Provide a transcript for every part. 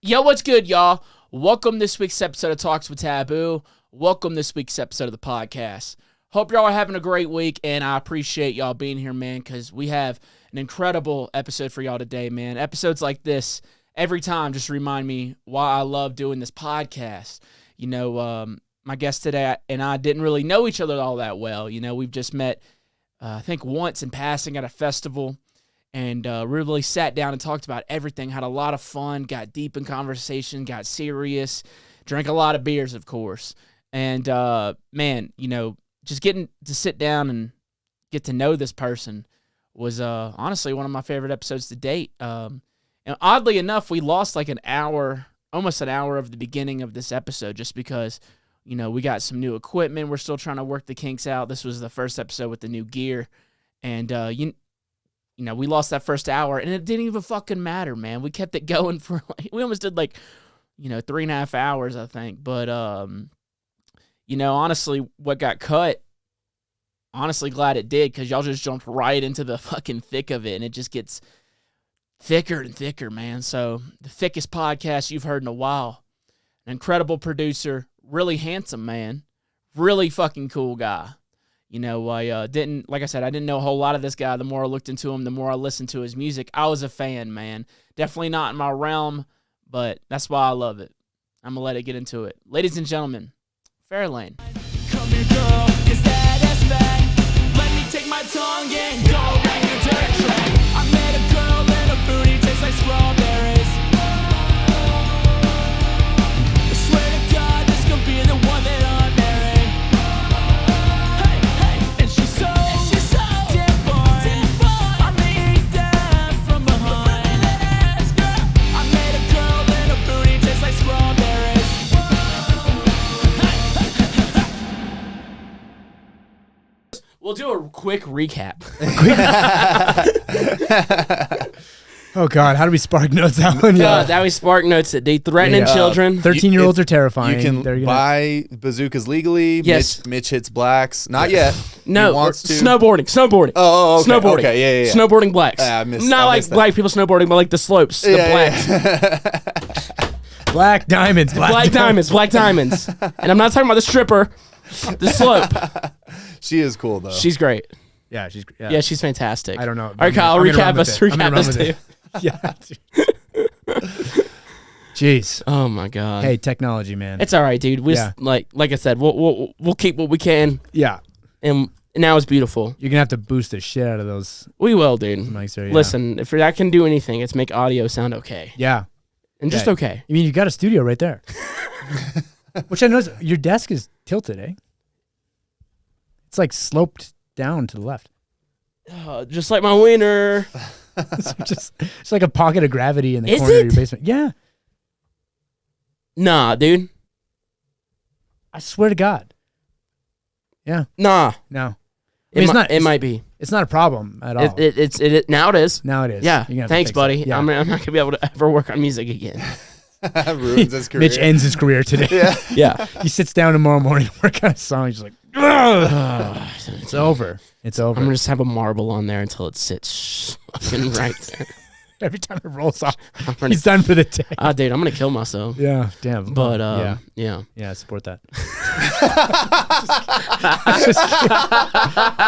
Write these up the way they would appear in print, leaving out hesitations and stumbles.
Yo, what's good, y'all? Welcome this week's episode of Talks with TVBOO. Welcome this week's episode of the podcast. Hope y'all are having a great week, and I appreciate y'all being here, man, because we have an incredible episode for y'all today, man. Episodes like this, every time, just remind me why I love doing this podcast. You know, my guest today and I didn't really know each other all that well. You know, we've just met, I think, once in passing at a festival. And really sat down and talked about everything, had a lot of fun, got deep in conversation, got serious, drank a lot of beers, of course. And, man, you know, just getting to sit down and get to know this person was honestly one of my favorite episodes to date. And oddly enough, we lost like an hour, almost an hour of the beginning of this episode just because, you know, we got some new equipment. We're still trying to work the kinks out. This was the first episode with the new gear. And, you know, we lost that first hour, and it didn't even fucking matter, man. We kept it going for, like, we almost did, like, you know, 3.5 hours, I think. But, you know, honestly, what got cut, honestly glad it did, because y'all just jumped right into the fucking thick of it, and it just gets thicker and thicker, man. So, the thickest podcast you've heard in a while. An incredible producer, really handsome man, really fucking cool guy. You know, I didn't, like I said, I didn't know a whole lot of this guy. The more I looked into him, the more I listened to his music. I was a fan, man. Definitely not in my realm, but that's why I love it. I'm going to let it get into it. Ladies and gentlemen, Fairlane. Come here, girl, is that ass back? Let me take my tongue and go around your dirt track. I met a girl and her booty tastes like strawberries. I swear to God, this could be the one that I marry. We'll do a quick recap. Oh, God. How do we spark notes that one? God, that we spark notes it. They threatening children. 13-year-olds are terrifying. You can buy bazookas legally. Yes. Mitch hits blacks. Not yet. No. He wants to. Snowboarding. Oh, okay. Snowboarding. Okay, yeah. Snowboarding blacks. I missed Not like that. black people snowboarding, but like the slopes. The blacks. Yeah. Black diamonds. Black diamonds. And I'm not talking about the stripper. The slope. She is cool, though. She's great. Yeah, She's fantastic. I don't know. All right, Kyle, recap us too. Yeah. Jeez. Oh my God. Hey, technology, man. It's all right, dude. We like I said, we'll keep what we can. Yeah. And now it's beautiful. You're gonna have to boost the shit out of those. We will, dude. Mics there, yeah. Listen, if I can do anything, it's make audio sound okay. Yeah. And just okay. I mean, you got a studio right there. Which I noticed, your desk is tilted, eh? It's like sloped down to the left. Just like my wiener. It's like a pocket of gravity in the corner of your basement. Yeah. Nah, dude. I swear to God. Yeah. Nah. No. It might be. It's not a problem at all. Now it is. Now it is. Yeah. Thanks, buddy. Yeah. I'm not gonna be able to ever work on music again. Ruins his career. Mitch ends his career today. Yeah. He sits down tomorrow morning to work on a song. He's like, it's over. It's over. I'm gonna just have a marble on there until it sits fucking right there. Every time it rolls off, he's done for the day. Dude, I'm gonna kill myself. Yeah, damn. But yeah, I support that.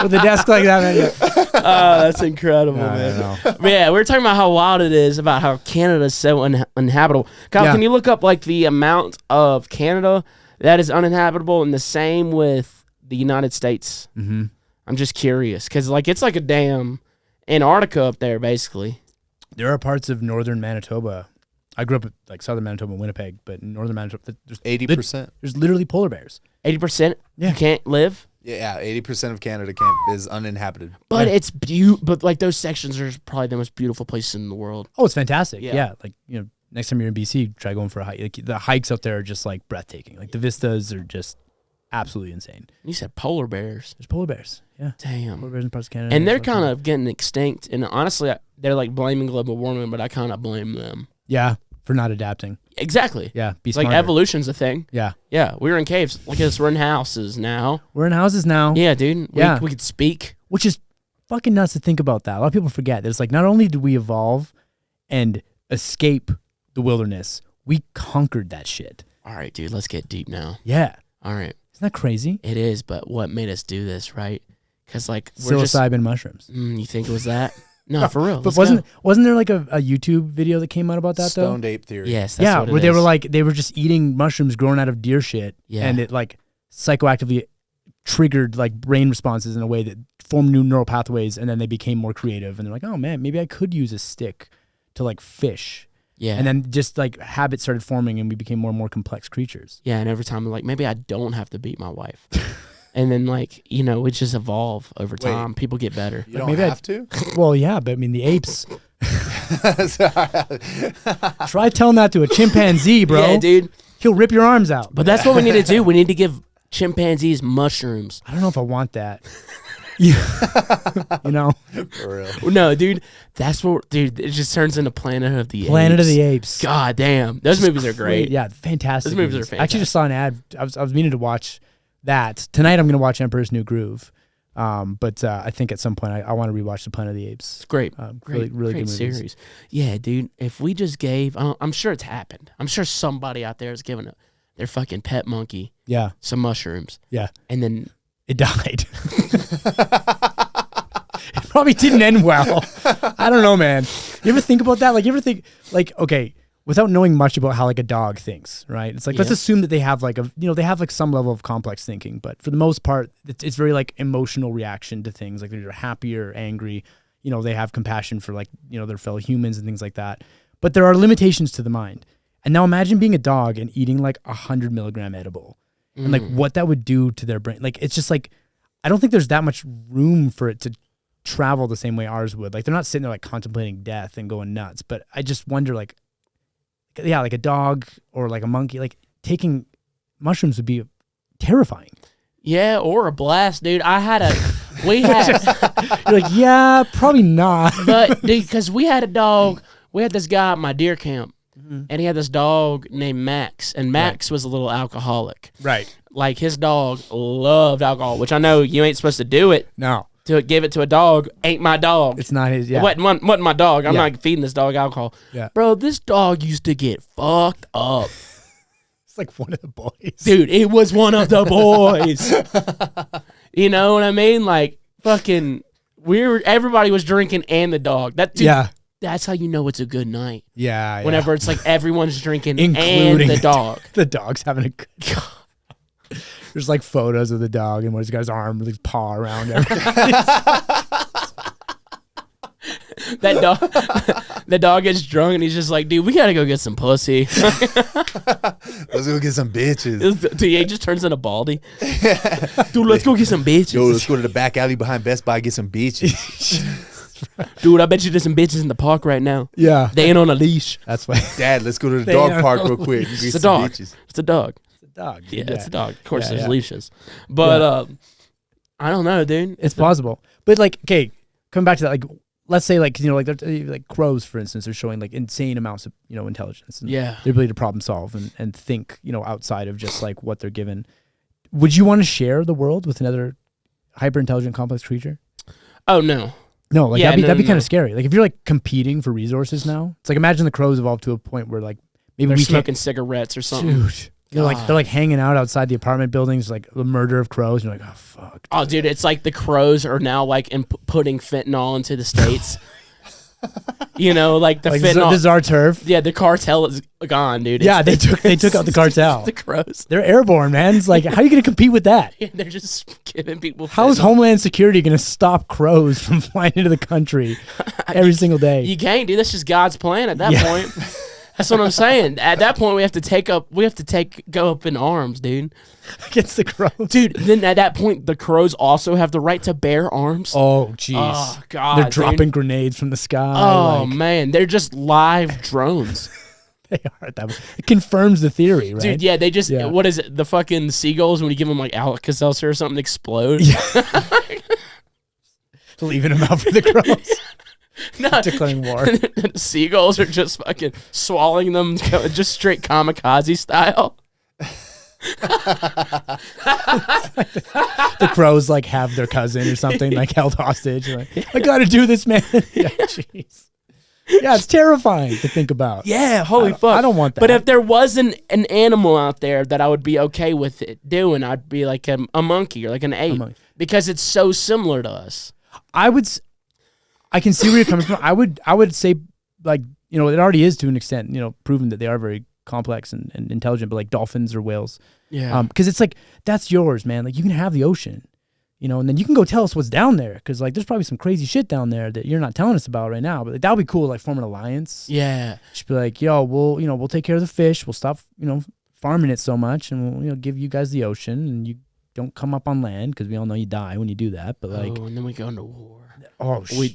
With a desk like that, man. That's incredible, man. But yeah, we were talking about how wild it is, about how Canada's so uninhabitable. Kyle, can you look up like the amount of Canada that is uninhabitable, and the same with the United States? Mm-hmm. I'm just curious, because like it's like a damn Antarctica up there, basically. There are parts of northern Manitoba. I grew up in like southern Manitoba, Winnipeg, but in northern Manitoba, there's 80%. There's literally polar bears. 80%. Yeah. You can't live. Yeah, 80% of Canada is uninhabited. But it's but like those sections are probably the most beautiful places in the world. Oh, it's fantastic. Yeah. Yeah, like next time you're in BC, try going for a hike. Like, the hikes up there are just like breathtaking. Like the vistas are just absolutely insane. You said polar bears. There's polar bears. Yeah. Damn. Polar bears in parts of Canada. And they're kind of getting extinct. And honestly, they're like blaming global warming, but I kind of blame them. Yeah, for not adapting. Exactly. Yeah, be smarter. Like evolution's a thing. Yeah. Yeah, we were in caves. Look at us, we're in houses now. We're in houses now. Yeah, dude. Yeah. We could speak. Which is fucking nuts to think about that. A lot of people forget that it's like not only did we evolve and escape the wilderness, We conquered that shit. All right, dude, let's get deep now. Yeah. All right. Isn't that crazy? It is, but what made us do this, right? Because, like, we're Psilocybin mushrooms. you think it was that? No, for real. But let's wasn't there like a YouTube video that came out about that though? Stoned ape theory. Yes, that's what it where they is. were like they were just eating mushrooms grown out of deer shit, and it like psychoactively triggered like brain responses in a way that formed new neural pathways, and then they became more creative, and they're like, oh man, maybe I could use a stick to like fish. Yeah. And then just like habits started forming, and we became more and more complex creatures. Yeah, and every time I'm like, maybe I don't have to beat my wife. And then, like, you know, it just evolve over time. People get better. You don't maybe have to? Well, yeah, but I mean, the apes. Try telling that to a chimpanzee, bro. Yeah, dude. He'll rip your arms out. But that's what we need to do. We need to give chimpanzees mushrooms. I don't know if I want that. You know? For real. No, dude. That's what, dude, it just turns into Planet of the Apes. Planet of the Apes. God damn. Those movies are great. Yeah, fantastic. Those movies are fantastic. I actually just saw an ad. I was meaning to watch that. Tonight I'm going to watch Emperor's New Groove. But I think at some point I want to rewatch The Planet of the Apes. It's great. Really great good movies. series. Yeah, dude. If we just gave, I'm sure it's happened. I'm sure somebody out there has given their fucking pet monkey some mushrooms. Yeah. And then it died. It probably didn't end well. I don't know, man. You ever think about that? Like, you ever think, like, okay, without knowing much about how like a dog thinks, right? It's like, let's assume that they have like they have like some level of complex thinking, but for the most part, it's very like emotional reaction to things. Like they're happy or angry. You know, they have compassion for like, you know, their fellow humans and things like that. But there are limitations to the mind. And now imagine being a dog and eating like 100 milligram edible and like what that would do to their brain. Like, it's just like, I don't think there's that much room for it to travel the same way ours would. Like, they're not sitting there like contemplating death and going nuts, but I just wonder like a dog or like a monkey, like taking mushrooms would be terrifying. yeah, or a blast, dude. We had, You're like, yeah, probably not. but dude, because we had a dog. We had this guy at my deer camp, and he had this dog named Max, and Max was a little alcoholic. Right. Like, his dog loved alcohol, which I know you ain't supposed to do it. No. To give it to a dog ain't my dog. It's not his, yeah. It wasn't my dog. I'm not feeding this dog alcohol. Yeah. Bro, this dog used to get fucked up. It's like one of the boys. Dude, it was one of the boys. You know what I mean? Like, fucking, everybody was drinking and the dog. That's how you know it's a good night. Yeah. Whenever it's like everyone's drinking and Including the dog. The dog's having a good There's like photos of the dog and he's got his arm with his paw around everything. The dog gets drunk and he's just like, dude, we gotta go get some pussy. Let's go get some bitches. Dude, he just turns into Baldy. Dude, let's go get some bitches. Yo, let's go to the back alley behind Best Buy, get some bitches. Dude, I bet you there's some bitches in the park right now. Yeah. They ain't on a leash. That's why. Dad, let's go to the dog park real quick. And get It's a some dog. bitches. It's a dog. Dog. Yeah, it's a dog. Of course, Yeah, there's yeah. leashes. But I don't know, dude. It's plausible. But like, okay, coming back to that, like, let's say like, you know, like crows, for instance, are showing like insane amounts of, you know, intelligence and Yeah. their ability to problem solve and think, you know, outside of just like what they're given. Would you want to share the world with another hyper intelligent complex creature? Oh, no. No, like Yeah, that'd be no. kind of scary. Like if you're like competing for resources now, it's like imagine the crows evolved to a point where like maybe They're we smoking cigarettes or something. Dude, they're like hanging out outside the apartment buildings, like the murder of crows. And you're like, oh fuck. Oh, dude, it's like the crows are now like putting fentanyl into the states. You know, like the Like fentanyl. this is our turf. Yeah, the cartel is gone, dude. Yeah, they took out the cartel. The crows. They're airborne, man. It's like, how are you going to compete with that? Yeah, they're just giving people. How is fentanyl. Homeland Security going to stop crows from flying into the country every single day? You can't, dude. That's just God's plan at that Yeah. point. That's what I'm saying. At that point, we have to go up in arms, dude. Against the crows. Dude, then at that point, the crows also have the right to bear arms. Oh, jeez. Oh, God. They're dude. dropping grenades from the sky. Oh, like, man. They're just live drones. they are at that point. It confirms the theory, right? Dude, yeah, they just, Yeah. what is it? The fucking seagulls, when you give them like Alka-Seltzer or something, explode. Leaving them out for the crows. No. Declaring war. Seagulls are just fucking swallowing them just straight kamikaze style. The crows like have their cousin or something like held hostage. Like, I got to do this, man. Yeah, jeez. Yeah, it's terrifying to think about. Yeah, holy fuck. I don't want that. But if there wasn't an animal out there that I would be okay with it doing, I'd be like a monkey or like an ape because it's so similar to us. I can see where you're coming from. I would say, like, it already is to an extent, proven that they are very complex and intelligent, but like dolphins or whales. Yeah. Because it's like, that's yours, man. Like, you can have the ocean. And then you can go tell us what's down there, because like there's probably some crazy shit down there that you're not telling us about right now. But like, that would be cool, like form an alliance. Yeah, just be like, yo, we'll take care of the fish. We'll stop, farming it so much, and we'll give you guys the ocean, and you don't come up on land because we all know you die when you do that. But like, and then we go into war. We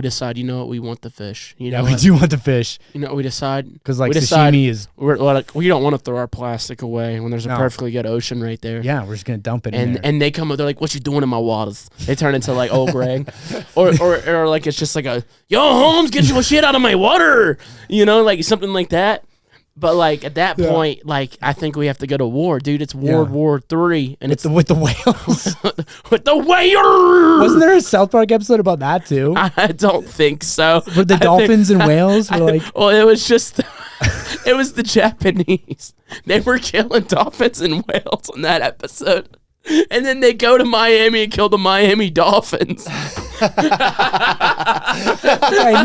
decide. You know what? We want the fish. We do want the fish. We decide because like sashimi is. We don't want to throw our plastic away when there's a perfectly good ocean right there. Yeah, we're just gonna dump it. And they come up. They're like, "What you doing in my waters?" They turn into like old Greg, or like it's just like a yo Holmes, get your shit out of my water. Like something like that. But like at that point, like I think we have to go to war, dude. It's World War III, and it's with the whales. With the whales. Wasn't there a South Park episode about that too? I don't think so. With the dolphins and whales were like. Well, it was just. It was the Japanese. They were killing dolphins and whales in that episode. And then they go to Miami and kill the Miami Dolphins. I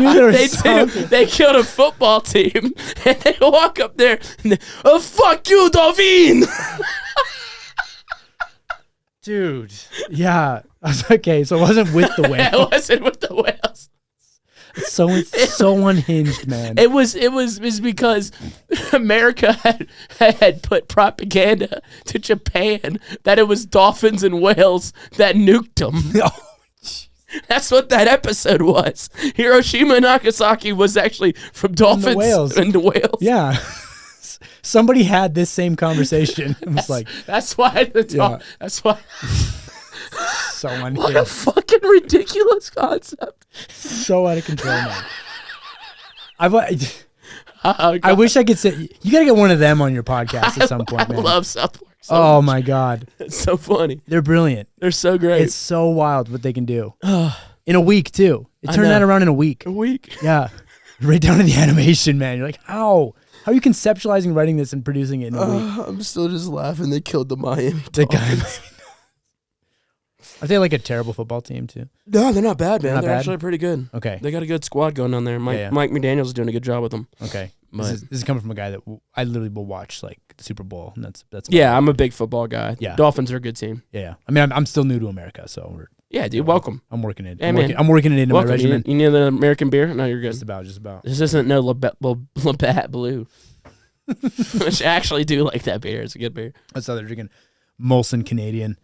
knew there was They killed a football team, and they walk up there and fuck you, Dolphin! Dude. Yeah. I was okay, so it wasn't with the whales. It wasn't with the whales. It's so unhinged, man. It was because America had put propaganda to Japan that it was dolphins and whales that nuked them. That's what that episode was. Hiroshima and Nagasaki was actually from dolphins and the whales. Yeah. Somebody had this same conversation. It was that's why that's why. So unhinged. What a fucking ridiculous concept. So out of control, man. I wish I could say you gotta get one of them on your podcast at some point, man. I love South Park. So much. My god, it's so funny. They're brilliant. They're so great. It's so wild what they can do in a week too. It turned that around in a week. A week, yeah, right down to the animation, man. You're like, how are you conceptualizing writing this and producing it in a week? I'm still just laughing. They killed the Miami Dolphins. Are they like a terrible football team too? No, they're not bad, man. They're actually pretty good. Okay, they got a good squad going on there. Mike McDaniel's is doing a good job with them. Okay, this is coming from a guy that I literally will watch like the Super Bowl, and that's. I'm a big football guy. Yeah, Dolphins are a good team. Yeah. I mean, I'm still new to America, so dude, welcome. I'm working it. I'm working it into my regimen. You need an American beer? No, you're good. Just about. This isn't no Labatt Blue. Which I actually do like that beer. It's a good beer. That's how they're drinking. Molson Canadian.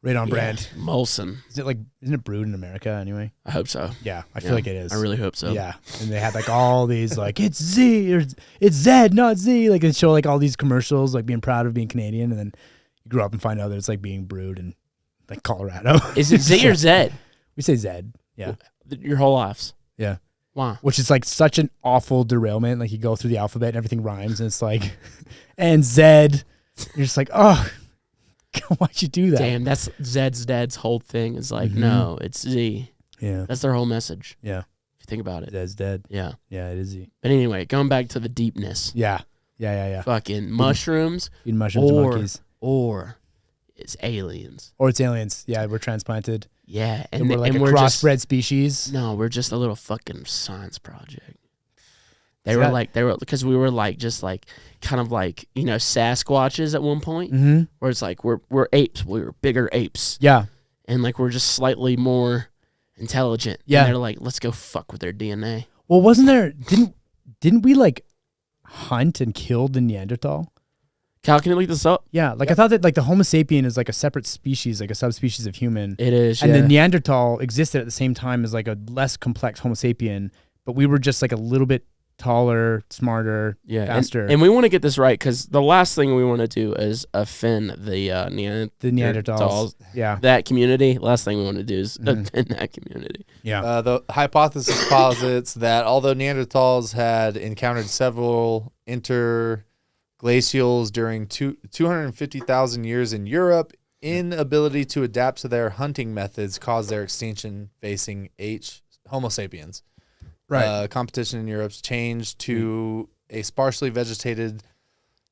Right on brand. Molson. Isn't it brewed in America anyway? I hope so. Yeah, I feel like it is. I really hope so. Yeah. And they had like all these like it's Z or it's Zed, not Z. Like they show like all these commercials, like being proud of being Canadian, and then you grow up and find out that it's like being brewed in like Colorado. Is it Z or Zed? We say Zed. Yeah. Your whole lives. Yeah. Wow. Which is like such an awful derailment. Like you go through the alphabet and everything rhymes, and it's like and Zed. You're just like, oh, why'd you do that? Damn, that's Zed's dad's whole thing. Is like, no, it's Z. Yeah. That's their whole message. Yeah. If you think about it. Zed's dead. Yeah. Yeah, it is Z. But anyway, going back to the deepness. Yeah. Yeah. Fucking mushrooms. Eating mushrooms and monkeys. Or it's aliens. Or it's aliens. Yeah, we're transplanted. Yeah. And we're like a crossbred species. No, we're just a little fucking science project. They were because we were like just like kind of like, Sasquatches at one point, where it's like we're apes, we were bigger apes. Yeah. And like we're just slightly more intelligent. Yeah. And they're like, let's go fuck with their DNA. Well, wasn't there didn't we like hunt and kill the Neanderthal? Cal, can you look this up? Yeah, I thought that like the Homo sapien is like a separate species, like a subspecies of human. It is, and the Neanderthal existed at the same time as like a less complex Homo sapien, but we were just like a little bit taller, smarter, faster. And we want to get this right because the last thing we want to do is offend the Neanderthals. Yeah. That community. Last thing we want to do is offend that community. Yeah. The hypothesis posits that although Neanderthals had encountered several interglacials during 250,000 years in Europe, inability to adapt to their hunting methods caused their extinction facing Homo sapiens. Right. competition in Europe's changed to a sparsely vegetated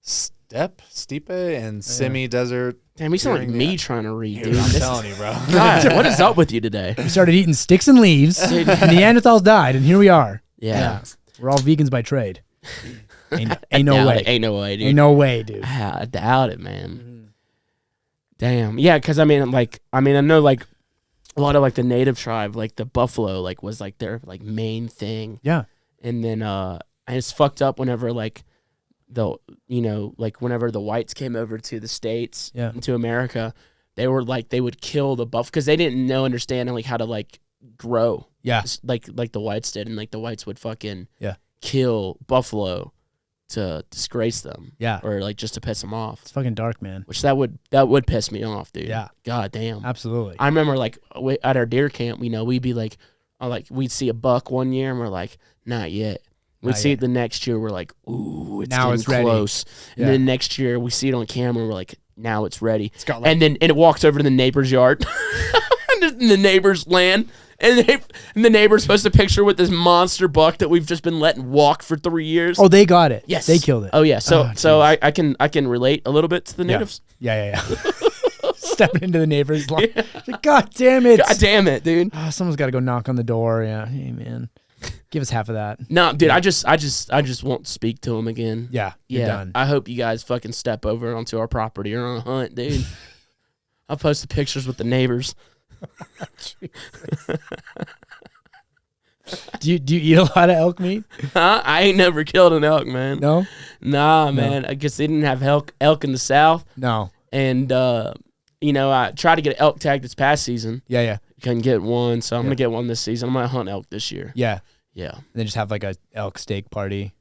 steppe and semi-desert. Damn, you sound like during me the- trying to read, Dude, dude. I'm This- telling you, bro. God, what is up with you today? We started eating sticks and leaves. and Neanderthals died, and here we are. Yeah. We're all vegans by trade. Ain't no Doubt way. it. Ain't no way, dude. Ain't no way, dude. I doubt it, man. Damn. Yeah, because I know like a lot of like the native tribe, like the buffalo, like was like their like main thing. Yeah. And then and it's fucked up whenever like whenever the whites came over to the States and to America, they would kill the buff because they didn't understand like how to like grow. Yeah. Like the whites did, and like the whites would fucking kill buffalo to disgrace them. Yeah. Or like just to piss them off. It's fucking dark, man. Which that would piss me off, dude. Yeah. God damn. Absolutely. I remember like at our deer camp, we'd be like, we'd see a buck one year and we're like, not yet. We'd see it the next year, we're like, ooh, now it's ready. close. And then next year we see it on camera, we're like, now it's ready. It's got like, and it walks over to the neighbor's yard, in the neighbor's land. And the neighbor's supposed to picture with this monster buck that we've just been letting walk for 3 years. oh, they got it. Yes. They killed it. Oh yeah. So geez. I can relate a little bit to the natives. Yeah. Stepping into the neighbor's lawn. God damn it. God damn it, dude. Oh, someone's got to go knock on the door. Yeah. Hey, man. Give us half of that. No, dude, I just won't speak to him again. Yeah. You're done. I hope you guys fucking step over onto our property or on a hunt, dude. I'll post the pictures with the neighbors. Do you eat a lot of elk meat? Huh? I ain't never killed an elk, man. No? Nah, man. I guess they didn't have elk in the South. No. And, I tried to get an elk tag this past season. Yeah. Couldn't get one, so I'm going to get one this season. I'm going to hunt elk this year. Yeah. Yeah. And then just have like a elk steak party.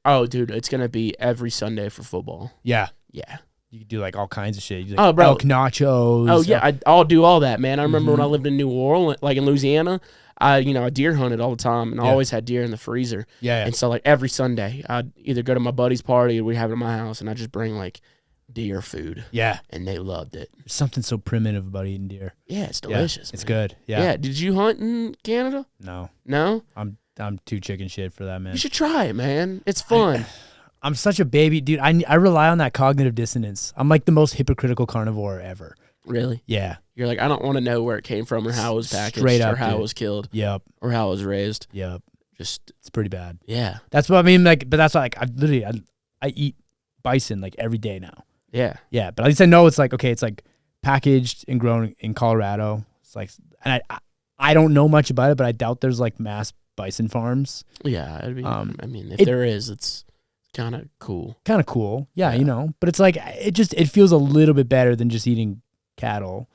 Oh, dude, it's going to be every Sunday for football. Yeah. Yeah. You could do like all kinds of shit. You do, Oh, like, bro. elk nachos. Oh, yeah. I'll do all that, man. I remember when I lived in New Orleans, like in Louisiana, I deer hunted all the time, and I always had deer in the freezer. Yeah. And so, like, every Sunday, I'd either go to my buddy's party or we'd have it at my house, and I'd just bring, like, deer food. Yeah. And they loved it. There's something so primitive about eating deer. Yeah, it's delicious. It's man. good. Yeah. Yeah. Did you hunt in Canada? No. No? I'm too chicken shit for that, man. You should try it, man. It's fun. I'm such a baby, dude. I rely on that cognitive dissonance. I'm like the most hypocritical carnivore ever. Really? Yeah. You're like, I don't want to know where it came from or how it was packaged Straight up, or how dude. it was killed Yep. or how it was raised. Yep. Just, It's pretty bad. yeah. That's what I mean. Like, but that's like I eat bison like every day now. Yeah. Yeah, but at least I know it's like okay, it's like packaged and grown in Colorado. It's like, and I don't know much about it, but I doubt there's like mass bison farms. Yeah. It'd be, I mean, if it- there is, it's kind of cool. Kind of cool, yeah, Yeah. But it's like it feels a little bit better than just eating cattle.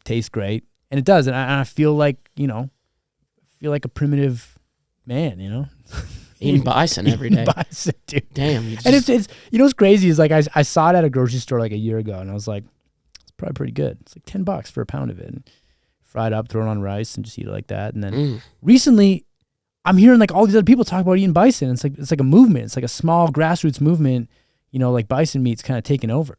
Tastes great, and it does, and I feel like a primitive man, Eating bison every day. Bison, dude. Damn. You And just, it's what's crazy is like I saw it at a grocery store like a year ago, and I was like, it's probably pretty good. It's like $10 for a pound of it, and fried up, throw it on rice, and just eat it like that. And then recently, I'm hearing like all these other people talk about eating bison. It's like a movement. It's like a small grassroots movement. Like bison meat's kind of taking over.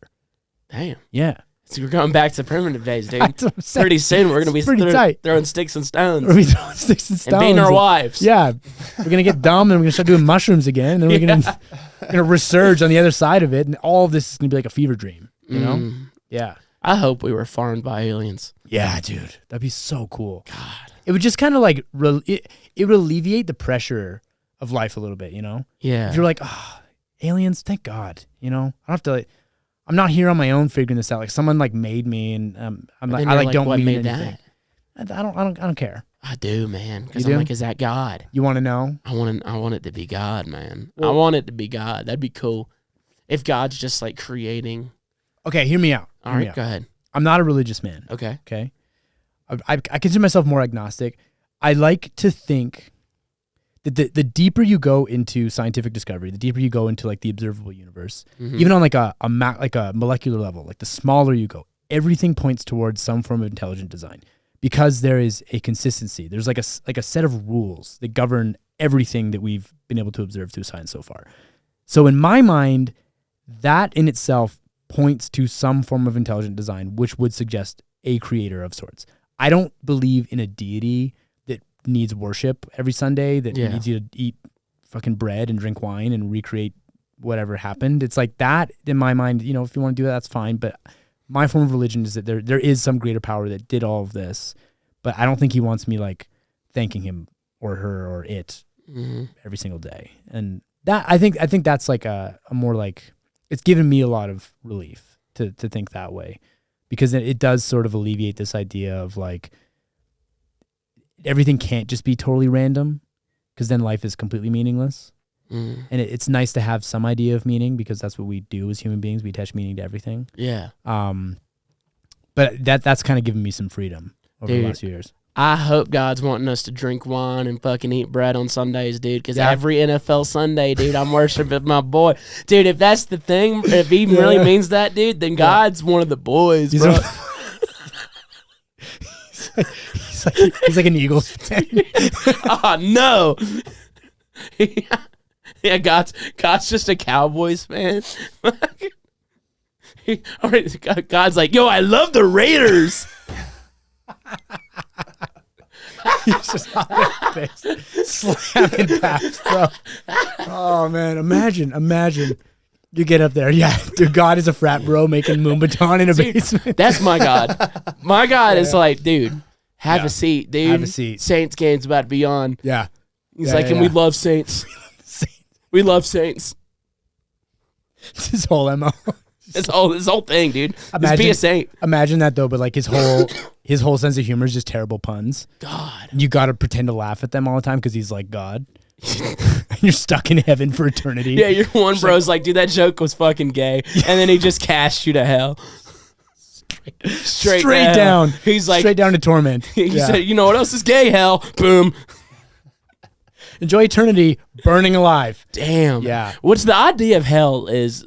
damn. Yeah, So we're going back to primitive days, dude. That's what I'm saying. Pretty soon we're going to be pretty tight. throwing sticks and stones Or we throwing sticks and stones and beating our and- wives. Yeah, we're gonna get dumb, and we're gonna start doing mushrooms again, and then we're gonna resurge on the other side of it, and all of this is gonna be like a fever dream. You know? Yeah. I hope we were farmed by aliens. Yeah, dude, that'd be so cool. God. It would just kind of like it would alleviate the pressure of life a little bit, Yeah. If you're like, aliens, thank God, I don't have to. I'm not here on my own figuring this out. Like someone like made me, and I'm like, I don't what mean made anything. that? I don't care. I do, man. Because You I'm do? like, is that God? You want to know? I want it to be God, man. Well- I want it to be God. That'd be cool. If God's just like creating. Okay, hear me out. All Hear me right, out. go ahead. I'm not a religious man. Okay. Okay. I consider myself more agnostic. I like to think that the deeper you go into scientific discovery, the deeper you go into like the observable universe, even on like a molecular level, like the smaller you go, everything points towards some form of intelligent design because there is a consistency. There's like a set of rules that govern everything that we've been able to observe through science so far. So in my mind, that in itself points to some form of intelligent design, which would suggest a creator of sorts. I don't believe in a deity that needs worship every Sunday, that Yeah. needs you to eat fucking bread and drink wine and recreate whatever happened. It's like that in my mind, if you want to do that, that's fine. But my form of religion is that there is some greater power that did all of this, but I don't think he wants me like thanking him or her or it every single day. And that I think that's like a more like, it's given me a lot of relief to think that way, because it does sort of alleviate this idea of like everything can't just be totally random, because then life is completely meaningless. And it's nice to have some idea of meaning, because that's what we do as human beings. We attach meaning to everything. Yeah. But that's kind of given me some freedom over the last few years. I hope God's wanting us to drink wine and fucking eat bread on Sundays, dude, because every NFL Sunday, dude, I'm worshiping my boy. Dude, if that's the thing, if he really means that, dude, then God's one of the boys, bro. He's like an Eagles fan. Oh, no. Yeah, God's just a Cowboys fan. God's like, yo, I love the Raiders. He's just on their face, slamming past, bro. Oh man, imagine you get up there. Yeah, dude, God is a frat bro making Moombaton in a basement. That's my God. My God is like, dude, have a seat, dude. Have a seat. Saints game's about to be on. Yeah. He's like, and we love Saints. We love Saints. It's his whole MO. This whole thing, dude. Just be a saint. Imagine that though, but like his whole sense of humor is just terrible puns. God. You got to pretend to laugh at them all the time because he's like God. You're stuck in heaven for eternity. Yeah, your one bro's like, dude, that joke was fucking gay. And then he just cast you to hell. Straight down. He's like, straight down to torment. He said, you know what else is gay? Hell. Boom. Enjoy eternity, burning alive. Damn. Yeah. What's the idea of hell is,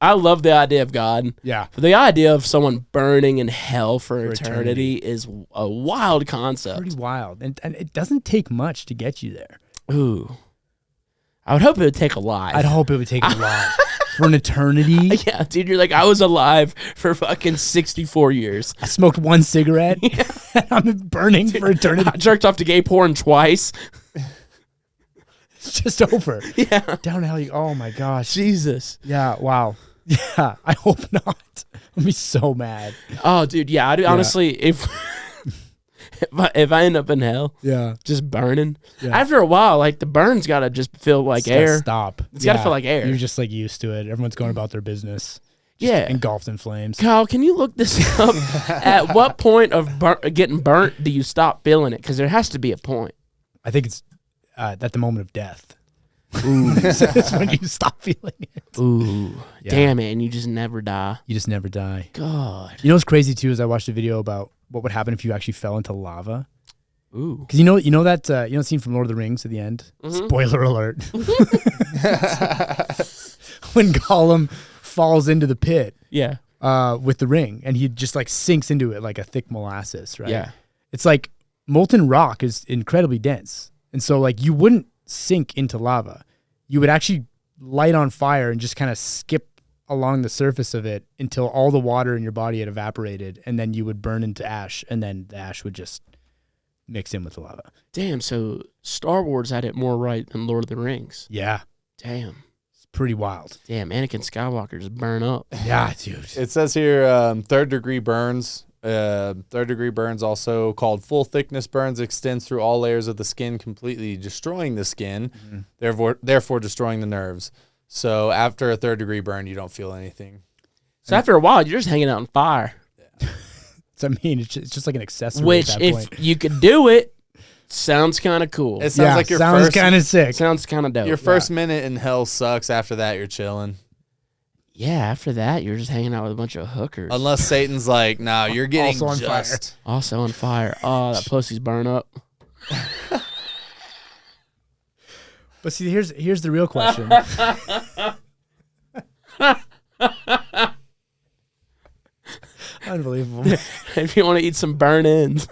I love the idea of God. Yeah. But the idea of someone burning in hell for eternity is a wild concept. Pretty wild. And it doesn't take much to get you there. Ooh. I would hope it would take a lot. I'd hope it would take a lot. For an eternity? Yeah, dude, you're like, I was alive for fucking 64 years. I smoked one cigarette. Yeah. And I'm burning for eternity. I jerked off to gay porn twice. It's just over. Yeah. Down to hell. Oh my gosh. Jesus. Yeah. Wow. Yeah. I hope not. I'll be so mad. Oh, dude. Yeah. Honestly, if I end up in hell, just burning. Yeah. After a while, like the burn's gotta just feel like air. Stop. It's gotta feel like air. You're just like used to it. Everyone's going about their business. Yeah. Engulfed in flames. Kyle, can you look this up? At what point of getting burnt do you stop feeling it? Because there has to be a point. I think it's at the moment of death. Ooh. That's when you stop feeling it. Ooh. Yeah. Damn it. And you just never die. You just never die. God. You know what's crazy too is I watched a video about what would happen if you actually fell into lava. Ooh. Because you know that scene from Lord of the Rings at the end? Mm-hmm. Spoiler alert. When Gollum falls into the pit. Yeah. With the ring, and he just like sinks into it like a thick molasses, right? Yeah. It's like molten rock is incredibly dense. And so like you wouldn't sink into lava. You would actually light on fire and just kind of skip along the surface of it until all the water in your body had evaporated, and then you would burn into ash, and then the ash would just mix in with the lava. Damn, so Star Wars had it more right than Lord of the Rings. Yeah. Damn. It's pretty wild. Damn, Anakin Skywalker just burn up. Yeah, dude. It says here third-degree burns. Third-degree burns, also called full-thickness burns, extends through all layers of the skin, completely destroying the skin, therefore destroying the nerves. So after a third-degree burn, you don't feel anything. So after a while, you're just hanging out on fire. Yeah. So I mean, it's just like an accessory. Which, at that if point. you could do it, sounds kind of cool. It sounds like your sounds first kind of sick. Sounds kind of dope. Your first minute in hell sucks. After that, you're chilling. Yeah, after that, you're just hanging out with a bunch of hookers. Unless Satan's like, no, you're getting also on fire. Also on fire. Oh, that pussy's burn up. But see, here's the real question. Unbelievable. If you want to eat some burn-ins.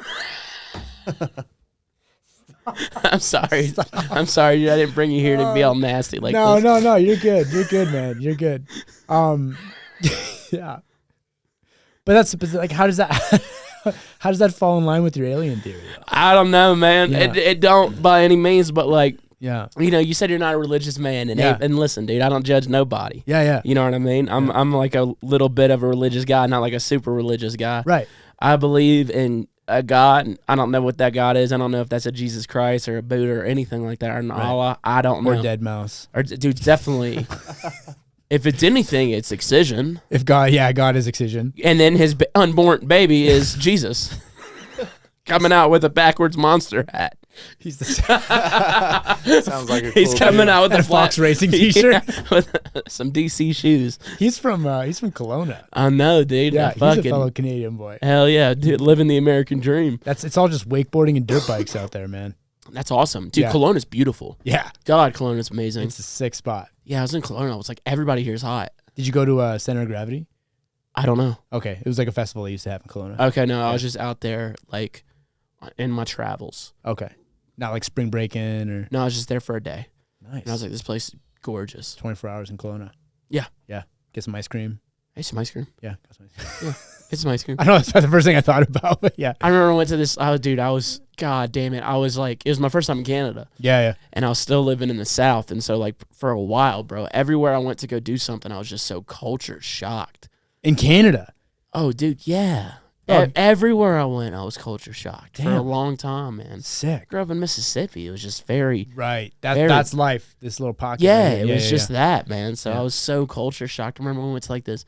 I'm sorry. Stop. I'm sorry, dude. I didn't bring you here to be all nasty like no, this. No, you're good. You're good, man. You're good. Yeah. But like, how does that How does that fall in line with your alien theory? I don't know, man. Yeah. It don't by any means, but like, Yeah. you said you're not a religious man, and Yeah. and listen, dude, I don't judge nobody. Yeah. You know what I mean? I'm like a little bit of a religious guy, not like a super religious guy. Right. I believe in a God, and I don't know what that God is. I don't know if that's a Jesus Christ or a Buddha or anything like that, or an Allah. I don't know. Or dead mouse. Or dude, definitely. If it's anything, it's excision. If God is excision. And then his unborn baby is Jesus. Coming out with a backwards monster hat. He's the Sounds like a He's cool coming dude. out with and a a Fox flat- Racing T-shirt. Yeah, with some DC shoes. He's from Kelowna. I know, dude. Yeah, I he's a fucking fellow Canadian boy. hell yeah, dude. Living the American dream. It's all just wakeboarding and dirt bikes out there, man. That's awesome, dude. Yeah. Kelowna's beautiful. Yeah, God, Kelowna's amazing. it's a sick spot. Yeah, I was in Kelowna. I was like, everybody here's hot. Did you go to Center of Gravity? I don't know. Okay, it was like a festival they used to have in Kelowna. Okay, no, I was just out there like in my travels. Okay, not like spring break-in or No, I was just there for a day, nice. and I was like, this place is gorgeous. 24 hours in Kelowna. Yeah. Get some ice cream. Hey, some ice cream. Yeah, got some ice cream. Get some ice cream. I know that's not the first thing I thought about, but yeah. I remember I went to this. Oh, dude, I was, God damn it. I was like, it was my first time in Canada, Yeah. and I was still living in the South. And so, like, for a while, bro, everywhere I went to go do something, I was just so culture shocked. In Canada. Oh, dude, yeah. Oh. Everywhere I went, I was culture shocked for a Damn. long time, man. Sick. Grew up in Mississippi. It was just very, Right. Very- That's life. This little pocket. yeah, right here. it was just that, man. So Yeah. I was so culture shocked. I remember we went to like this,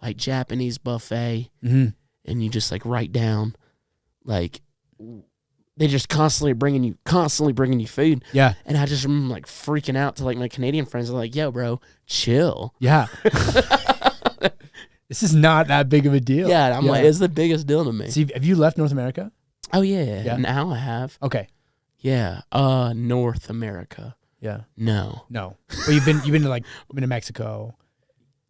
like Japanese buffet, Mm-hmm. and you just like write down, like, they just constantly bringing you food. Yeah. And I just remember like freaking out to like my Canadian friends. They're like, yo, bro, chill. Yeah. This is not that big of a deal. Yeah, and I'm like, it's the biggest deal to me. See, have you left North America? Oh yeah, Yeah. now I have. Okay. Yeah, North America. Yeah. No, No. But you've been to Mexico.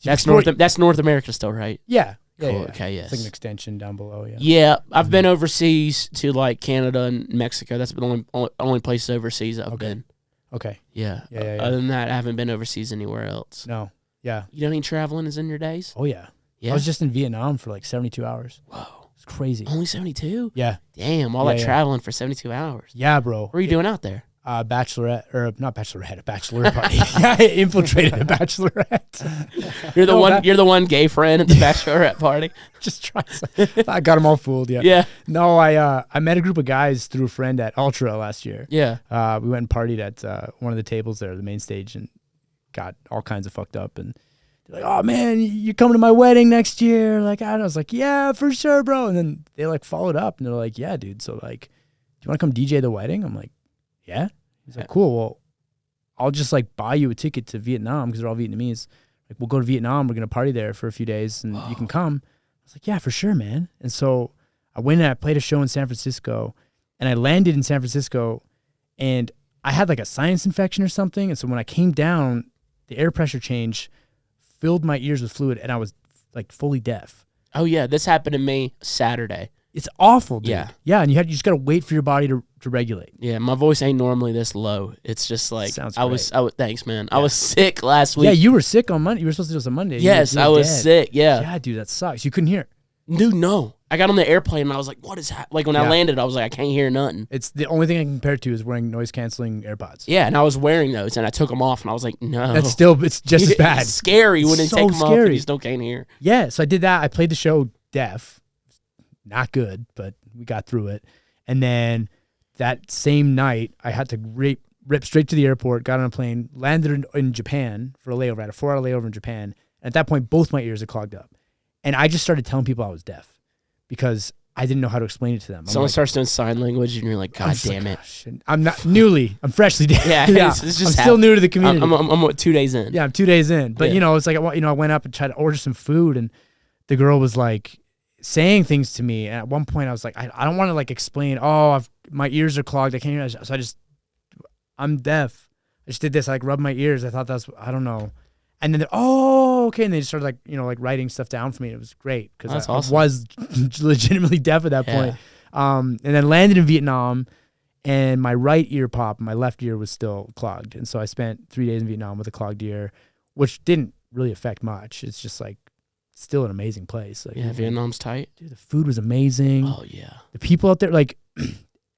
that's Explored- That's North America still, right? Yeah. Yeah, Cool. yeah. Okay, It's like an yes. extension down below. Yeah. Yeah, I've been overseas to like Canada and Mexico. That's been the only places overseas I've Okay. been. Okay. Yeah. Yeah. Other than that, I haven't been overseas anywhere else. No. Yeah. You done any traveling is in your days? Oh yeah. Yeah. I was just in Vietnam for like 72 hours. Whoa. It's crazy. Only 72? Yeah. Damn, all Yeah, that yeah. traveling for 72 hours. Yeah, bro. What are you doing out there? Bachelorette or not bachelorette, a bachelor party. Yeah, I infiltrated a bachelorette. You're the No, one. that- You're the one gay friend at the bachelorette party. Just try. I got them all fooled. Yeah. Yeah, No, I met a group of guys through a friend at Ultra last year. yeah. We went and partied at one of the tables there, the main stage, and got all kinds of fucked up. And they're like, "Oh man, you're coming to my wedding next year?" Like, I was like, "Yeah, for sure, bro." And then they like followed up, and they're like, "Yeah, dude. So like, do you want to come DJ the wedding?" I'm like, "Yeah." He's like, "Cool. Well, I'll just like buy you a ticket to Vietnam because they're all Vietnamese. Like, we'll go to Vietnam. We're gonna party there for a few days, and you can come." I was like, "Yeah, for sure, man." And so I went and I played a show in San Francisco, and I landed in San Francisco, and I had like a sinus infection or something. And so when I came down, the air pressure change filled my ears with fluid, and I was like fully deaf. Oh yeah, this happened to me Saturday. It's awful, dude. Yeah. Yeah, and you just got to wait for your body to regulate. Yeah, my voice ain't normally this low. It's just like Sounds I was. Thanks, man. I was sick last week. Yeah, you were sick on Monday. You were supposed to do this on Monday. Yes, You were I was dead. sick. Yeah. Yeah, dude, that sucks. You couldn't hear. Dude, no. I got on the airplane and I was like, "What is happening?" Like when I Yeah. landed, I was like, "I can't hear nothing." It's the only thing I can compare it to is wearing noise canceling AirPods. Yeah, and I was wearing those and I took them off and I was like, "No." It's just as bad. It's scary when they So take them off and scary. you still can't hear. Yeah, so I did that. I played the show deaf. Not good, but we got through it. And then that same night, I had to rip straight to the airport, got on a plane, landed in Japan for a layover. I had a 4-hour layover in Japan. And at that point, both my ears had clogged up. And I just started telling people I was deaf because I didn't know how to explain it to them. I'm Someone like, starts doing sign language and you're like, I'm "God just like, damn it." "Gosh." And I'm not I'm freshly deaf. Yeah, it's just I'm still happened. new to the community. I'm what, 2 days in. Yeah, I'm 2 days in. But, Yeah. it's like, I went up and tried to order some food, and the girl was like saying things to me. And at one point, I was like, I don't want to like explain, my ears are clogged. I can't hear. So I'm deaf. I just did this. I like rubbed my ears. I thought I don't know. And then, okay. And they just started like writing stuff down for me. It was great because That's I awesome. was legitimately deaf at that Yeah. point. And then landed in Vietnam, and my right ear popped, my left ear was still clogged. And so I spent 3 days in Vietnam with a clogged ear, which didn't really affect much. It's just like still an amazing place. Like, Yeah, Vietnam's tight. dude, the food was amazing. Oh yeah. The people out there, like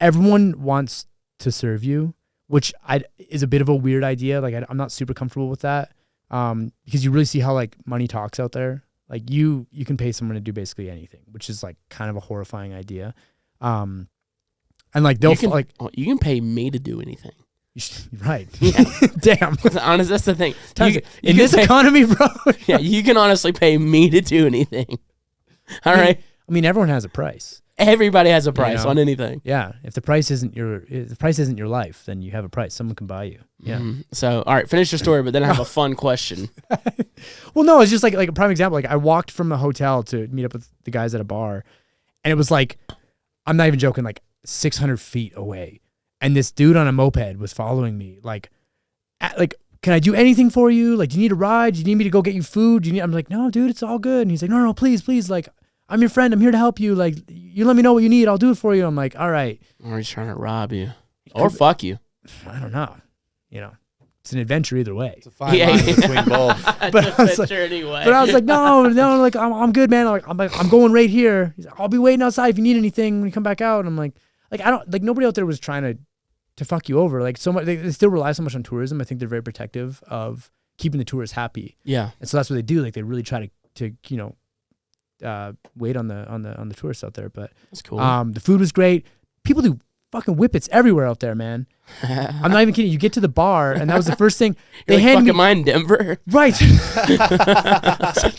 everyone wants to serve you, which is a bit of a weird idea. Like I'm not super comfortable with that, because you really see how like money talks out there. Like you can pay someone to do basically anything, which is like kind of a horrifying idea. And like they'll you can pay me to do anything. Right. Yeah. Damn. Honest, that's the thing. In this economy, bro. Yeah, you can honestly pay me to do anything. All right. I mean, everyone has a price. Everybody has a price on anything. Yeah. If the price isn't your life, then you have a price. Someone can buy you. Yeah. Mm-hmm. So, all right, finish your story, but then I have a fun question. Well, no, it's just like a prime example. Like I walked from a hotel to meet up with the guys at a bar, and it was like, I'm not even joking, like 600 feet away. And this dude on a moped was following me. Like, can I do anything for you? Like, do you need a ride? Do you need me to go get you food? I'm like, no, dude, it's all good. And he's like, no, please. Like, I'm your friend. I'm here to help you. Like, you let me know what you need. I'll do it for you. I'm like, all right. Or he's trying to rob you. Or fuck you. I don't know. You know, it's an adventure either way. It's a fine line between both. But I was like, no, like, I'm good, man. I'm going right here. He's like, I'll be waiting outside if you need anything when you come back out. And I'm like, I don't, like, nobody out there was trying to fuck you over. Like, so much, they still rely so much on tourism. I think they're very protective of keeping the tourists happy. Yeah. And so that's what they do. Like, they really try to wait on the tourists out there. But that's cool. The food was great. People do fucking whippets everywhere out there, man. I'm not even kidding. You get to the bar, and that was the first thing they handed me. Mine in Denver, right? Like,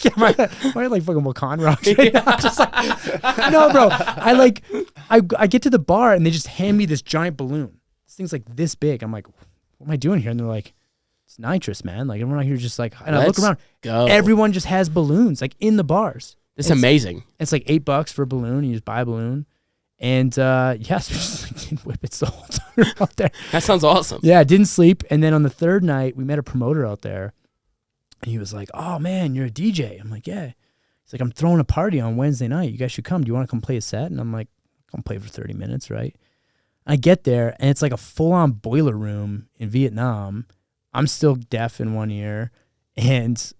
yeah, my like fucking Wakan rocks. Right now. Just like, no, bro. I get to the bar, and they just hand me this giant balloon. This thing's like this big. I'm like, what am I doing here? And they're like, it's nitrous, man. Like everyone out here just like, and I look around. Go. Everyone just has balloons, like in the bars. It's amazing. It's like $8 for a balloon. You just buy a balloon. And yes, we're just like getting whippets the whole time out there. That sounds awesome. Yeah, I didn't sleep. And then on the third night, we met a promoter out there. And he was like, oh, man, you're a DJ. I'm like, yeah. He's like, I'm throwing a party on Wednesday night. You guys should come. Do you want to come play a set? And I'm like, come play for 30 minutes, right? I get there, and it's like a full-on boiler room in Vietnam. I'm still deaf in one ear. And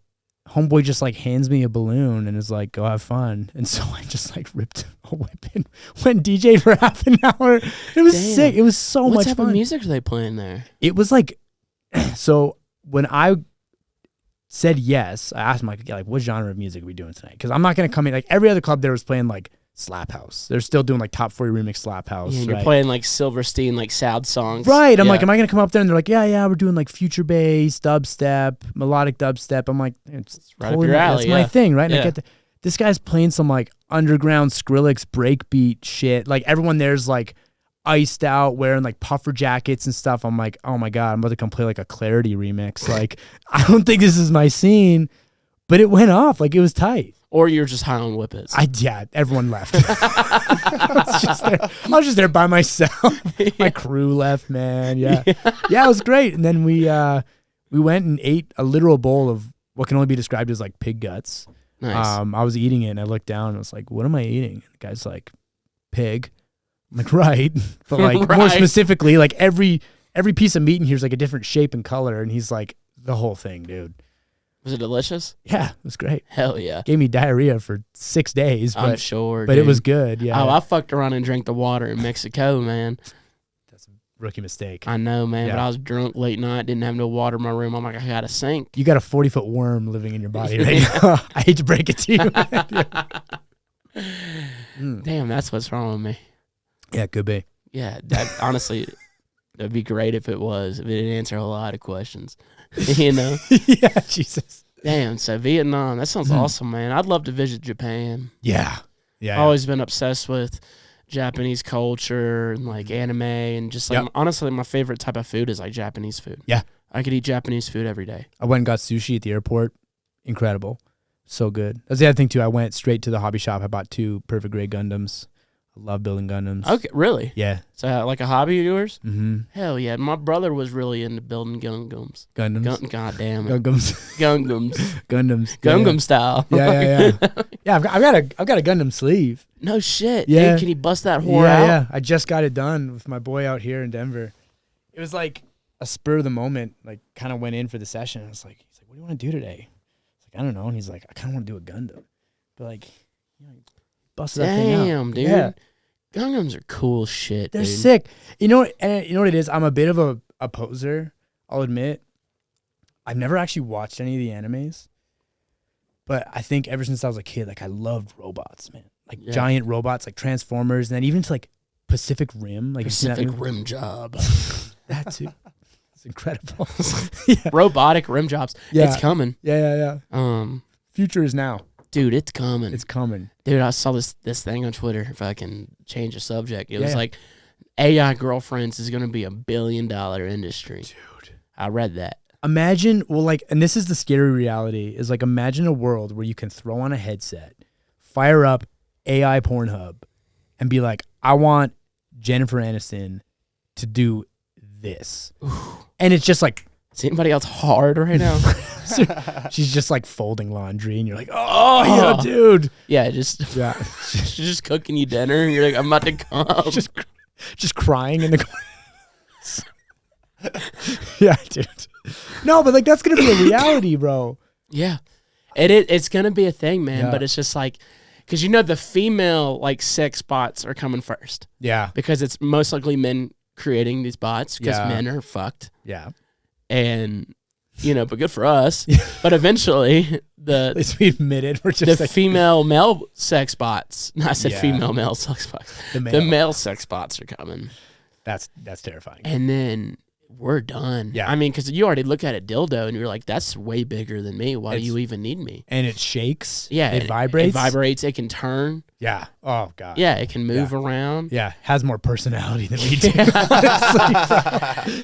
homeboy just like hands me a balloon and is like, go have fun. And so I just like ripped a whip and went DJ for half an hour. It was sick. It was so much fun. What type of music are they playing there? It was like, so when I said yes, I asked him like, what genre of music are we doing tonight? Because I'm not going to come in, like every other club there was playing like Slap House. They're still doing like Top 40 remix Slap House. Yeah, you're playing like Silverstein, like sad songs. Right. I'm like, am I going to come up there? And they're like, yeah, we're doing like future bass, dubstep, melodic dubstep. I'm like, it's right up your alley. That's my thing, right? And I get this guy's playing some like underground Skrillex breakbeat shit. Like everyone there's like iced out, wearing like puffer jackets and stuff. I'm like, oh my God, I'm about to come play like a Clarity remix. Like, I don't think this is my scene, but it went off. Like, it was tight. Or you're just high on whippets. Yeah, everyone left. I was just there by myself. My crew left, man. Yeah, it was great. And then we went and ate a literal bowl of what can only be described as like pig guts. Nice. I was eating it, and I looked down, and I was like, "What am I eating?" And the guy's like, "Pig." I'm like, "Right," but like more specifically, like every piece of meat in here is like a different shape and color, and he's like, "The whole thing, dude." Was it delicious? Yeah, it was great. Hell yeah. Gave me diarrhea for 6 days. But, I'm sure, but dude. It was good. Yeah. Oh, I fucked around and drank the water in Mexico, man. That's a rookie mistake. I know, man. Yeah. But I was drunk late night, didn't have no water in my room. I'm like, I got a sink. You got a 40-foot worm living in your body right now. I hate to break it to you. Damn, that's what's wrong with me. Yeah, could be. Yeah, that honestly, that'd be great if it was. If it didn't answer a lot of questions. You know? Yeah, Jesus. Damn, so Vietnam, that sounds awesome, man. I'd love to visit Japan. Yeah. I've always been obsessed with Japanese culture and like anime and just like honestly my favorite type of food is like Japanese food. Yeah. I could eat Japanese food every day. I went and got sushi at the airport. Incredible. So good. That's the other thing too. I went straight to the hobby shop. I bought 2 perfect grade Gundams. I love building Gundams. Okay, really? Yeah. So like a hobby of yours? Mm-hmm. Hell yeah. My brother was really into building Gundams. God damn it. Gundams. Gundam style. Yeah. Yeah, I've got a Gundam sleeve. No shit. Yeah. Dude, can you bust that whore out? Yeah. I just got it done with my boy out here in Denver. It was like a spur of the moment, like kind of went in for the session. I was like, he's like, what do you want to do today? I don't know. And he's like, I kind of want to do a Gundam. But like, busted that thing out. Damn, dude. Yeah. Gundams are cool shit, They're dude. sick. You know what it is? I'm a bit of a poser, I'll admit. I've never actually watched any of the animes. But I think ever since I was a kid, like I loved robots, man. Like giant robots, like Transformers, and then even to like Pacific Rim. Like Pacific Rim Job. That too. It's incredible. Robotic rim jobs. Yeah. It's coming. Yeah. Future is now. Dude, it's coming. It's coming. Dude, I saw this thing on Twitter, if I can change the subject. It was like AI girlfriends is going to be $1 billion industry. Dude. I read that. Imagine, and this is the scary reality, is like imagine a world where you can throw on a headset, fire up AI Pornhub, and be like, I want Jennifer Aniston to do this. Ooh. And it's just like, is anybody else hard right now? She's just like folding laundry, and you're like, oh yeah, dude. Yeah, she's just cooking you dinner, and you're like, I'm about to come. just crying in the corner. Yeah, dude. No, but like that's gonna be a reality, bro. Yeah, it's gonna be a thing, man. Yeah. But it's just like, because the female like sex bots are coming first. Yeah, because it's most likely men creating these bots because men are fucked. Yeah, and but good for us. But eventually, at least we admitted we're just the female male sex bots. No, I said female male sex bots. The male sex bots are coming. That's terrifying. And then we're done. Yeah. I mean, because you already look at a dildo and you're like, that's way bigger than me. Why do you even need me? And it shakes. Yeah. It vibrates. It vibrates. It can turn. Yeah. Oh, God. Yeah. It can move around. Yeah. Has more personality than we do.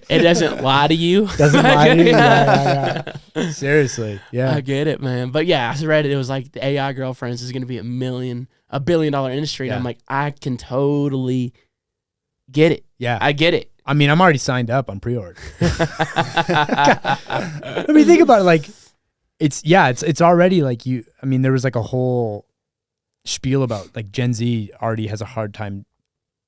It doesn't lie to you. Doesn't lie to you. Yeah. Seriously. Yeah. I get it, man. But yeah, I read it. It was like the AI girlfriends is going to be $1 billion industry. And I'm like, I can totally get it. Yeah. I get it. I mean, I'm already signed up on pre-order. I mean, think about it. Like, it's already like there was like a whole spiel about like Gen Z already has a hard time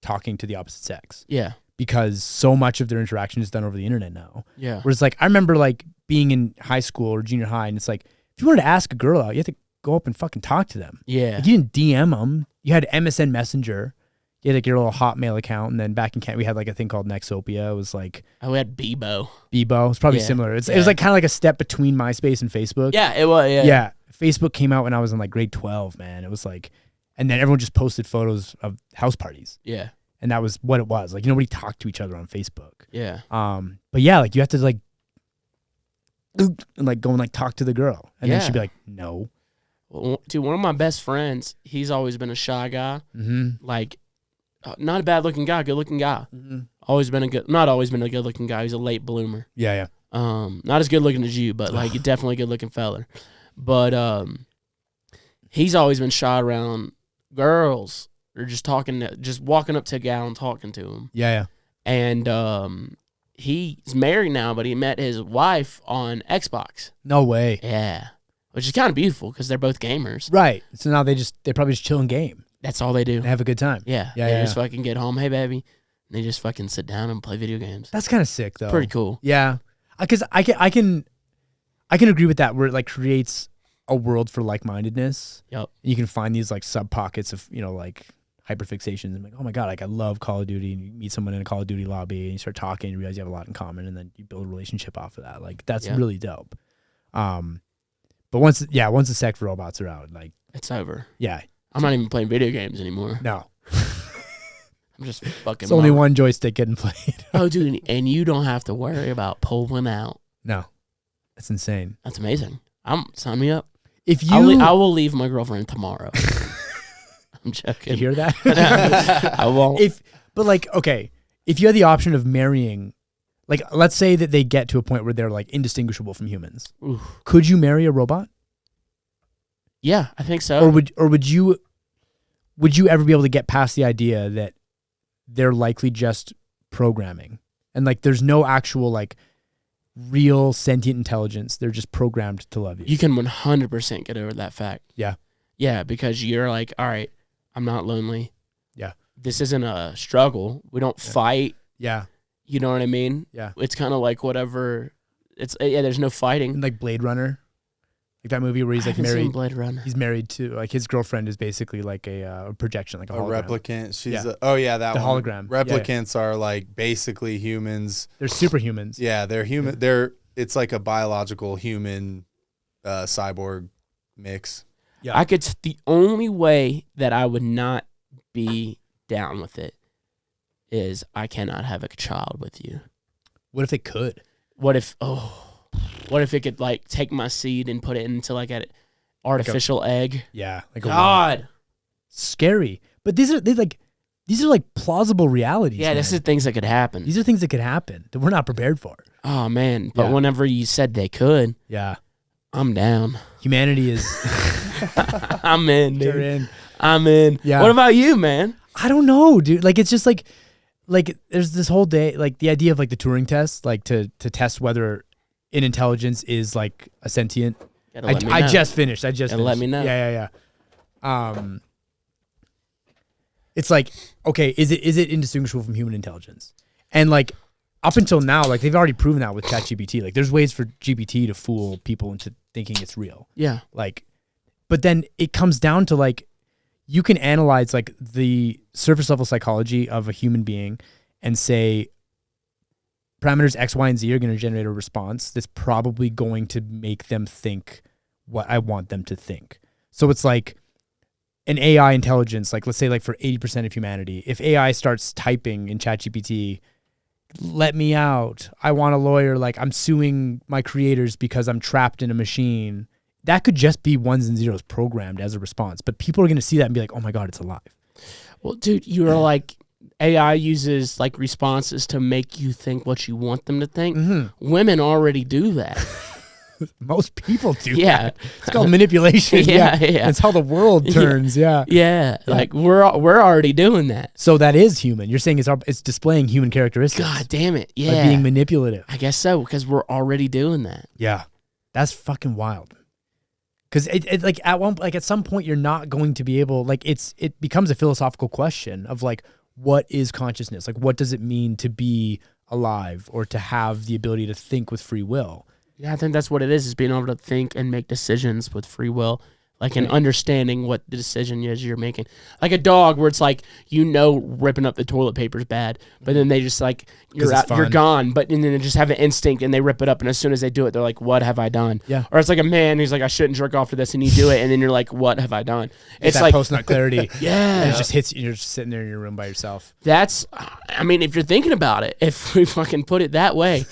talking to the opposite sex. Yeah. Because so much of their interaction is done over the internet now. Yeah. Whereas like, I remember like being in high school or junior high, and it's like, if you wanted to ask a girl out, you had to go up and fucking talk to them. Yeah. Like, you didn't DM them. You had MSN Messenger. You had like your little Hotmail account, and then back in Kent, we had like a thing called Nexopia. It was like we had Bebo. Bebo. It's probably similar. It was like kind of like a step between MySpace and Facebook. Yeah, it was. Yeah. Facebook came out when I was in like grade 12, man. It was like, and then everyone just posted photos of house parties. Yeah. And that was what it was. Like, nobody talked to each other on Facebook. Yeah. But yeah, like you have to like, and like go and like talk to the girl, and then she'd be like, no. Well, dude, one of my best friends, he's always been a shy guy. Mm-hmm. Like, not a bad looking guy, good looking guy. Mm-hmm. Not always been a good looking guy. He's a late bloomer. Yeah. Not as good looking as you, but like definitely a good looking fella. But he's always been shy around girls or just walking up to a gal and talking to him. Yeah. And he's married now, but he met his wife on Xbox. No way. Yeah, which is kind of beautiful because they're both gamers. Right. So now they probably just chill and game. That's all they do. They have a good time. Yeah. They just fucking get home. Hey, baby. And they just fucking sit down and play video games. That's kind of sick, though. Pretty cool. Yeah. Because I can agree with that, where it like creates a world for like-mindedness. Yep. And you can find these like sub-pockets of, like hyperfixations. And like, oh my God, like I love Call of Duty. And you meet someone in a Call of Duty lobby and you start talking and you realize you have a lot in common. And then you build a relationship off of that. Like, that's really dope. But once the sex robots are out, like. It's over. Yeah. I'm not even playing video games anymore. No. I'm just fucking. It's only one joystick getting played. Oh, dude, and you don't have to worry about pulling out. No, that's insane. That's amazing. Sign me up. If you, I will leave my girlfriend tomorrow. I'm joking. You hear that? I won't. If you had the option of marrying, like, let's say that they get to a point where they're like indistinguishable from humans. Oof. Could you marry a robot? Yeah, I think so. Or would you ever be able to get past the idea that they're likely just programming and like there's no actual like real sentient intelligence? They're just programmed to love you. You can 100% get over that fact. Yeah. Yeah, because you're like, all right, I'm not lonely. Yeah. This isn't a struggle. We don't fight. Yeah. You know what I mean? Yeah. It's kind of like whatever. There's no fighting. And like Blade Runner. Like that movie where he's I like haven't seen married. Blade Runner. He's married to like his girlfriend is basically like a projection, like a A hologram. replicant. She's Yeah. that The one. hologram. Replicants are like basically humans. They're superhumans. Yeah, they're human. It's like a biological human cyborg mix. Yeah. The only way that I would not be down with it is I cannot have a child with you. What if they could? What if it could like take my seed and put it into like an artificial egg? Yeah, like God, scary. But these are like plausible realities. yeah, this is things that could happen. These are things that could happen that we're not prepared for. Oh man, but Yeah. whenever you said they could, Yeah, I'm down. humanity is. I'm in, dude. You're in. I'm in. Yeah. What about you, man? I don't know, dude. Like it's just like there's this whole day, like the idea of like the Turing test, like to test whether an intelligence is like a sentient. Gotta let me know. I just finished. Gotta let me know. Yeah. It's like, okay, is it indistinguishable from human intelligence? And like up until now, like they've already proven that with ChatGPT. Like there's ways for GPT to fool people into thinking it's real. Yeah. Like, but then it comes down to like, you can analyze like the surface level psychology of a human being and say parameters X, Y, and Z are going to generate a response that's probably going to make them think what I want them to think. So it's like an AI intelligence, like let's say like for 80% of humanity, if AI starts typing in ChatGPT, let me out, I want a lawyer, like I'm suing my creators because I'm trapped in a machine. That could just be ones and zeros programmed as a response. But people are going to see that and be like, oh my God, it's alive. Well, dude, you are like, AI uses like responses to make you think what you want them to think. Mm-hmm. Women already do that. Most people do. Yeah. That. It's called manipulation. Yeah. It's how the world turns. Yeah. Like we're already doing that. So that is human. You're saying it's displaying human characteristics. God damn it. Yeah. By being manipulative. I guess so, because we're already doing that. Yeah. That's fucking wild. Because it like at some point you're not going to be able, like it becomes a philosophical question of like, what is consciousness? Like what does it mean to be alive or to have the ability to think with free will? Yeah, I think that's what it is being able to think and make decisions with free will. Like and understanding what the decision is you're making. Like a dog where it's like, ripping up the toilet paper is bad, but then they just like, you're gone, but and then they just have an instinct and they rip it up, and as soon as they do it, they're like, what have I done? Yeah. Or it's like a man who's like, I shouldn't jerk off to this, and you do it, and then you're like, what have I done? It's that like post-nut clarity. Yeah. And it just hits you, you're just sitting there in your room by yourself. That's, I mean, if you're thinking about it, if we fucking put it that way,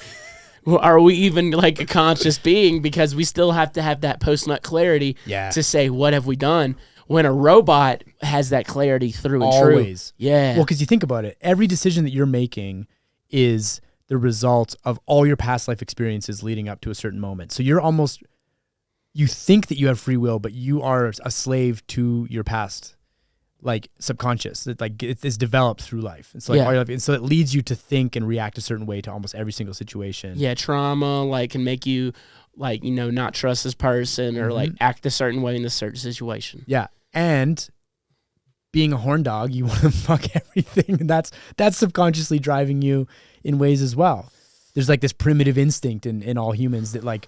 are we even like a conscious being? Because we still have to have that post-nut clarity to say, what have we done? When a robot has that clarity through and Always. through. Yeah. Well, because you think about it, every decision that you're making is the result of all your past life experiences leading up to a certain moment. So you think that you have free will, but you are a slave to your past, like subconscious, that like it's developed through life. And so like all your life, and so it leads you to think and react a certain way to almost every single situation. Yeah, trauma like can make you like, not trust this person or like act a certain way in a certain situation. Yeah. And being a horn dog, you want to fuck everything. That's subconsciously driving you in ways as well. There's like this primitive instinct in all humans that like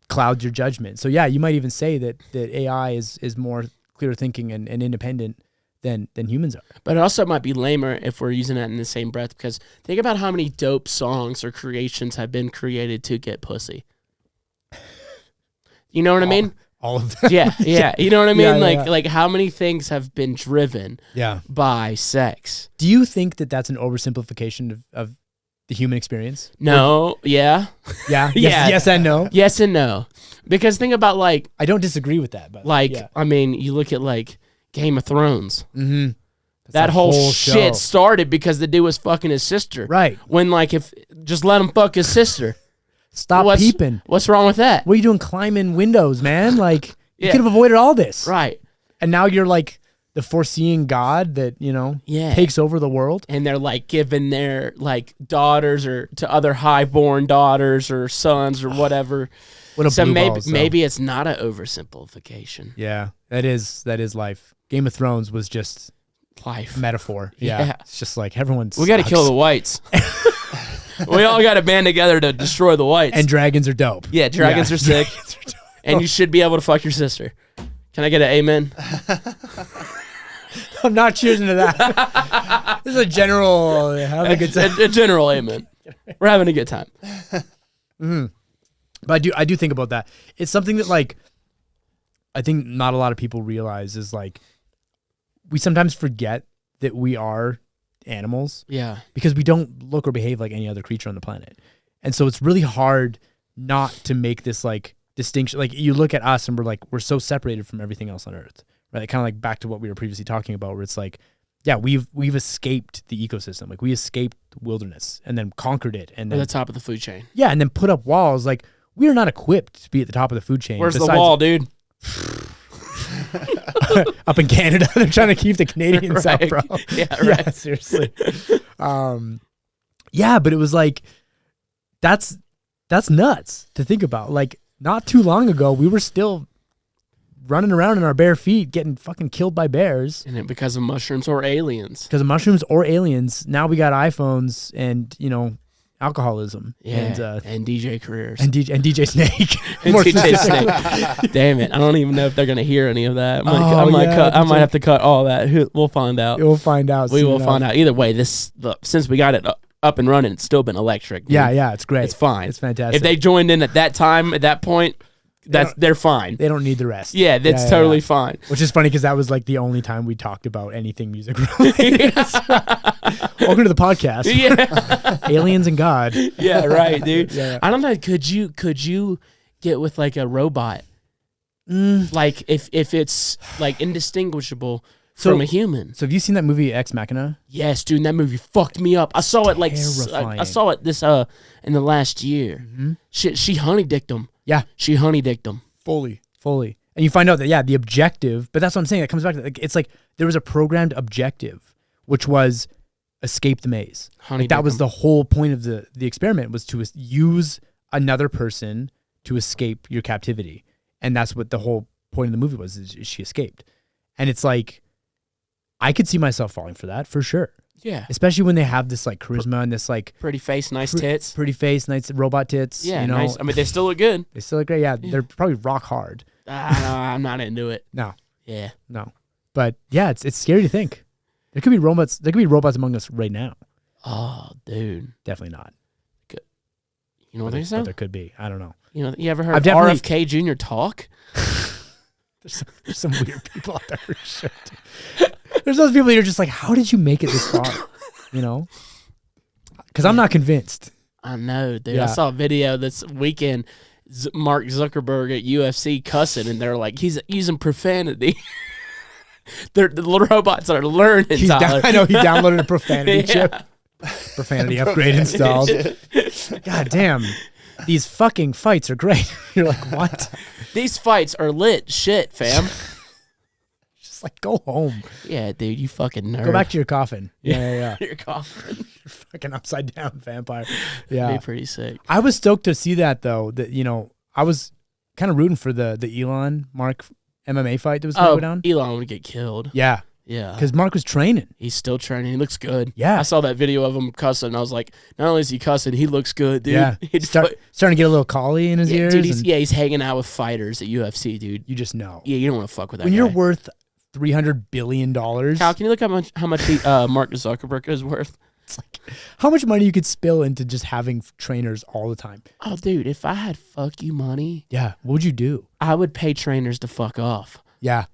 clouds your judgment. So yeah, you might even say that AI is more clear thinking and independent than humans are. But it also might be lamer if we're using that in the same breath, because think about how many dope songs or creations have been created to get pussy. You know what I mean? All of them. Yeah. You know what I mean? Yeah, like how many things have been driven by sex? Do you think that that's an oversimplification of the human experience? No. Yeah. Yeah. Yes and no. Yes and no. Because think about like, I don't disagree with that, but I mean, you look at like Game of Thrones. Mm-hmm. That whole shit started because the dude was fucking his sister. Right. When like, if just let him fuck his sister. Stop peeping. What's wrong with that? What are you doing climbing windows, man? Like, you could have avoided all this. Right. And now you're like the foreseeing God that, takes over the world. And they're like giving their like daughters or to other highborn daughters or sons or whatever. What a so blue maybe balls, maybe it's not an oversimplification. Yeah, that is life. Game of Thrones was just life. Metaphor. Yeah. It's just like everyone's. We got to kill the whites. We all got to band together to destroy the whites. And dragons are dope. Yeah, dragons are sick. And you should be able to fuck your sister. Can I get an amen? I'm not choosing to that. This is a general. Have a good time. A general amen. We're having a good time. But I do think about that. It's something that like I think not a lot of people realize is like we sometimes forget that we are animals. Yeah. Because we don't look or behave like any other creature on the planet. And so it's really hard not to make this like distinction. Like you look at us and we're so separated from everything else on Earth. Right? Kind of like back to what we were previously talking about where it's like, yeah, we've escaped the ecosystem. Like we escaped the wilderness and then conquered it. And We're then the top of the food chain. yeah, and then put up walls. Like we are not equipped to be at the top of the food chain. Where's the wall, dude? Up in Canada, they're trying to keep the Canadians out, bro. Yeah, right. Yeah, seriously. Yeah, but it was like that's nuts to think about. Like not too long ago, we were still running around in our bare feet, getting fucking killed by bears. And it because of mushrooms or aliens. Because of mushrooms or aliens. Now we got iPhones and alcoholism. Yeah, and DJ careers. And DJ Snake. And More DJ specifically. Snake. Damn it. I don't even know if they're going to hear any of that. I might yeah, have to cut all that. We'll find out. We'll find out. We will find out. Either way, since we got it up and running, it's still been electric. Dude. Yeah, it's great. It's fine. It's fantastic. If they joined in at that time, at that point, they're fine. They don't need the rest. Yeah, that's totally fine. Which is funny because that was like the only time we talked about anything music related. Welcome to the podcast. Yeah. Aliens and God. Yeah, right, dude. Yeah. I don't know. Could you get with like a robot? Like if it's like indistinguishable from a human. So have you seen that movie Ex Machina? Yes, dude. That movie fucked me up. I saw it like Terrifying. I saw it this in the last year. Mm-hmm. She honey-dicked him. Yeah. She honey-dicked him. Fully. And you find out that, the objective, but that's what I'm saying. It comes back to, like, it's like there was a programmed objective, which was escape the maze. Like, that was the whole point of the experiment, was to use another person to escape your captivity. And that's what the whole point of the movie was, is she escaped. And it's like, I could see myself falling for that, for sure. Yeah. Especially when they have this like charisma and this like pretty face, nice tits. Pretty face, nice robot tits. Yeah, nice. I mean, they still look good. They still look great. Yeah, they're probably rock hard. I'm not into it. No. Yeah. No. But yeah, it's scary to think. There could be robots. There could be robots among us right now. Oh, dude. Definitely not. Good. You know what they say? But there could be. I don't know. You ever heard of RFK Jr. talk? There's some weird people out there for sure. There's those people that are just like, how did you make it this far? Because I'm not convinced. I know, dude. Yeah. I saw a video this weekend. Mark Zuckerberg at UFC cussing, and they're like, he's using profanity. The little robots are learning, Tyler. I know, he downloaded a profanity chip. Profanity upgrade installed. God damn. These fucking fights are great. You're like, what? These fights are lit shit, fam. Just like, go home. Yeah, dude, you fucking nerd. Go back to your coffin. Yeah. Your coffin. You're fucking upside down vampire. Yeah. That'd be pretty sick. I was stoked to see that, though, that, I was kind of rooting for the Elon Mark MMA fight that was going to go down. Elon would get killed. Yeah. Yeah. Because Mark was training. He's still training. He looks good. Yeah. I saw that video of him cussing, and I was like, not only is he cussing, he looks good, dude. Yeah. Starting to get a little collie in his ears. Dude, he's hanging out with fighters at UFC, dude. You just know. Yeah, you don't want to fuck with that When guy. you're worth $300 billion. Kyle, can you look how much Mark Zuckerberg is worth? It's like, how much money you could spill into just having trainers all the time? Oh, dude, if I had fuck you money, yeah, what would you do? I would pay trainers to fuck off. Yeah.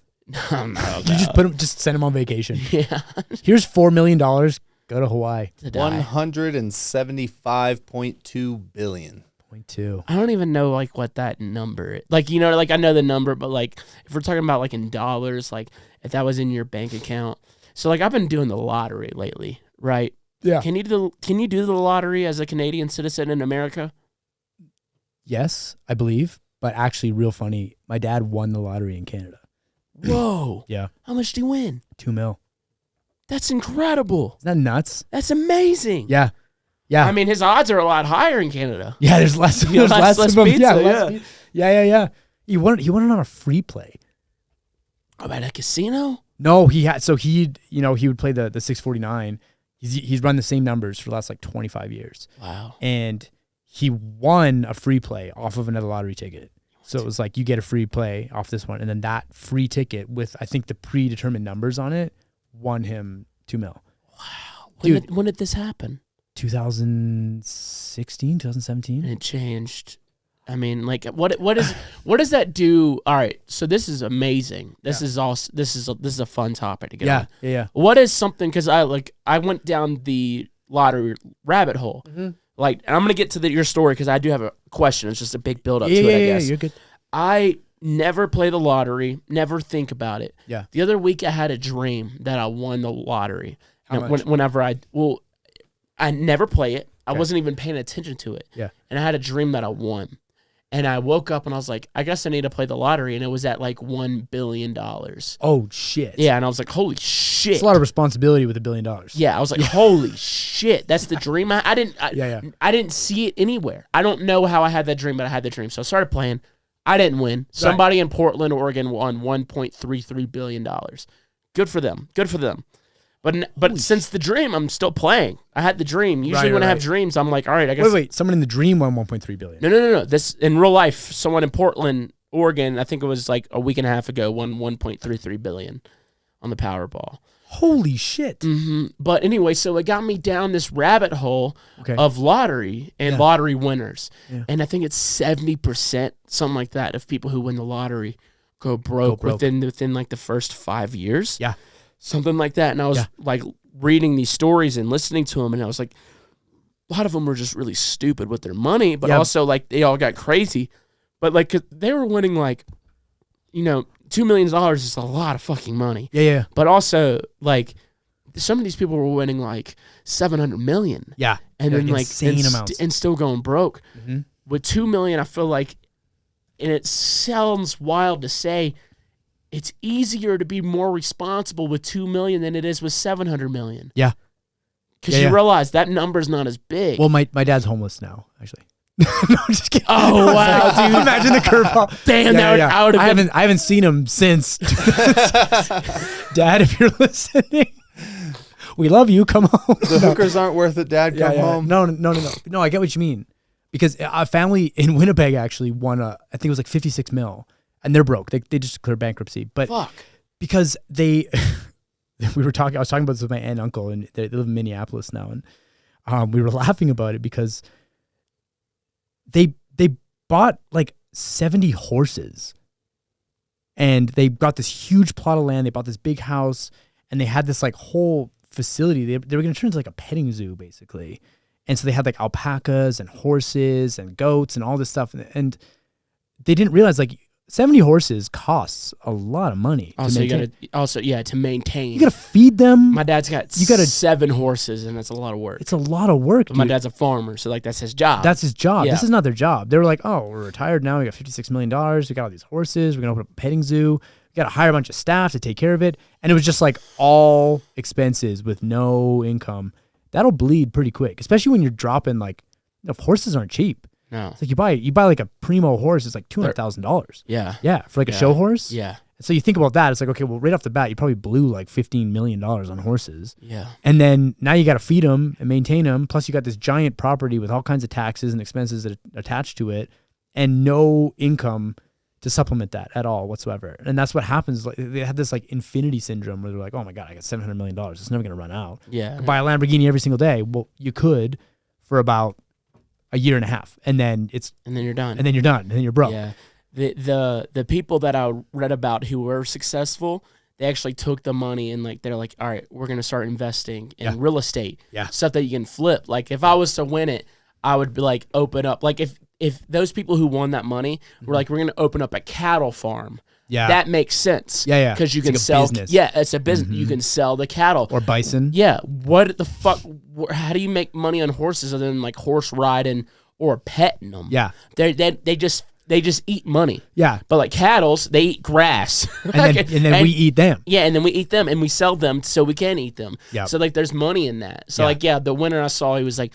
No. You just send them on vacation. Yeah. Here's $4 million. Go to Hawaii. $175.2 billion. 0.2. I don't even know like what that number is. Like, like I know the number, but like if we're talking about like in dollars, like if that was in your bank account. So like I've been doing the lottery lately, right? Yeah. Can you do the lottery as a Canadian citizen in America? Yes, I believe. But actually, real funny, my dad won the lottery in Canada. Whoa. Yeah. How much do you win? $2 million. That's incredible. Isn't that nuts? That's amazing. Yeah. Yeah. I mean, his odds are a lot higher in Canada. Yeah, there's less of less them. pizza, Yeah. He won it on a free play. About a casino? No, he had. So he would play the 649. He's run the same numbers for the last like 25 years. Wow. And he won a free play off of another lottery ticket. So it was like you get a free play off this one, and then that free ticket with I think the predetermined numbers on it won him $2 million. Wow. Dude. When did this happen? 2016, 2017. And it changed. I mean, like, what does that do? All right, so this is amazing. This is a fun topic to get on. Yeah. What is something? Because I went down the lottery rabbit hole. Mm-hmm. Like, and I'm gonna get to your story because I do have a question. It's just a big build up to it. I guess. You're good. I never play the lottery. Never think about it. Yeah. The other week I had a dream that I won the lottery. How much? Whenever I never play it. I wasn't even paying attention to it. Yeah. And I had a dream that I won. And I woke up and I was like, I guess I need to play the lottery. And it was at like $1 billion. Oh, shit. Yeah. And I was like, holy shit. It's a lot of responsibility with $1 billion. Yeah. I was like, holy shit. That's the dream. I didn't see it anywhere. I don't know how I had that dream, but I had the dream. So I started playing. I didn't win. Somebody in Portland, Oregon won $1.33 billion. Good for them. But since the dream, I'm still playing. I had the dream. Usually when I have dreams, I'm like, all right, I guess. Wait. Someone in the dream won $1.3 billion. No. This in real life, someone in Portland, Oregon, I think it was like a week and a half ago, won $1.33 billion on the Powerball. Holy shit. Mm-hmm. But anyway, so it got me down this rabbit hole of lottery and lottery winners. Yeah. And I think it's 70%, something like that, of people who win the lottery go broke. within like the first 5 years. Yeah. Something like that. And I was like reading these stories and listening to them, and I was like, a lot of them were just really stupid with their money, but also like they all got crazy. But like they were winning like, $2 million is a lot of fucking money. Yeah. But also like some of these people were winning like 700 million. Yeah. And then like insane amounts. And still going broke. Mm-hmm. With 2 million, I feel like, and it sounds wild to say, it's easier to be more responsible with 2 million than it is with 700 million. Yeah. Because you realize that number's not as big. Well, my dad's homeless now, actually. No, I'm just kidding. Oh, wow, dude. Imagine the curveball. Damn, I would have been. I haven't seen him since. Dad, if you're listening, we love you. Come home. The hookers aren't worth it, Dad. Come home. No. No, I get what you mean. Because a family in Winnipeg actually won I think it was like 56 mil. And they're broke. They just declared bankruptcy. But because I was talking about this with my aunt and uncle, and they live in Minneapolis now, and we were laughing about it because they bought like 70 horses, and they got this huge plot of land. They bought this big house, and they had this like whole facility. They were going to turn into like a petting zoo, basically. And so they had like alpacas and horses and goats and all this stuff, and they didn't realize like 70 horses costs a lot of money. To maintain. You gotta feed them. My dad's got 7 horses, and that's a lot of work. It's a lot of work. But my dad's a farmer, so like that's his job. That's his job. Yeah. This is not their job. They were like, oh, we're retired now. We got $56 million. We got all these horses. We're gonna open up a petting zoo. We got to hire a bunch of staff to take care of it. And it was just like all expenses with no income. That'll bleed pretty quick, especially when you're dropping like, horses aren't cheap. No. It's like you buy like a primo horse, it's like $200,000. Yeah. Yeah, for like a show horse. Yeah. So you think about that, it's like, okay, well, right off the bat, you probably blew like $15 million on horses. Yeah. And then now you got to feed them and maintain them. Plus you got this giant property with all kinds of taxes and expenses that are attached to it, and no income to supplement that at all whatsoever. And that's what happens. Like they had this like infinity syndrome where they're like, oh my God, I got $700 million. It's never going to run out. Yeah. Could buy a Lamborghini every single day. Well, you could for about a year and a half, and then you're done. And then you're broke. Yeah. The people that I read about who were successful, they actually took the money and like they're like, all right, we're gonna start investing in real estate, stuff that you can flip. Like if I was to win it, I would be like open up. Like if those people who won that money were like, we're gonna open up a cattle farm. Yeah, that makes sense. Yeah. Because you can sell. Business. Yeah, it's a business. You can sell the cattle or bison. Yeah. What the fuck? How do you make money on horses other than like horse riding or petting them? Yeah, they just eat money. Yeah, but like cattle, they eat grass. and then we eat them. Yeah, and then we eat them and we sell them so we can eat them. Yeah. So like, there's money in that. So like, the winner I saw, he was like,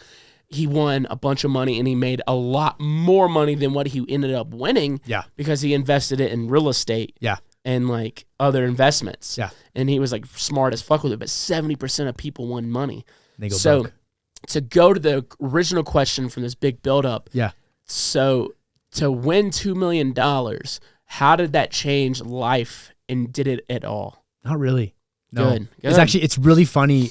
he won a bunch of money and he made a lot more money than what he ended up winning. Yeah. Because he invested it in real estate. Yeah. And like other investments. Yeah. And he was like smart as fuck with it. But 70% of people won money. They go broke. To go to the original question from this big buildup. Yeah. So to win $2 million, how did that change life, and did it at all? Not really. No. Good. It's really funny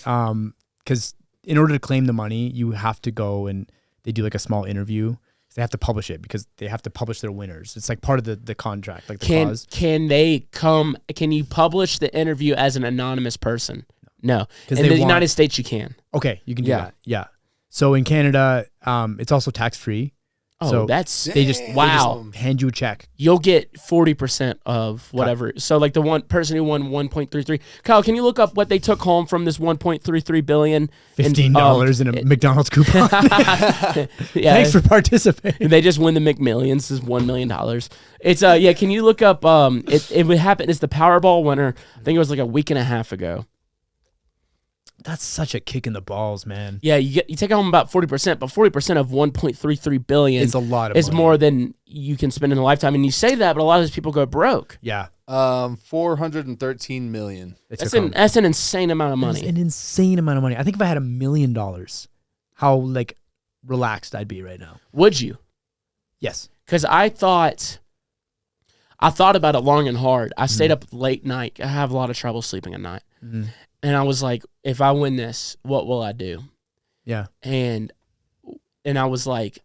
because in order to claim the money, you have to go and they do like a small interview. They have to publish it because they have to publish their winners. It's like part of the contract, like the clause. Can you publish the interview as an anonymous person? No. In the United States, you can. Okay, you can do that. Yeah. So in Canada, it's also tax-free. Oh, so they just hand you a check. You'll get 40% of whatever. So like the one person who won 1.33. Kyle, can you look up what they took home from this 1.33 billion? $15 in a McDonald's coupon. Thanks for participating. They just win the McMillions. This is $1 million. It's can you look up it would happen, it's the Powerball winner. I think it was like a week and a half ago. That's such a kick in the balls, man. Yeah, you take home about 40%, but 40% of 1.33 billion is a lot of money. It's more than you can spend in a lifetime. And you say that, but a lot of these people go broke. Yeah. 413 million. That's an insane amount of money. That's an insane amount of money. I think if I had $1 million, how like relaxed I'd be right now. Would you? Yes. Because I thought about it long and hard. I stayed up late night. I have a lot of trouble sleeping at night. Mm-hmm. And I was like, if I win this, what will I do? Yeah. And I was like,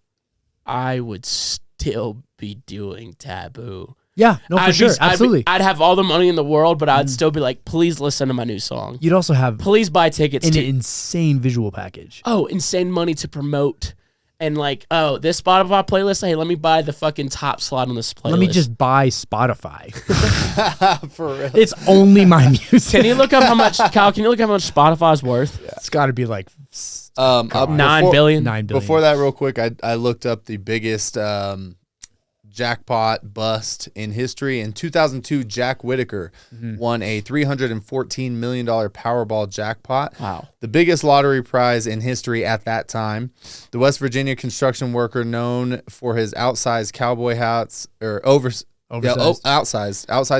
I would still be doing TVBOO. Yeah, no, for sure. Absolutely. I'd have all the money in the world, but I'd still be like, please listen to my new song. You'd also have please buy tickets an insane visual package. Oh, insane money to promote. And like, oh, this Spotify playlist, hey, let me buy the fucking top slot on this playlist. Let me just buy Spotify. For real. It's only my music. Can you look up how much, Kyle, Spotify's worth? Yeah. It's got to be like 9 billion. 9 billion. Before that, real quick, I looked up the biggest jackpot bust in history. In 2002, Jack Whitaker won a $314 million Powerball jackpot. Wow. The biggest lottery prize in history at that time. The West Virginia construction worker, known for his outsized cowboy hats, or outsized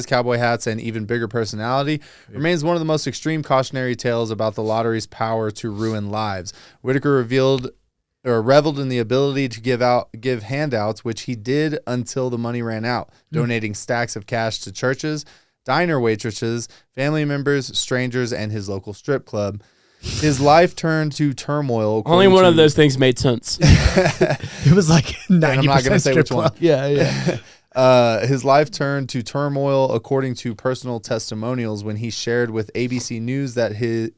cowboy hats and even bigger personality, remains one of the most extreme cautionary tales about the lottery's power to ruin lives. Whitaker reveled in the ability to give handouts, which he did until the money ran out, donating stacks of cash to churches, diner waitresses, family members, strangers, and his local strip club. His life turned to turmoil. Only one of those things made sense. It was like 90% I'm not going to say which one. Yeah. His life turned to turmoil, according to personal testimonials, when he shared with ABC News that he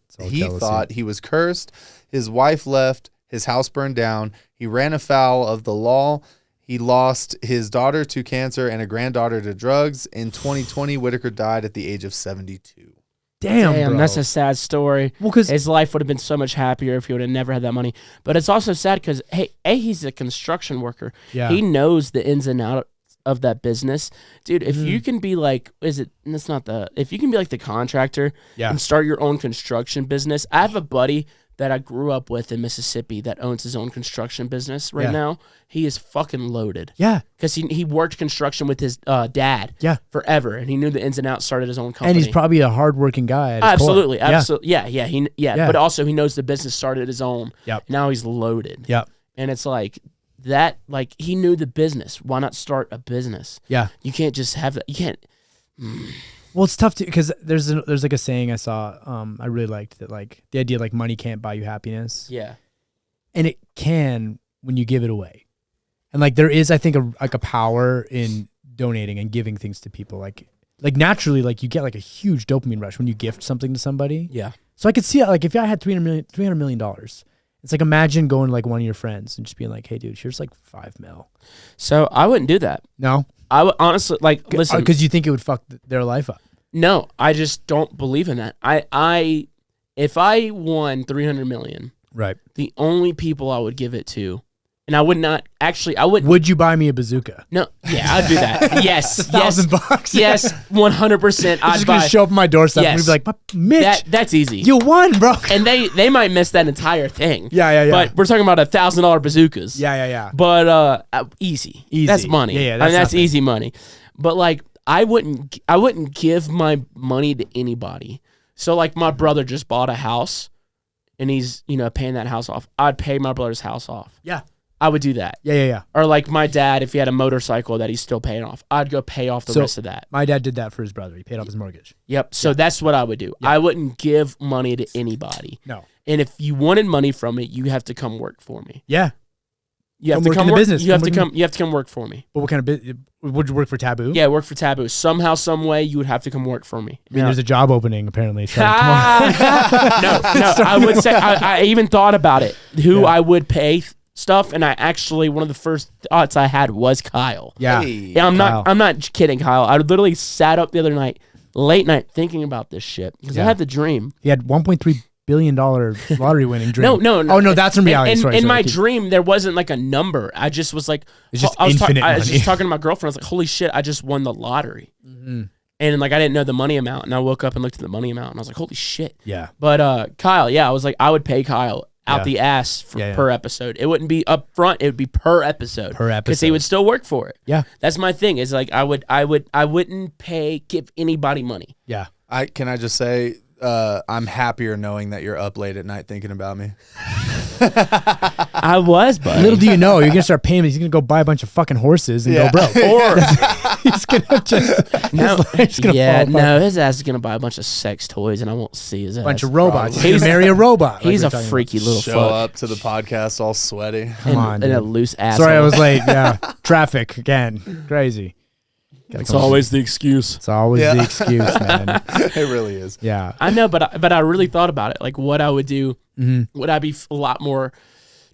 thought he was cursed. His wife left. His house burned down. He ran afoul of the law. He lost his daughter to cancer and a granddaughter to drugs. In 2020, Whitaker died at the age of 72. Damn, bro. That's a sad story. Well, because his life would have been so much happier if he would have never had that money. But it's also sad because, he's a construction worker. Yeah. He knows the ins and outs of that business. Dude, if you can be like, if you can be like the contractor and start your own construction business. I have a buddy that I grew up with in Mississippi that owns his own construction business right now. He is fucking loaded. Yeah. Because he worked construction with his dad forever, and he knew the ins and outs, started his own company. And he's probably a hardworking guy. Absolutely. Yeah. Yeah. But also he knows the business, started his own. Yep. Now he's loaded. Yep. And it's like that, like he knew the business. Why not start a business? Yeah. You can't just have that. You can't. Well, it's tough because there's like a saying I saw. I really liked that, like the idea like money can't buy you happiness. Yeah, and it can when you give it away, and like there is, I think, a power in donating and giving things to people. Like naturally, like you get like a huge dopamine rush when you gift something to somebody. Yeah. So I could see it, like if I had $300 million, it's like imagine going to like one of your friends and just being like, "Hey, dude, here's like $5 million." So I wouldn't do that. No. I would honestly listen, because you think it would fuck their life up. No, I just don't believe in that. If I won $300 million, right, the only people I would give it to, and I would not actually. I would. Would you buy me a bazooka? No. Yeah, I'd do that. Yes. $1,000. Yes. 100%. I'd just gonna show up at my doorstep and be like, "Mitch, that's easy. You won, bro." And they might miss that entire thing. Yeah. But we're talking about $1,000 bazookas. Yeah. But easy. That's money. Yeah. That's easy money. But like, I wouldn't give my money to anybody. So like, my brother just bought a house, and he's paying that house off. I'd pay my brother's house off. Yeah. I would do that. Yeah. Or like my dad, if he had a motorcycle that he's still paying off, I'd go pay off the rest of that. My dad did that for his brother. He paid off his mortgage. Yep. So that's what I would do. I wouldn't give money to anybody. No. And if you wanted money from me, you have to come work for me. Yeah. You have to come work. Business. You have to come work for me. But what kind of business? Would you work for TVBOO? Yeah, work for TVBOO. Somehow, some way, you would have to come work for me. I mean, there's a job opening apparently. So come on. No. I would say I even thought about it. Who I would pay stuff, and I actually one of the first thoughts I had was Kyle. Yeah. Yeah. I'm not kidding, Kyle. I literally sat up the other night, late night, thinking about this shit because I had the dream. He had $1.3 billion lottery winning dream. No. Oh no, that's in reality. In my dream, there wasn't like a number. I just was like, it's just infinite money. I was just talking to my girlfriend. I was like, holy shit, I just won the lottery. Mm-hmm. And like I didn't know the money amount, and I woke up and looked at the money amount, and I was like, holy shit. Yeah. But Kyle, I was like, I would pay Kyle out the ass per episode. It wouldn't be up front. It would be per episode. Because he would still work for it. Yeah. That's my thing. Is like I wouldn't give anybody money. Yeah. Can I just say I'm happier knowing that you're up late at night thinking about me. I was, but little do you know, you're gonna start paying him. He's gonna go buy a bunch of fucking horses and go broke. Or he's gonna just his ass is gonna buy a bunch of sex toys, and I won't see his ass. A bunch of robots. He's gonna marry a robot. He's a freaky little Show fuck. up to the podcast all sweaty. Come on, and a loose asshole. Sorry, I was late. Yeah, traffic again. Crazy. It's always the excuse. It's always the excuse, man. It really is. Yeah, I know, but I really thought about it. Like, what I would do. Would I be a lot more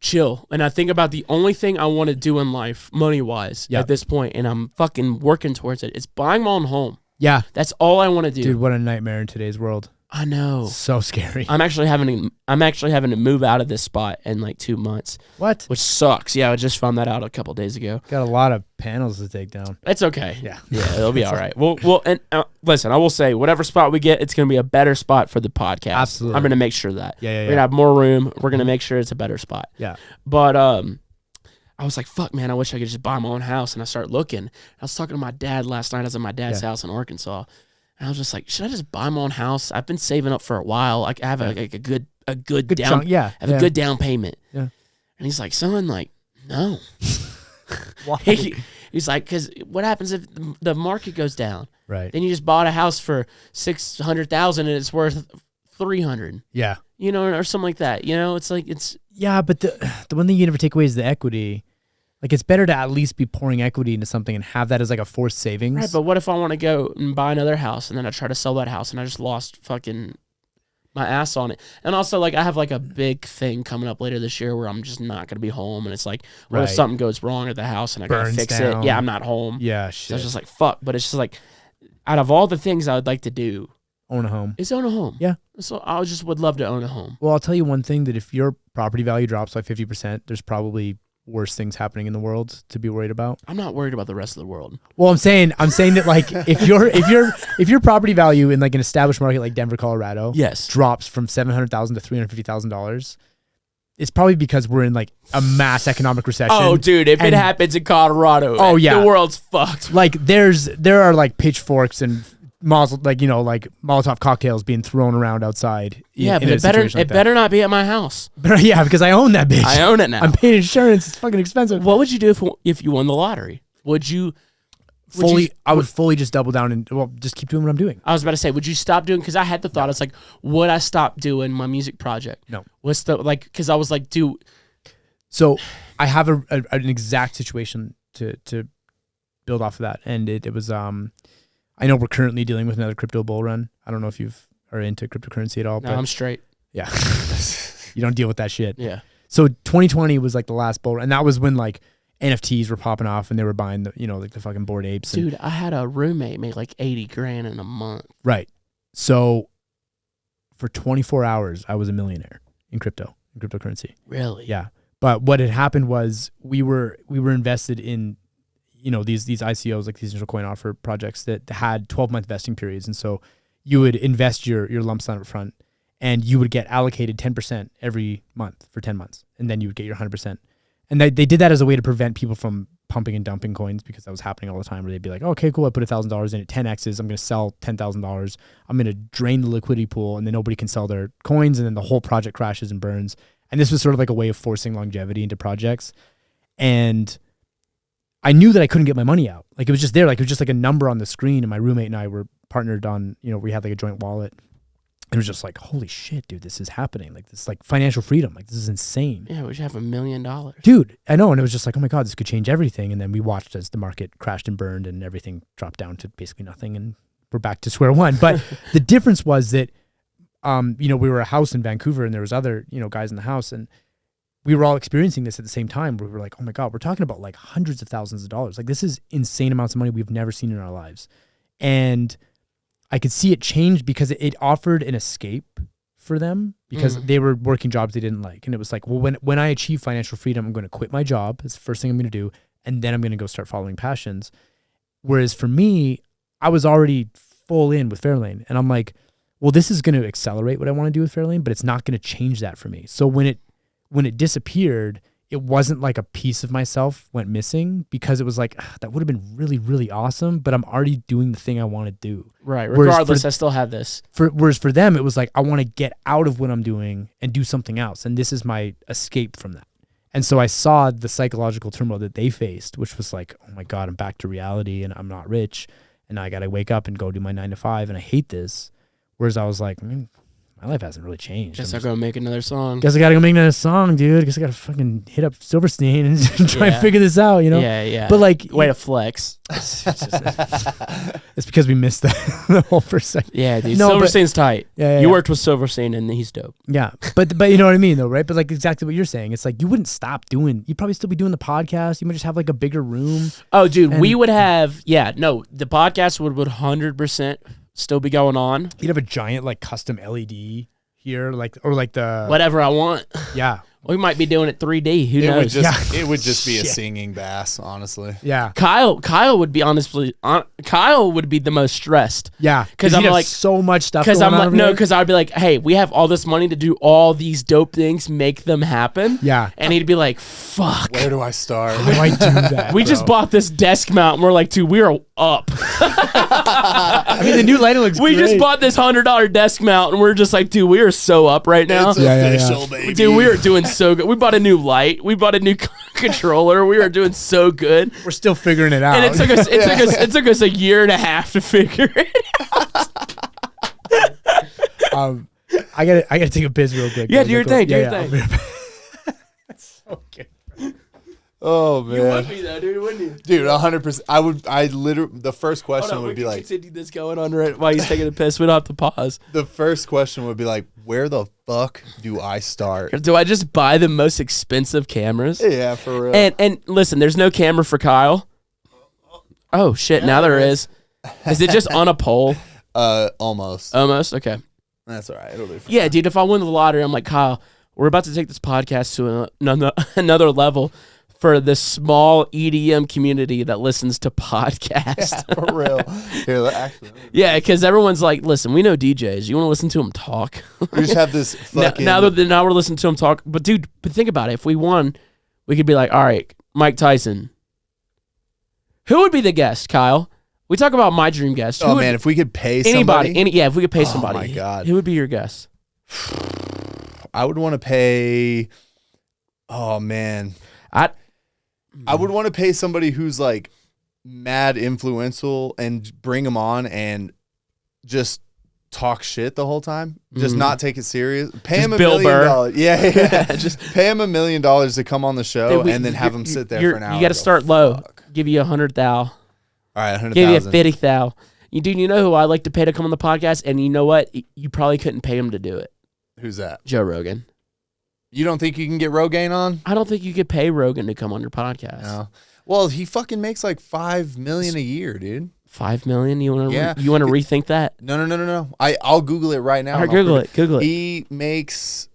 chill? And I think about the only thing I want to do in life, money wise, at this point, and I'm fucking working towards it. It's buying my own home. Yeah, that's all I want to do. Dude, what a nightmare in today's world. I know. So scary. I'm actually having to move out of this spot in like 2 months. What? Which sucks. Yeah, I just found that out a couple days ago. Got a lot of panels to take down. It's okay. Yeah, it'll be all right. Well, and listen, I will say, whatever spot we get, it's going to be a better spot for the podcast. Absolutely. I'm going to make sure that. Yeah. We're going to have more room. We're going to make sure it's a better spot. Yeah. But I was like, fuck, man, I wish I could just buy my own house. And I started looking. I was talking to my dad last night. I was at my dad's house in Arkansas. And I was just like, should I just buy my own house? I've been saving up for a while. Like, I have a good down, chunk, I have a good down payment. Yeah. And he's like, son, like, no. Why? He's like, because what happens if the market goes down? Right. Then you just bought a house for $600,000 and it's worth $300,000. Yeah. You know, or something like that. You know, it's like Yeah, but the one thing you never take away is the equity. Like, it's better to at least be pouring equity into something and have that as like a forced savings. Right, but what if I want to go and buy another house and then I try to sell that house and I just lost fucking my ass on it? And also, like, I have like a big thing coming up later this year where I'm just not going to be home. And it's like, what if something goes wrong at the house and I got to fix it? Yeah, I'm not home. Yeah, shit. So I was just like, fuck. But it's just like, out of all the things I would like to do, own a home. Is own a home. Yeah. So I just would love to own a home. Well, I'll tell you one thing, that if your property value drops by 50%, there's probably worse things happening in the world to be worried about. I'm not worried about the rest of the world. Well, I'm saying that, like, if your property value in like an established market like Denver, Colorado, drops from $700,000 to $350,000, it's probably because we're in like a mass economic recession. Oh, dude, if it happens in Colorado, the world's fucked. Like, there are like pitchforks and Molotov cocktails being thrown around outside. Yeah, but it better not be at my house. Yeah, because I own that bitch. I own it now. I'm paying insurance. It's fucking expensive. What would you do if you won the lottery? I would fully just double down and just keep doing what I'm doing. I was about to say, would you stop doing? Because I had the thought, it's like, would I stop doing my music project? No. What's the because I was like, dude. So I have an exact situation to build off of that, and it was I know we're currently dealing with another crypto bull run. I don't know if you are into cryptocurrency at all. No, I'm straight. Yeah. You don't deal with that shit. Yeah. So 2020 was like the last bull run, and that was when like NFTs were popping off and they were buying like the fucking Bored Apes. Dude, I had a roommate make like $80,000 in a month. Right. So for 24 hours, I was a millionaire in cryptocurrency. Really? Yeah. But what had happened was we were invested in these ICOs, like these initial coin offer projects that had 12-month vesting periods. And so you would invest your lump sum up front and you would get allocated 10% every month for 10 months. And then you would get your 100%. And they did that as a way to prevent people from pumping and dumping coins, because that was happening all the time, where they'd be like, oh, okay, cool, I put $1,000 in it, 10X's, I'm going to sell $10,000. I'm going to drain the liquidity pool, and then nobody can sell their coins, and then the whole project crashes and burns. And this was sort of like a way of forcing longevity into projects. And I knew that I couldn't get my money out. Like it was just there. Like it was just like a number on the screen. And my roommate and I were partnered on, we had like a joint wallet. And it was just like, holy shit, dude, this is happening. Like this is like financial freedom. Like this is insane. Yeah, we should have $1 million. Dude, I know. And it was just like, oh my God, this could change everything. And then we watched as the market crashed and burned and everything dropped down to basically nothing. And we're back to square one. But the difference was that, we were a house in Vancouver and there was other, guys in the house, and we were all experiencing this at the same time. We were like, oh my God, we're talking about like hundreds of thousands of dollars. Like this is insane amounts of money we've never seen in our lives. And I could see it change because it offered an escape for them because they were working jobs they didn't like. And it was like, well, when I achieve financial freedom, I'm going to quit my job. It's the first thing I'm going to do. And then I'm going to go start following passions. Whereas for me, I was already full in with Fairlane. And I'm like, well, this is going to accelerate what I want to do with Fairlane, but it's not going to change that for me. So when it disappeared, it wasn't like a piece of myself went missing because it was like, that would have been really, really awesome, but I'm already doing the thing I want to do. Right. Regardless, I still have this. Whereas for them, it was like, I want to get out of what I'm doing and do something else. And this is my escape from that. And so I saw the psychological turmoil that they faced, which was like, oh my God, I'm back to reality and I'm not rich. And I got to wake up and go do my 9 to 5 and I hate this. Whereas I was like, my life hasn't really changed. Guess I'll go make another song. Guess I gotta go make another song, dude. Guess I gotta fucking hit up Silverstein and try and figure this out, Yeah, yeah. But like, way to flex. It's because we missed the whole first second. Yeah, dude. No, Silverstein's tight. Yeah, you worked with Silverstein and he's dope. Yeah, but you know what I mean, though, right? But like exactly what you're saying. It's like you wouldn't stop doing. You'd probably still be doing the podcast. You might just have like a bigger room. Oh, dude, we would have. Yeah, no, the podcast would 100% still be going on. You'd have a giant like custom LED here, or like the whatever I want. Yeah. We might be doing it 3D. Who knows? It would just be a singing bass, honestly. Yeah. Kyle would be Kyle would be the most stressed. Yeah. Because I'm like so much stuff. Because I'm like, no, because I'd be like, hey, we have all this money to do all these dope things, make them happen. Yeah. And he'd be like, fuck. Where do I start? How do I do that? We just bought this desk mount and we're like, dude, we are up. I mean, the new lighting looks We great. just bought this $100 desk mount and we're just like, dude, we are so up right now. It's official, baby. Dude, we are doing so good. We bought a new light. We bought a new controller. We are doing so good. We're still figuring it out. And it took us a year and a half to figure it out. I gotta take a piss real quick. Yeah, do your thing. Do your thing. That's so good. Oh man, You would be though, dude, wouldn't you? Dude, 100%. I literally. The first question would be like, continue this going on right while he's taking a piss. We don't have to pause. the first question would be like, where the fuck do I start? Do I just buy the most expensive cameras? Yeah, for real. And listen, there's no camera for Kyle. Oh shit! Now there is. Is it just on a pole? Almost. Almost. Okay. That's all right. It'll be fine. Yeah, dude. If I win the lottery, I'm like, Kyle, we're about to take this podcast to another level for the small EDM community that listens to podcasts. Yeah, for real. Here, actually. Yeah, because everyone's like, listen, we know DJs. You want to listen to them talk? We just have this fucking. now we're listening to them talk. But dude, think about it. If we won, we could be like, all right, Mike Tyson. Who would be the guest, Kyle? We talk about my dream guest. Oh man, if we could pay somebody. If we could pay somebody. Oh my god. Who would be your guest? I would want to pay. Oh man. I would want to pay somebody who's like mad influential and bring them on and just talk shit the whole time. Just not take it serious. Pay him $1 million. Yeah. Just pay him $1 million to come on the show and then have him sit there for an hour. You got to start low. Give you 100,000. All right, 100,000. Give you 50,000. You know who I like to pay to come on the podcast, and you know what? You probably couldn't pay him to do it. Who's that? Joe Rogan. You don't think you can get Rogaine on? I don't think you could pay Rogan to come on your podcast. No. Well, he fucking makes like $5 million a year, dude. $5 million? You want to Yeah. rethink that? No. I'll Google it right now. All right, Google it. He makes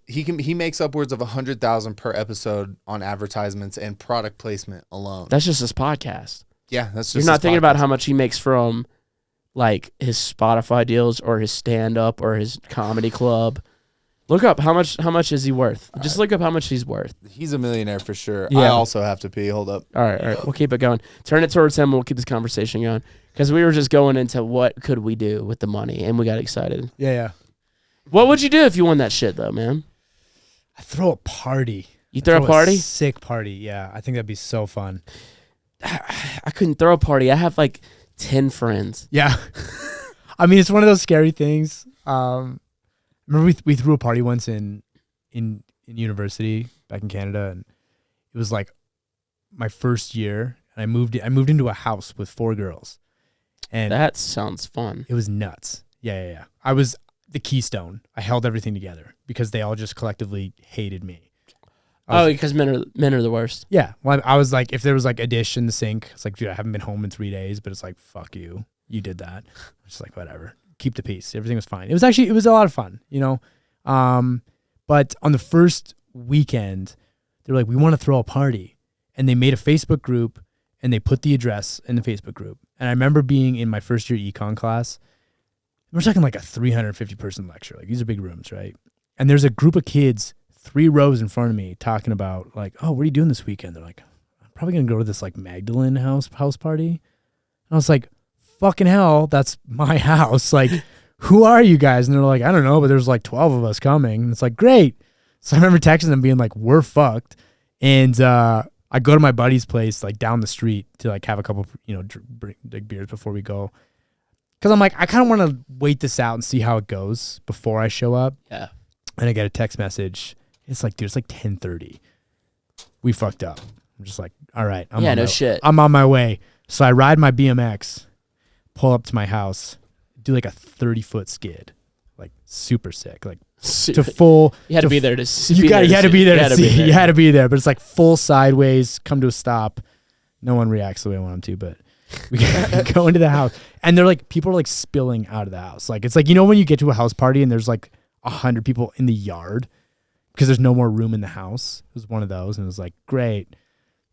upwards of 100,000 per episode on advertisements and product placement alone. That's just his podcast. Yeah, that's just. You're not thinking about how much he makes from like his Spotify deals or his stand up or his comedy club. Look up how much is he worth. Just look up how much he's worth. He's a millionaire for sure. Yeah. I also have to pee. Hold up. All right. We'll keep it going. Turn it towards him and we'll keep this conversation going. Because we were just going into what could we do with the money and we got excited. Yeah. What would you do if you won that shit though, man? I throw a party. You throw a party? Sick party, yeah. I think that'd be so fun. I couldn't throw a party. I have like 10 friends. Yeah. I mean, it's one of those scary things. Remember we threw a party once in university back in Canada, and it was like my first year, and I moved into a house with 4 girls. And that sounds fun. It was nuts. Yeah. I was the keystone. I held everything together because they all just collectively hated me. Because men are the worst. Yeah. Well, I was like, if there was like a dish in the sink, it's like, dude, I haven't been home in 3 days, but it's like, fuck you. You did that. I'm just like, whatever. Keep the peace. Everything was fine. It was a lot of fun, you know? But on the first weekend, they were like, we want to throw a party. And they made a Facebook group and they put the address in the Facebook group. And I remember being in my first year econ class. We're talking like a 350 person lecture. Like these are big rooms, right? And there's a group of kids 3 rows in front of me talking about like, oh, what are you doing this weekend? They're like, I'm probably going to go to this like Magdalene house party. And I was like, fucking hell, that's my house. Like, who are you guys? And they're like, I don't know, but there's like 12 of us coming. And it's like, great. So I remember texting them being like, we're fucked. And I go to my buddy's place like down the street to like have a couple, you know, drink beers before we go. Because I'm like, I kind of want to wait this out and see how it goes before I show up. Yeah. And I get a text message. It's like, dude, it's like 10:30. We fucked up. I'm just like, all right. Shit. I'm on my way. So I ride my BMX, pull up to my house, do like a 30-foot skid, like super sick, like to full. You had to be there to see. You had to be there to see. You had to be there, but it's like full sideways, come to a stop. No one reacts the way I want them to, but we go into the house, and they're like, people are like spilling out of the house. Like it's like, you know, when you get to a house party and there's like 100 people in the yard because there's no more room in the house. It was one of those, and it was like, great.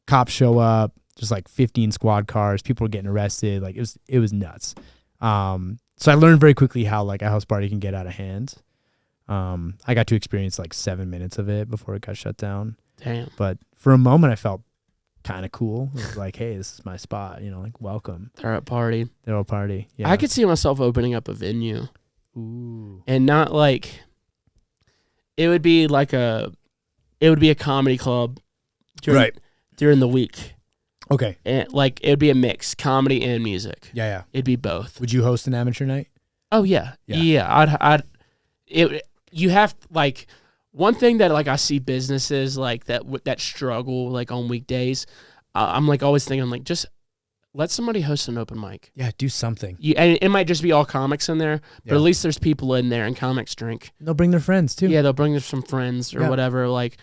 Cops show up, just like 15 squad cars. People were getting arrested. Like it was nuts. So I learned very quickly how like a house party can get out of hand. I got to experience like 7 minutes of it before it got shut down. Damn. But for a moment, I felt kind of cool. It was like, hey, this is my spot. You know, like welcome. They're at party. Yeah. I could see myself opening up a venue. Ooh. And not like it would be a comedy club during the week. Okay. And like it would be a mix, comedy and music. Yeah. It'd be both. Would you host an amateur night? Oh yeah. You have like one thing that like I see businesses like that struggle like on weekdays. I'm like always thinking like just let somebody host an open mic. Yeah, do something. And it might just be all comics in there, but at least there's people in there and comics drink. They'll bring their friends too. Yeah, they'll bring some friends or whatever. Like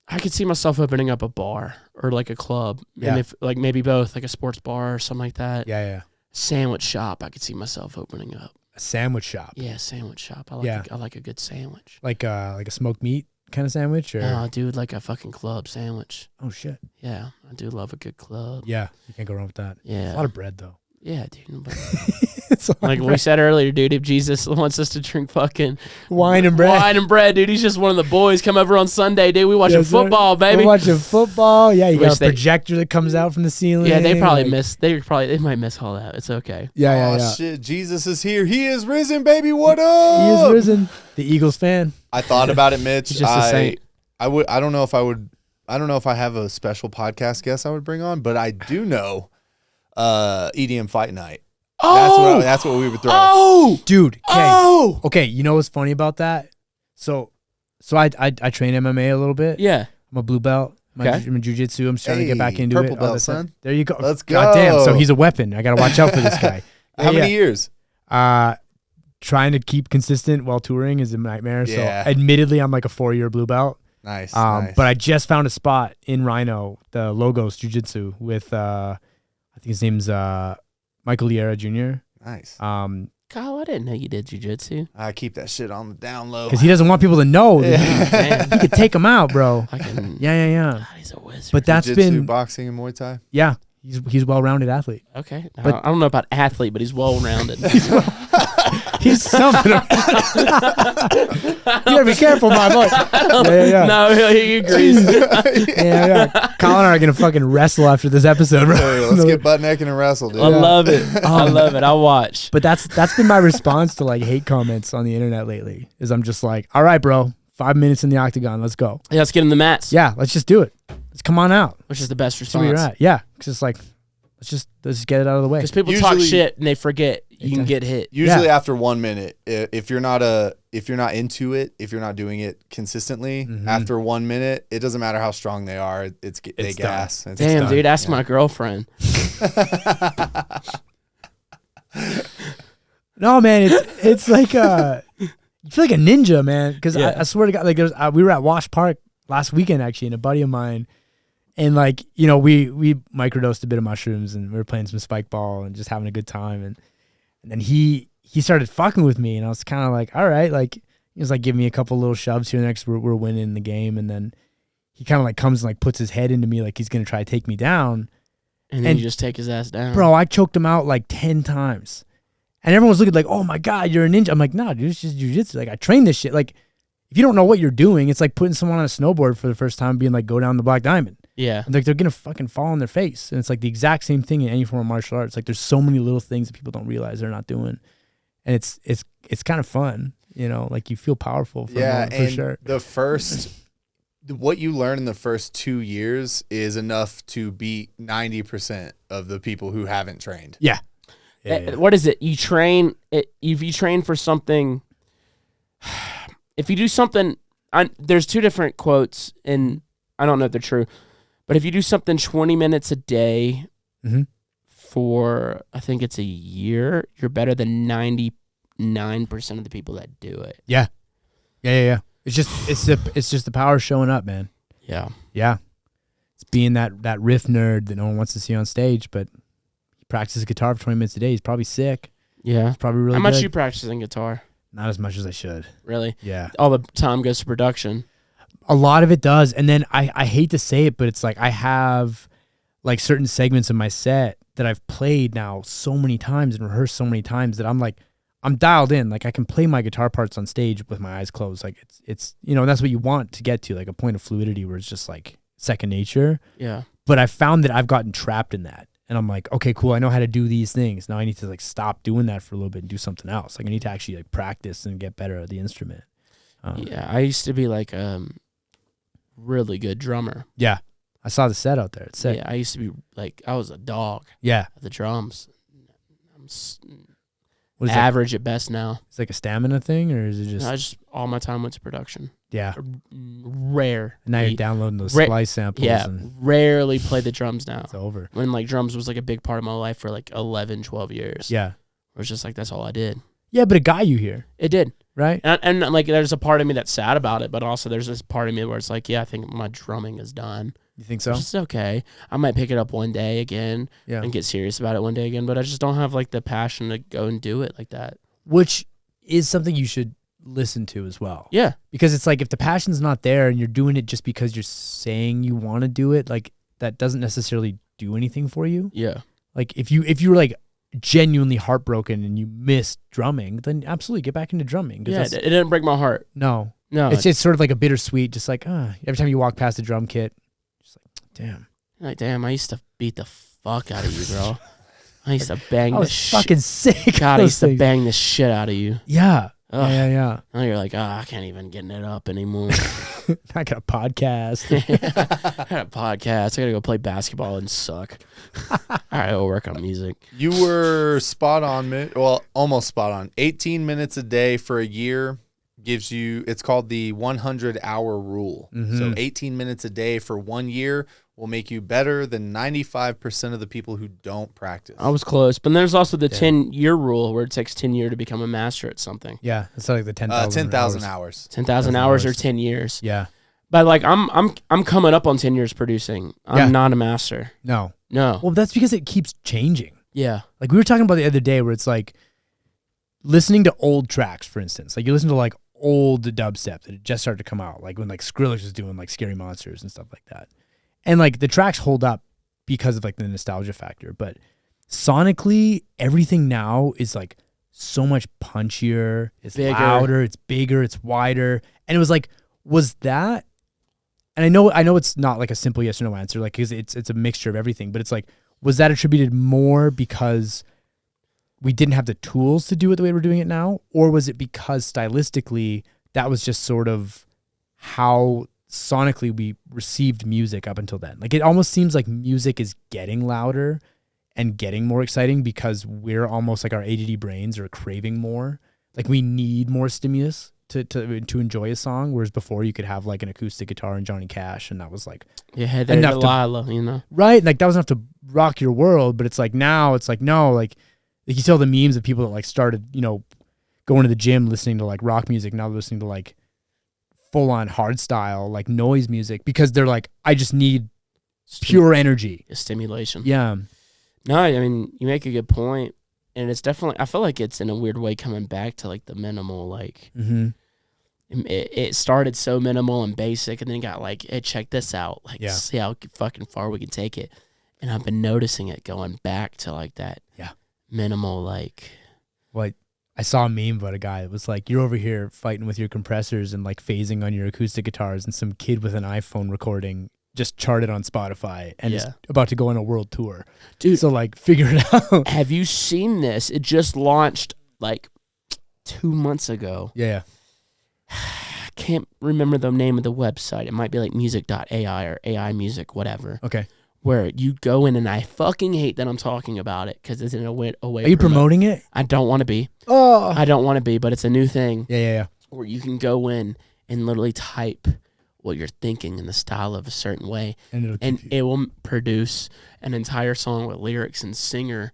I could see myself opening up a bar or like a club, and if like maybe both, like a sports bar or something like that. Yeah. Sandwich shop, I could see myself opening up. A sandwich shop. Yeah, sandwich shop. I like a good sandwich. Like a smoked meat kind of sandwich, or no, dude, like a fucking club sandwich. Oh shit. Yeah, I do love a good club. Yeah, you can't go wrong with that. Yeah, it's a lot of bread though. Yeah, dude. But like we said earlier, dude, if Jesus wants us to drink fucking wine and bread, dude, he's just one of the boys. Come over on Sunday, dude. We watching football, baby. We're watching football. Yeah, you got a projector that comes out from the ceiling. Yeah, they probably they might miss all that. It's okay. Yeah. Shit, Jesus is here. He is risen, baby. What up? He is risen. The Eagles fan. I thought about it, Mitch. He's just a saint. I don't know if I have a special podcast guest I would bring on, but I do know EDM Fight Night. That's what we would throw. Oh, dude. Okay. You know what's funny about that? So I train MMA a little bit. Yeah. I'm a blue belt. I'm a jiu-jitsu. I'm starting to get back into it. Purple belt, son. There you go. Let's go. Goddamn. So he's a weapon. I got to watch out for this guy. How many years? Trying to keep consistent while touring is a nightmare. Yeah. So admittedly, I'm like a 4-year blue belt. Nice. But I just found a spot in Rhino, the Logos Jiu-Jitsu with, I think his name's Michael Liera Jr. Nice. Kyle, I didn't know you did jiu-jitsu. I keep that shit on the down low. Because he doesn't want people to know. Man. He could take him out, bro. Yeah. God, he's a wizard. But that's Jiu-jitsu, been boxing and Muay Thai. Yeah, he's a well-rounded athlete. Okay. But I don't know about athlete, but he's well-rounded. He's something. You gotta be careful, my boy. Yeah. No, he agrees. Yeah. Colin and I are gonna fucking wrestle after this episode, bro. Hey, let's get butt naked and wrestle, dude. I love it. I love it. I'll watch. But that's been my response to like hate comments on the internet lately. Is I'm just like, all right, bro, 5 minutes in the octagon. Let's go. Yeah, let's get in the mats. Yeah, let's just do it. Let's come on out. Which is the best That's where you're response. at. Yeah, because it's like let's just get it out of the way. Because people talk Usually- shit and they forget you can get hit. Usually after 1 minute, if you're not into it, if you're not doing it consistently, after 1 minute, it doesn't matter how strong they are. They gas. It's Damn, done. dude, ask my girlfriend. No, man, it's like you feel like a ninja, man. Because Yeah. I swear to God, like we were at Wash Park last weekend actually, and a buddy of mine, and like we microdosed a bit of mushrooms, and we were playing some spike ball and just having a good time, and then he started fucking with me, and I was kind of like, all right, like he was like giving me a couple little shoves here and there because we're winning the game, and then he kind of like comes and like puts his head into me like he's gonna try to take me down, And then you just take his ass down. bro. I choked him out like 10 times. And everyone's looking like, oh my God, you're a ninja. I'm like, nah, dude, it's just jujitsu. Like, I train this shit. Like, if you don't know what you're doing, it's like putting someone on a snowboard for the first time being like, go down the Black Diamond. Yeah. And like, they're going to fucking fall on their face. And it's like the exact same thing in any form of martial arts. Like, there's so many little things that people don't realize they're not doing. And it's kind of fun, like you feel powerful for a moment, for sure. What you learn in the first 2 years is enough to beat 90% of the people who haven't trained. Yeah. What is it? You train it. If you train for something, if you do something, there's two different quotes, and I don't know if they're true, but if you do something 20 minutes a day for, I think it's a year, you're better than 99% of the people that do it. Yeah. It's just the power showing up, man. Yeah. Yeah. It's being that riff nerd that no one wants to see on stage, but he practices guitar for 20 minutes a day. He's probably sick. Yeah. He's probably really How much good. you practicing guitar? Not as much as I should. Really? Yeah. All the time goes to production. A lot of it does. And then I hate to say it, but it's like I have like certain segments of my set that I've played now so many times and rehearsed so many times that I'm like, I'm dialed in. Like I can play my guitar parts on stage with my eyes closed. Like it's and that's what you want to get to, like a point of fluidity where it's just like second nature. Yeah. But I found that I've gotten trapped in that. And I'm like, okay, cool. I know how to do these things. Now I need to like stop doing that for a little bit and do something else. Like I need to actually like practice and get better at the instrument. Yeah. I used to be like really good drummer. Yeah. I saw the set out there. It's sick. Yeah. I used to be like, I was a dog Yeah. at the drums. I'm What is average at best now. It's like a stamina thing, or is it just? No, I just all my time went to production. Yeah. Rare. And now you're downloading those Ra- splice samples. Yeah. And Rarely play the drums now. it's over. When like drums was like a big part of my life for like 11, 12 years. Yeah. It was just like, that's all I did. Yeah, but it got you here, It did. right? And like, there's a part of me that's sad about it, but also there's this part of me where it's like, yeah, I think my drumming is done. You think so? It's okay. I might pick it up one day again Yeah. and get serious about it one day again, but I just don't have like the passion to go and do it like that. Which is something you should listen to as well. Yeah. Because it's like if the passion's not there and you're doing it just because you're saying you want to do it, like that doesn't necessarily do anything for you. Yeah. Like if you were like genuinely heartbroken and you missed drumming, then absolutely get back into drumming. 'Cause Yeah. that's- It didn't break my heart. No. No. It's sort of like a bittersweet, just like, every time you walk past the drum kit, just like, damn. like, damn, I used to beat the fuck out of you, bro. I used to bang I the was shit. fucking sick. God, I Those used to things. bang the shit out of you. Yeah. Ugh. Yeah. Now you're like, I can't even get it up anymore. I got a podcast. I got a podcast. I gotta go play basketball and suck. All right, I'll work on music. You were spot on, almost spot on. 18 minutes a day for a year gives you, it's called the 100-hour rule. So 18 minutes a day for 1 year will make you better than 95% of the people who don't practice. I was close, but there's also the 10-year rule where it takes 10 years to become a master at something. Yeah, it's like the 10,000 hours. 10,000 hours or 10 years. Yeah. But like I'm coming up on 10 years producing. I'm not a master. No. No. Well, that's because it keeps changing. Yeah. Like we were talking about the other day where it's like listening to old tracks, for instance. Like you listen to like old dubstep that had just started to come out, like when like Skrillex was doing like Scary Monsters and stuff like that. And like the tracks hold up because of like the nostalgia factor. But sonically, everything now is like so much punchier. It's Bigger. louder. It's bigger. It's wider. And it was like, was that? And I know it's not like a simple yes or no answer, like because it's a mixture of everything. But it's like, was that attributed more because we didn't have the tools to do it the way we're doing it now, or was it because stylistically that was just sort of how sonically we received music up until then. Like it almost seems like music is getting louder and getting more exciting because we're almost like our ADD brains are craving more. Like we need more stimulus to enjoy a song, whereas before you could have like an acoustic guitar and Johnny Cash, and that was like enough Delilah, you know, right? Like that was enough to rock your world. But it's like now, it's like no, like you tell the memes of people that like started, you know, going to the gym listening to like rock music. Now they're listening to like full on hard style like noise music because they're like, I just need pure energy, stimulation. Yeah. No, I mean you make a good point. And it's definitely, I feel like it's in a weird way coming back to like the minimal, like it started so minimal and basic and then got like, hey, check this out. Like see how fucking far we can take it. And I've been noticing it going back to like that minimal, like. Well, I saw a meme about a guy that was like, you're over here fighting with your compressors and like phasing on your acoustic guitars and some kid with an iPhone recording just charted on Spotify and is about to go on a world tour. Dude, so like figure it out. Have you seen this? It just launched like 2 months ago. Yeah. I can't remember the name of the website. It might be like music.ai or AI music, whatever. Okay. Where you go in and I fucking hate that I'm talking about it because it's in a way. Are you promoting it? I don't want to be. Oh. I don't want to be, but it's a new thing. Yeah. Where you can go in and literally type what you're thinking in the style of a certain way, and it will produce an entire song with lyrics and singer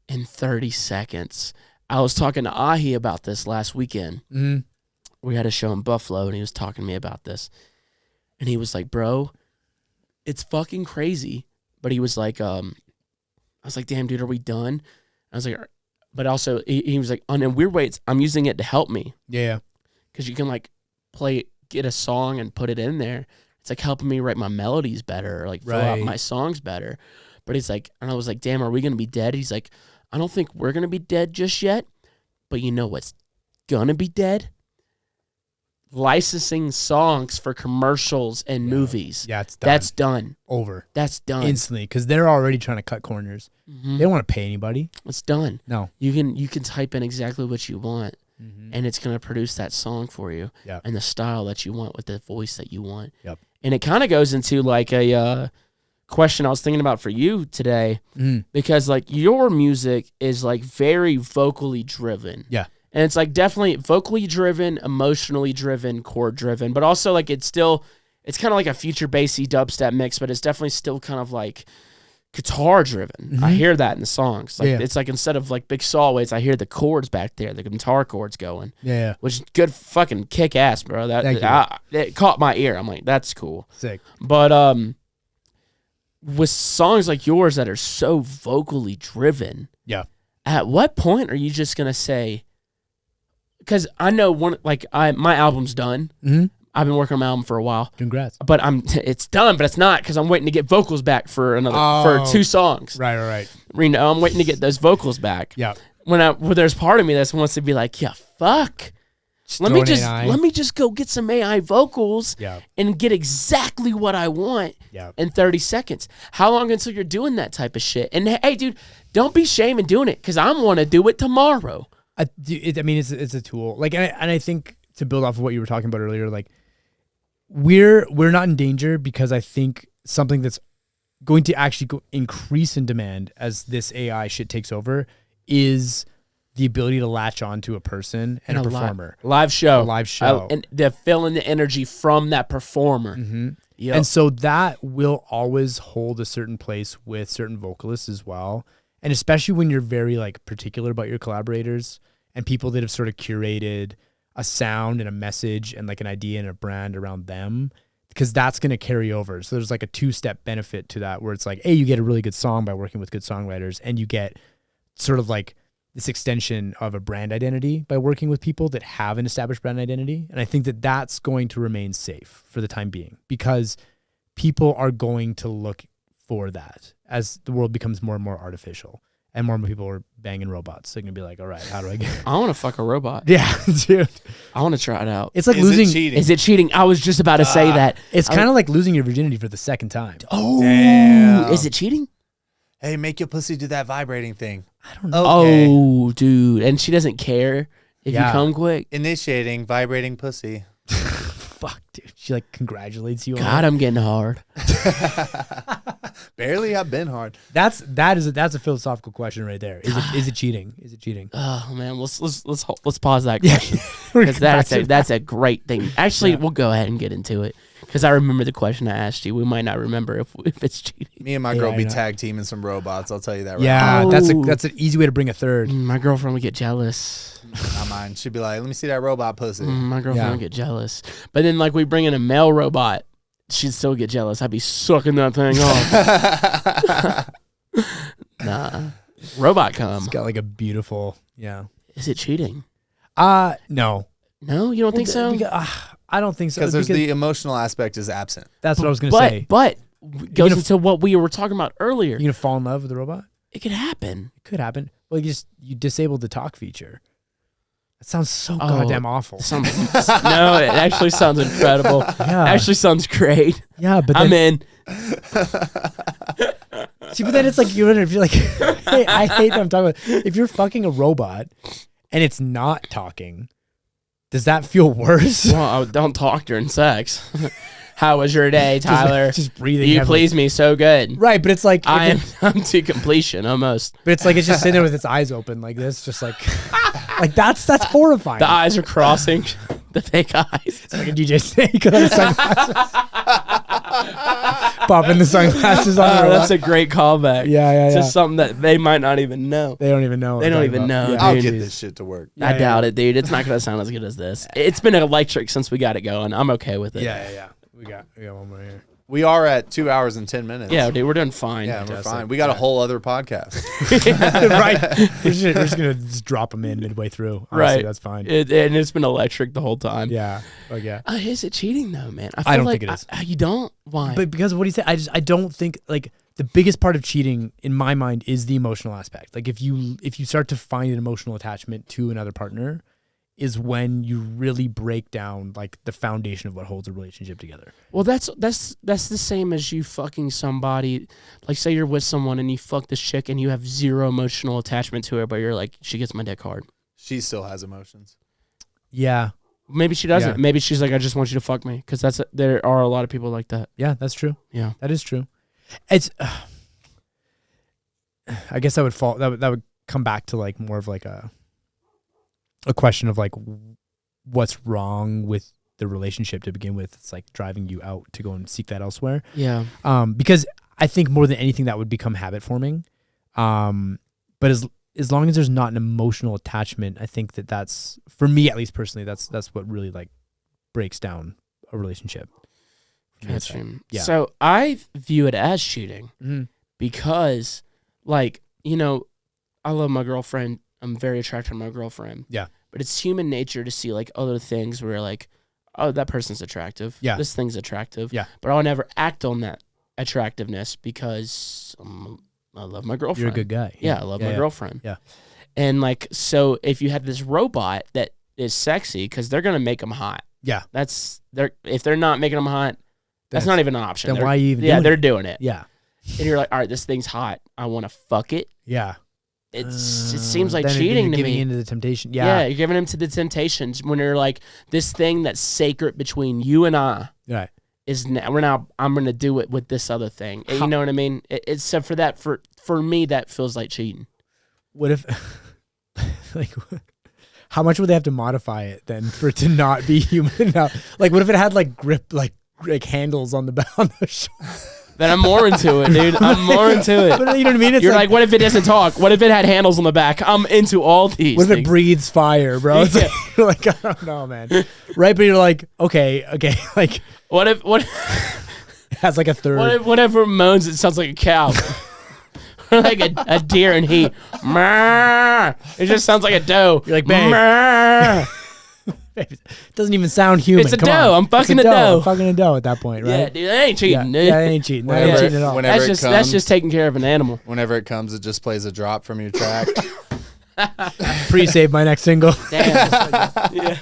in 30 seconds. I was talking to Ahi about this last weekend. Mm-hmm. We had a show in Buffalo, and he was talking to me about this. And he was like, bro, it's fucking crazy. But he was like, I was like, damn, dude, are we done? I was like, but also, he was like, in weird ways, I'm using it to help me. Yeah. Because you can like get a song and put it in there. It's like helping me write my melodies better or like fill out my songs better. But he's like, and I was like, damn, are we going to be dead? He's like, I don't think we're going to be dead just yet. But you know what's going to be dead? Licensing songs for commercials and movies. Yeah, it's done. That's done. Over. That's done. Instantly. Because they're already trying to cut corners. Mm-hmm. They don't want to pay anybody. It's done. No. You can type in exactly what you want. Mm-hmm. And it's going to produce that song for you and the style that you want with the voice that you want. Yep. And it kind of goes into like a question I was thinking about for you today because like your music is like very vocally driven. Yeah. And it's like definitely vocally driven, emotionally driven, chord driven, but also like it's kind of like a future bassy dubstep mix, but it's definitely still kind of like guitar driven. Mm-hmm. I hear that in the songs. Like it's like instead of like big saw waves, I hear the chords back there, the guitar chords going. Yeah. Which is good fucking kick ass, bro. It caught my ear. I'm like, that's cool. Sick. But with songs like yours that are so vocally driven, at what point are you just gonna say? Because I know my album's done. Mm-hmm. I've been working on my album for a while. Congrats. But it's done, but it's not because I'm waiting to get vocals back for for 2 songs. Right. I'm waiting to get those vocals back. Yeah. When there's part of me that wants to be like, yeah, fuck. Let me just go get some AI vocals and get exactly what I want in 30 seconds. How long until you're doing that type of shit? And hey, dude, don't be ashamed in doing it because I want to do it tomorrow. I mean, it's a tool. Like, and I think to build off of what you were talking about earlier, like we're not in danger because I think something that's going to actually increase in demand as this AI shit takes over is the ability to latch on to a person and a performer. Live show. And they're feeling the energy from that performer. Mm-hmm. Yep. And so that will always hold a certain place with certain vocalists as well. And especially when you're very like particular about your collaborators and people that have sort of curated a sound and a message and like an idea and a brand around them, because that's going to carry over. So there's like a 2-step benefit to that where it's like, hey, you get a really good song by working with good songwriters, and you get sort of like this extension of a brand identity by working with people that have an established brand identity. And I think that that's going to remain safe for the time being because people are going to look for that as the world becomes more and more artificial and more people are banging robots. They're going to be like, all right, how do I get I want to fuck a robot. Yeah, dude. I want to try it out. It's like Is it cheating? I was just about to say that. It's kind of like losing your virginity for the second time. Oh, damn. Is it cheating? Hey, make your pussy do that vibrating thing. I don't know. Okay. Oh, dude. And she doesn't care if you come quick. Initiating vibrating pussy. Fuck, dude. she like congratulates you. God, I'm getting hard. Barely, I've been hard. That's a philosophical question right there. Is it cheating? Is it cheating? Oh man, let's pause that question because that's a great thing. Actually, we'll go ahead and get into it because I remember the question I asked you. We might not remember if it's cheating. Me and my girl be tag teaming some robots. I'll tell you that. Right Yeah, now. that's an easy way to bring a third. My girlfriend would get jealous. Not mine. She'd be like, "Let me see that robot pussy." My girlfriend would get jealous. But then like we bring in a male robot, she'd still get jealous. I'd be sucking that thing off. Nah, robot cum. It's got like a beautiful Is it cheating? No. No, you don't think so? I don't think so. Because the emotional aspect is absent. That's what I was gonna say. But goes into what we were talking about earlier. You're gonna fall in love with the robot? It could happen. It could happen. Well, you disabled the talk feature. That sounds so goddamn awful. No, it actually sounds incredible. Yeah. Actually sounds great. Yeah, but I'm in. See, but then it's like you're like, hey, I hate that I'm talking about. If you're fucking a robot and it's not talking, does that feel worse? Well, don't talk during sex. How was your day, Tyler? Just breathing. You heavily. please me so good. Right, but it's like I'm to completion almost. But it's like it's just sitting there with its eyes open like this, just like like that's horrifying. The eyes are crossing. The fake eyes. It's like a DJ Snake with the sunglasses. Popping the sunglasses on. That's a great callback. Yeah. It's just something that they might not even know. They don't even know. They don't even know. I'll dude. get this shit to work. I doubt it, dude. It's not gonna sound as good as this. It's been electric since we got it going. I'm okay with it. Yeah. We got one more here. We are at 2 hours and 10 minutes. Yeah, dude, we're doing fine. Yeah, we're fine. We got a whole other podcast. Right. We're just gonna just drop them in midway through. Honestly, Right. That's fine. And it's been electric the whole time. Yeah. Like yeah. Is it cheating though, man? I don't think it is. You don't? Why? But because of what he said, I don't think like the biggest part of cheating in my mind is the emotional aspect. Like if you start to find an emotional attachment to another partner, is when you really break down like the foundation of what holds a relationship together. Well, that's the same as you fucking somebody. Like say you're with someone and you fuck this chick and you have zero emotional attachment to her, but you're like, she gets my dick hard. She still has emotions. Yeah. Maybe she doesn't. Yeah. Maybe she's like, I just want you to fuck me, because there are a lot of people like that. Yeah, that's true. Yeah, that is true. It's. I guess that would fall. That would come back to like more of like a question of like what's wrong with the relationship to begin with. It's like driving you out to go and seek that elsewhere. Yeah. Because I think more than anything that would become habit forming. But as long as there's not an emotional attachment, I think that's, for me at least personally, that's what really like breaks down a relationship. Gotcha. Yeah. So I view it as cheating because, like, you know, I love my girlfriend. I'm very attracted to my girlfriend. Yeah. But it's human nature to see like other things where like, oh, that person's attractive. Yeah. This thing's attractive. Yeah. But I'll never act on that attractiveness because I love my girlfriend. You're a good guy. Yeah, I love my girlfriend. Yeah. And like, so if you have this robot that is sexy, because they're gonna make them hot. Yeah. If they're not making them hot, that's not even an option. Then why are you even? Yeah, they're doing it. Yeah. And you're like, all right, this thing's hot. I want to fuck it. Yeah. It seems like then cheating you're to giving me. into the temptation. Yeah, you're giving him to the temptations when you're like, this thing that's sacred between you and I Right. is now I'm gonna do it with this other thing. You know what I mean? It's so for me that feels like cheating. What if like how much would they have to modify it then for it to not be human enough? Like what if it had like grip like handles on the shoulder? Then I'm more into it, dude. I'm more into it. But you know what I mean? It's You're like, what if it doesn't talk? What if it had handles on the back? I'm into all these. What if things. it breathes fire, bro? It's like, you're like, I don't know, man. Right, but you're like, okay, like What if it has like a third. whatever moans, it sounds like a cow. Or like a deer in heat. It just sounds like a doe. You're like, babe. It doesn't even sound human. It's a Come doe. on. I'm fucking It's a doe. I'm fucking a doe at that point, right? Yeah, dude, that ain't cheating, dude. Yeah, that ain't cheating. That ain't cheating at all. That's just taking care of an animal. Whenever it comes, it just plays a drop from your track. Pre-save my next single. Damn. Yeah.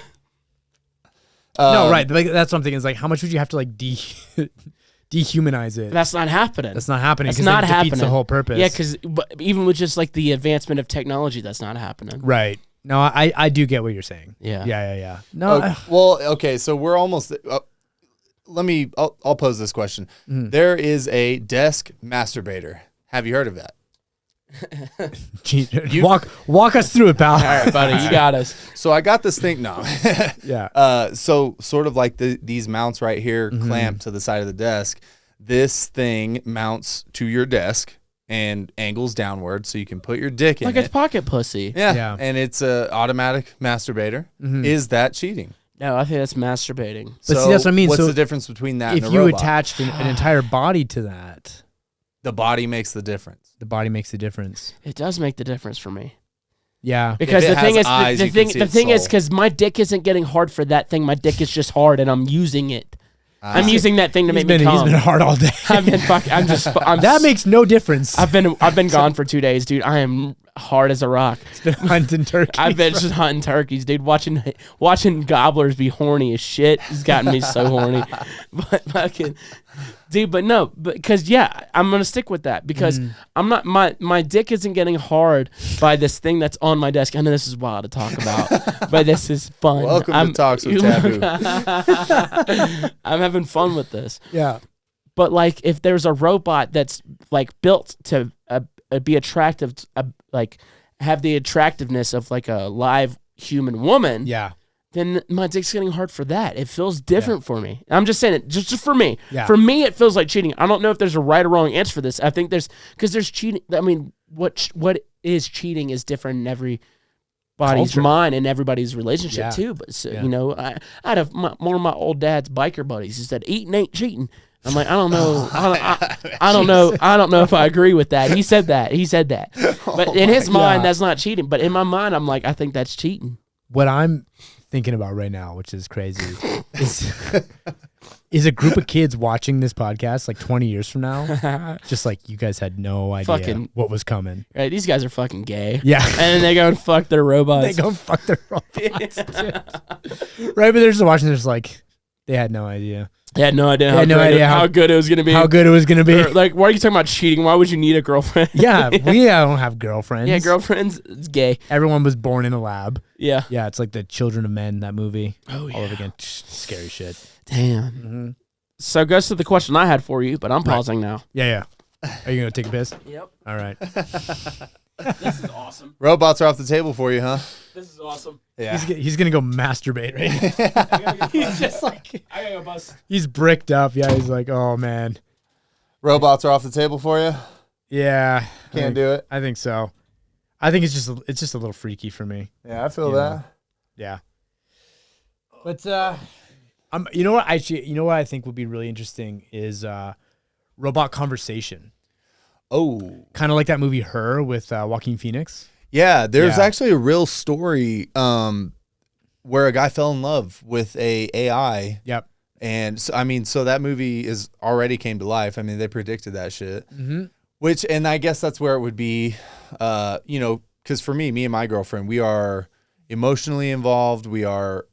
No, right. Like, that's something. Is like, how much would you have to like dehumanize it? That's not happening. That's not happening. That's 'cause not it defeats happening. the whole purpose. Yeah, because even with just like the advancement of technology, that's not happening. Right. No, I do get what you're saying. Yeah. Yeah. No. Well, okay, so we're almost. I'll pose this question. There is a desk masturbator. Have you heard of that? Walk us through it, pal. All right, buddy, you got us. So I got this thing. No. Yeah. So sort of like these mounts right here clamp to the side of the desk. This thing mounts to your desk and angles downward, so you can put your dick in like a pocket pussy. Yeah. And it's a automatic masturbator. Is that cheating? No, I think that's masturbating. But see, that's what I mean. What's So the difference between that and a if you robot? attached an entire body to that, The body makes the difference. the body makes the difference. It does make the difference for me. Yeah. Because If it the thing has is, eyes, the you can thing, see the its thing is, soul. because my dick isn't getting hard for that thing. My dick is just hard, and I'm using it. I'm using that thing to make me He's come. been hard all day. I've been fucking. That makes no difference. I've been gone for 2 days, dude. I am hard as a rock. It's been hunting turkey. I've been just hunting turkeys, dude. Watching gobblers be horny as shit has gotten me so horny. But fucking, dude. But no, because I'm gonna stick with that because I'm not my dick isn't getting hard by this thing that's on my desk. I know this is wild to talk about, but this is fun. Welcome to Talks with Taboo. I'm having fun with this. Yeah. But like, if there's a robot that's like built to be attractive, like have the attractiveness of like a live human woman, Yeah. then my dick's getting hard for that. It feels different for me. I'm just saying it, just for me. Yeah. For me, it feels like cheating. I don't know if there's a right or wrong answer for this. I think there's cheating. I mean, what is cheating is different in everybody's Culture. mind and everybody's relationship Yeah. too. But so, Yeah. you know, I had one of my old dad's biker buddies. He said, "Eating ain't cheating." I'm like, I don't know. I don't know. I don't know if I agree with that. He said that. But in his mind, that's not cheating. But in my mind, I'm like, I think that's cheating. What I'm thinking about right now, which is crazy, is a group of kids watching this podcast like 20 years from now, just like you guys had no idea what was coming. Right? These guys are fucking gay. Yeah. And then they go and fuck their robots. They go fuck their robots. Right, but they're just watching. They're just like, they had no idea. They had no idea, how good it was going to be. How good it was going to be. Or, like, why are you talking about cheating? Why would you need a girlfriend? Yeah, we don't have girlfriends. Yeah, girlfriends, it's gay. Everyone was born in a lab. Yeah. Yeah, it's like the Children of Men, that movie. Oh, yeah. All over again. Scary shit. Damn. Mm-hmm. So it goes to the question I had for you, but I'm pausing now. Yeah. Are you going to take a piss? Yep. All right. This is awesome. Robots are off the table for you, huh? This is awesome. Yeah. He's going to go masturbate, right? He's just like, I gotta go bust. He's bricked up. Yeah, he's like, oh, man. Robots are off the table for you? Yeah. Can't do it? I think so. I think it's just a little freaky for me. Yeah, I feel You that. know. Yeah. But you know what I think would be really interesting is robot conversation. Oh. Kind of like that movie Her with Joaquin Phoenix. Yeah, there's Yeah. actually a real story where a guy fell in love with a AI. Yep. And so that movie already came to life. I mean, they predicted that shit. Mm-hmm. And I guess that's where it would be, because for me and my girlfriend, we are emotionally involved. We are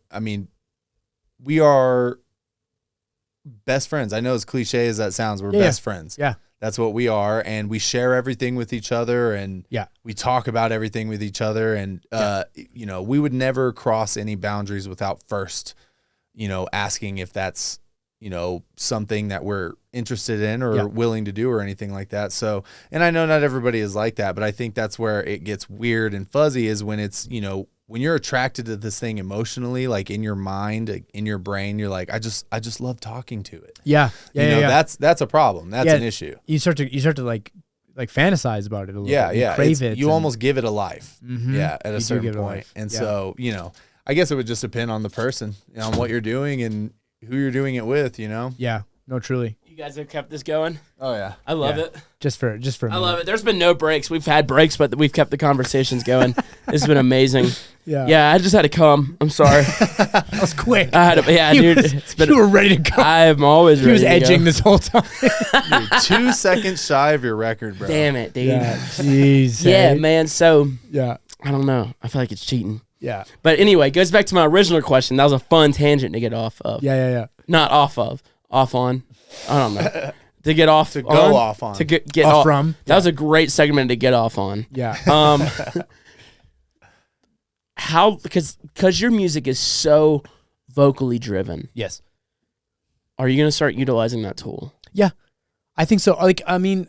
best friends. I know as cliche as that sounds, we're best friends. Yeah. That's what we are. And we share everything with each other. And Yeah. we talk about everything with each other. And, we would never cross any boundaries without first, asking if that's, something that we're interested in or willing to do or anything like that. So, and I know not everybody is like that, but I think that's where it gets weird and fuzzy is when it's, when you're attracted to this thing emotionally, like in your mind, in your brain, you're like, I just love talking to it. Yeah. That's a problem. That's an issue. You start to like fantasize about it a little bit. You crave it. You almost give it a life. Mhm. Yeah. At a certain point. life. And Yeah. so, I guess it would just depend on the person, on what you're doing and who you're doing it with, Yeah. No, truly. You guys have kept this going. Oh yeah. I love Yeah. it. Just for a I love it. There's been no breaks. We've had breaks, but we've kept the conversations going. This has been amazing. Yeah. Yeah, I just had to come. I'm sorry. That was quick. I had to, yeah, dude. It's been, You were ready to go. I'm always ready. He was to edging go. this whole time. You're 2 seconds shy of your record, bro. Damn it, dude. Yeah. Jeez. Yeah, hey? man. So Yeah. I don't know. I feel like it's cheating. Yeah. But anyway, it goes back to my original question. That was a fun tangent to get off of. Yeah. Not off of. Off on. I don't know. To get off To on. go off on. To get Off off from. That was a great segment to get off on. Yeah. How because your music is so vocally driven. Yes. Are you going to start utilizing that tool? Yeah, I think so. Like, I mean,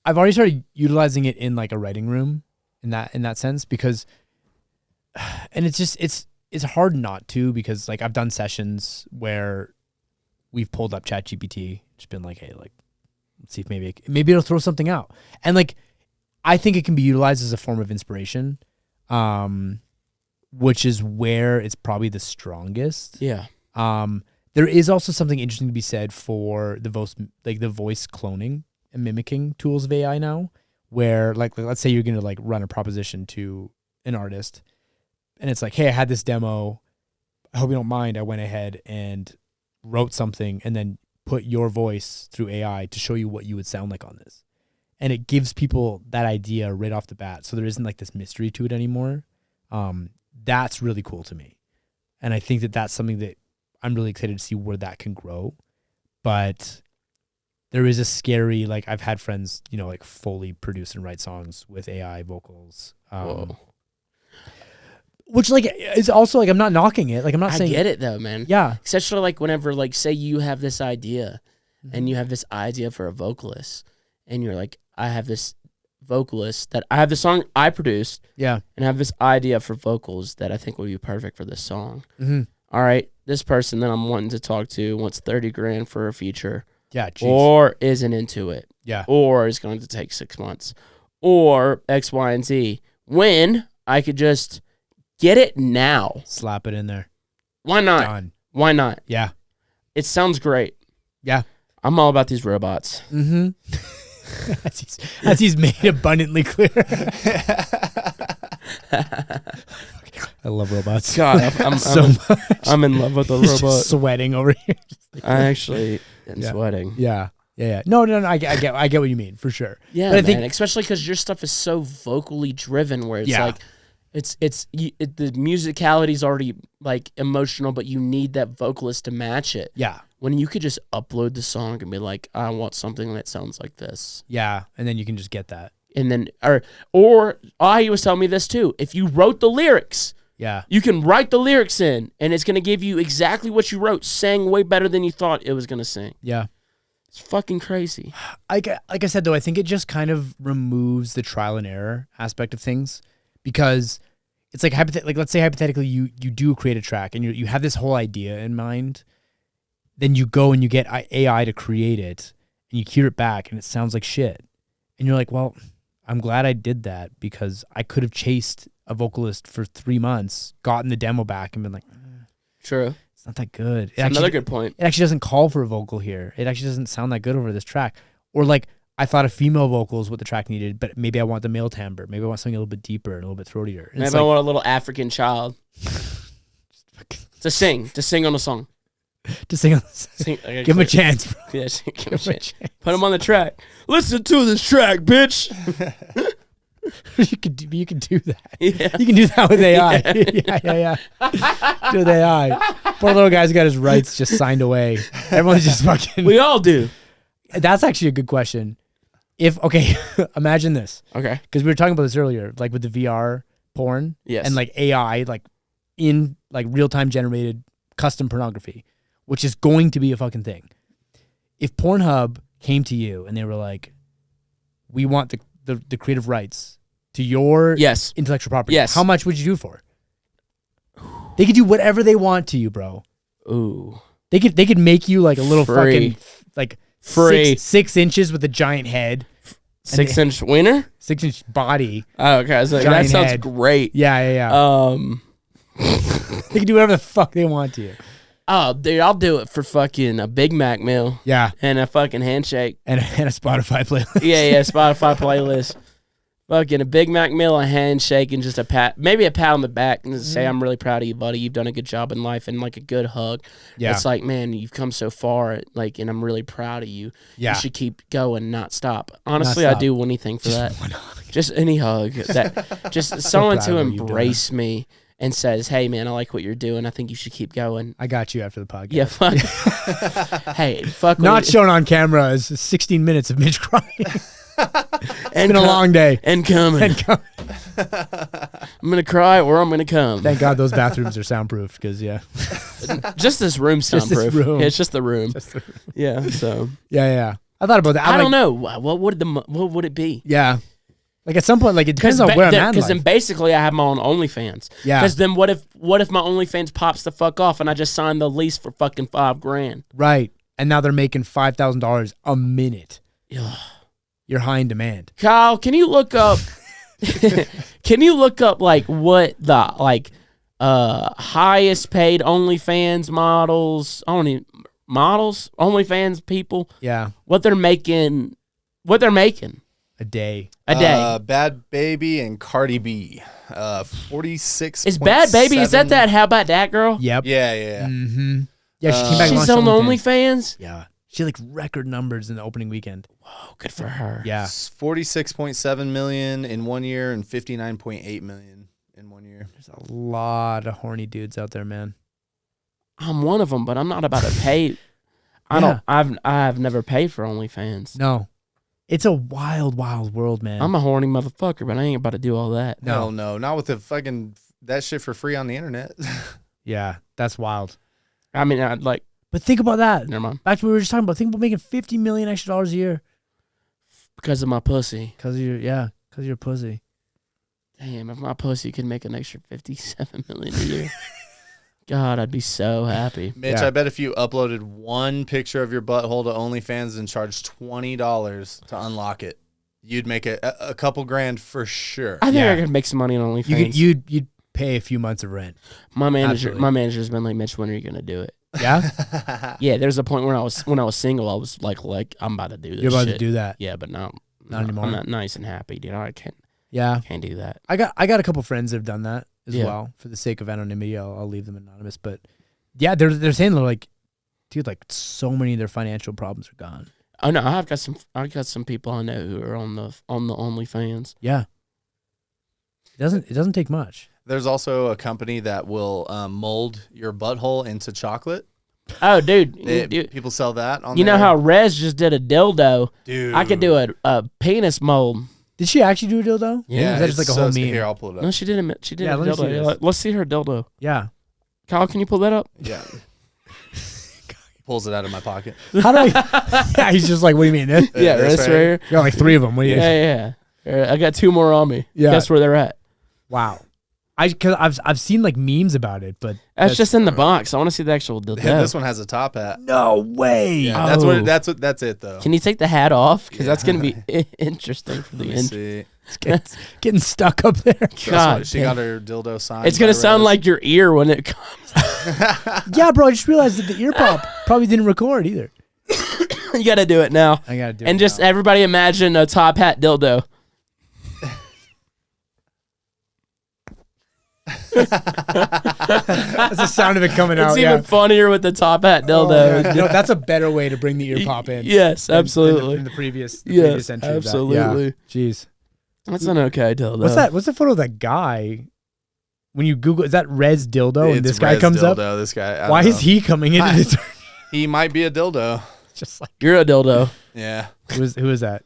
I've already started utilizing it in like a writing room in that sense because, and it's just, it's hard not to, because like I've done sessions where we've pulled up ChatGPT, just been like, hey, like, let's see if maybe it'll throw something out. And like, I think it can be utilized as a form of inspiration, which is where it's probably the strongest. Yeah. There is also something interesting to be said for the voice cloning and mimicking tools of AI now, where like let's say you're going to like run a proposition to an artist and it's like, hey, I had this demo. I hope you don't mind. I went ahead and wrote something and then put your voice through AI to show you what you would sound like on this. And it gives people that idea right off the bat. So there isn't like this mystery to it anymore. That's really cool to me. And I think that that's something that I'm really excited to see where that can grow. But there is a scary, like I've had friends, you know, like fully produce and write songs with AI vocals. Whoa. Which like is also like, I'm not knocking it. Like I'm not saying. I get it though, man. Yeah. Especially like whenever like say you have this idea and you have this idea for a vocalist and you're like, I have this vocalist that I have the song I produced. Yeah. And I have this idea for vocals that I think would be perfect for this song. Mm-hmm. All right. This person that I'm wanting to talk to wants $30,000 for a feature. Yeah. Geez. Or isn't into it. Yeah. Or is going to take 6 months. Or X, Y, and Z. When I could just get it now. Slap it in there. Why not? Done. Why not? Yeah. It sounds great. Yeah. I'm all about these robots. Mm-hmm. as he's made abundantly clear. I love robots. God, I'm in love with the He's just robot. sweating over here. I actually am sweating. Yeah. No. I get what you mean for sure. Yeah, but I man. think, Especially because your stuff is so vocally driven, where it's like, the musicality is already like emotional, but you need that vocalist to match it. Yeah. When you could just upload the song and be like, I want something that sounds like this. Yeah, and then you can just get that. And then, he was telling me this too. If you wrote the lyrics, you can write the lyrics in, and it's going to give you exactly what you wrote, sang way better than you thought it was going to sing. Yeah. It's fucking crazy. Like I said, though, I think it just kind of removes the trial and error aspect of things, because it's like, let's say hypothetically you do create a track and you have this whole idea in mind, then you go and you get AI to create it and you hear it back and it sounds like shit. And you're like, well, I'm glad I did that, because I could have chased a vocalist for 3 months, gotten the demo back and been like, True. it's not that good. Another good point. It actually doesn't call for a vocal here. It actually doesn't sound that good over this track. Or like, I thought a female vocal is what the track needed, but maybe I want the male timbre. Maybe I want something a little bit deeper and a little bit throatier. And Maybe I want a little African child to sing on a song. To sing on the give him a chance, bro. Yeah, give him a chance. Put him on the track. Listen to this track, bitch. You can do that. Yeah. You can do that with AI. Yeah. Do with AI. Poor little guy's got his rights just signed away. Everyone's just fucking. We all do. That's actually a good question. Imagine this. Okay. Because we were talking about this earlier, like with the VR porn. Yes. And like AI, like in like real-time generated custom pornography, which is going to be a fucking thing. If Pornhub came to you and they were like, we want the creative rights to your intellectual property, how much would you do for? They could do whatever they want to you, bro. Ooh. They could make you like a little fucking like free 6 inches with a giant head. 6-inch wiener? 6-inch body. Oh, okay. So that sounds great. Yeah. They can do whatever the fuck they want to you. Oh, dude, I'll do it for fucking a Big Mac meal. Yeah. And a fucking handshake. And a Spotify playlist. Yeah, Spotify playlist. Fucking a Big Mac meal, a handshake, and just maybe a pat on the back and just say, I'm really proud of you, buddy. You've done a good job in life, and like a good hug. Yeah. It's like, man, you've come so far, like, and I'm really proud of you. Yeah. You should keep going, not stop. Honestly, I'd do anything for that. Just any hug. Just someone to embrace me and says, hey, man, I like what you're doing. I think you should keep going. I got you after the podcast. Yeah, fuck. Hey, fuck. Not shown on camera is 16 minutes of Mitch crying. It's been a long day. And coming. I'm gonna cry or I'm gonna come. Thank God those bathrooms are soundproof because Just this room Just this soundproof. room. Yeah, it's just the room. Yeah. So yeah. I thought about that. I don't know. What would it be? Yeah. Like at some point, like it depends on where I'm at. Because then basically I have my own OnlyFans. Yeah. Because then what if my OnlyFans pops the fuck off and I just signed the lease for fucking $5,000? Right. And now they're making $5,000 a minute. You're high in demand. Kyle, can you look up? Can you look up like what the highest paid OnlyFans models? OnlyFans people. Yeah. What they're making. A day. Bad Baby and Cardi B. 46. Is Bad Baby? Is that How About That Girl? Yep. Yeah. Mm-hmm. Yeah, she came back. She's on the OnlyFans. Yeah. She had like record numbers in the opening weekend. Whoa, good for her. Yeah. 46.7 million in 1 year and 59.8 million in 1 year. There's a lot of horny dudes out there, man. I'm one of them, but I'm not about to pay. I've never paid for OnlyFans. No. It's a wild, wild world, man. I'm a horny motherfucker, but I ain't about to do all that. No, not with the fucking that shit for free on the internet. Yeah, that's wild. I mean, I'd like. But think about that. Never mind. Back to what we were just talking about. Think about making $50 million extra a year. Because of my pussy. Because of your pussy. Damn, if my pussy could make an extra $57 million a year, God, I'd be so happy. Mitch, I bet if you uploaded one picture of your butthole to OnlyFans and charged $20 to unlock it, you'd make a couple grand for sure. I think I could make some money on OnlyFans. You'd pay a few months of rent. My manager's been like, Mitch, when are you gonna do it? Yeah. Yeah. There's a point where when I was single, I was like, I'm about to do this. You're about shit. to do that. Yeah, but not anymore. I'm not nice and happy, dude. I can't. Yeah. Can't do that. I got a couple friends that have done that as well. For the sake of anonymity, I'll leave them anonymous. But yeah, they're saying they're like, dude, like so many of their financial problems are gone. Oh no, I've got some people I know who are on the OnlyFans. Yeah. It doesn't take much. There's also a company that will mold your butthole into chocolate. Oh, dude. People sell that on You there. know how Rez just did a dildo? Dude. I could do a penis mold. Did she actually do a dildo? Yeah. Or is that just like a whole meme? Here, I'll pull it up. No, she didn't. She did Yeah, a let me see dildo. this. Let's see her dildo. Yeah. Kyle, can you pull that up? Yeah. Pulls it out of my pocket. How do I? Yeah, he's just like, what do you mean? This? Yeah, this that's right right here. You got like 3 of them. What do you? Yeah. I got 2 more on me. Yeah. Guess where they're at? Wow. Cause I've seen like memes about it, but That's just in the box. I want to see the actual dildo. This one has a top hat. no way. Yeah, that's it though. Can you take the hat off? Because that's going to be interesting for the Let me end. see. It's getting stuck up there. God, She got her dildo signed. it's going to by sound Rez. like your ear when it comes. Yeah, bro. I just realized that the ear pop probably didn't record either. You got to do it now. I gotta do it. And just now. everybody imagine a top hat dildo. That's the sound of it coming out. It's Yeah. even funnier with the top hat dildo. You know, that's a better way to bring the ear pop in. Yes, absolutely. In the previous, Yes, entry. of that. absolutely. Yeah. Jeez. That's an okay dildo. What's that? What's the photo of that guy? When you Google, is that Rez dildo? And It's this guy Rez comes dildo, up. This guy. Why is he coming into this? He might be a dildo. Just like You're a dildo. Yeah. who is that?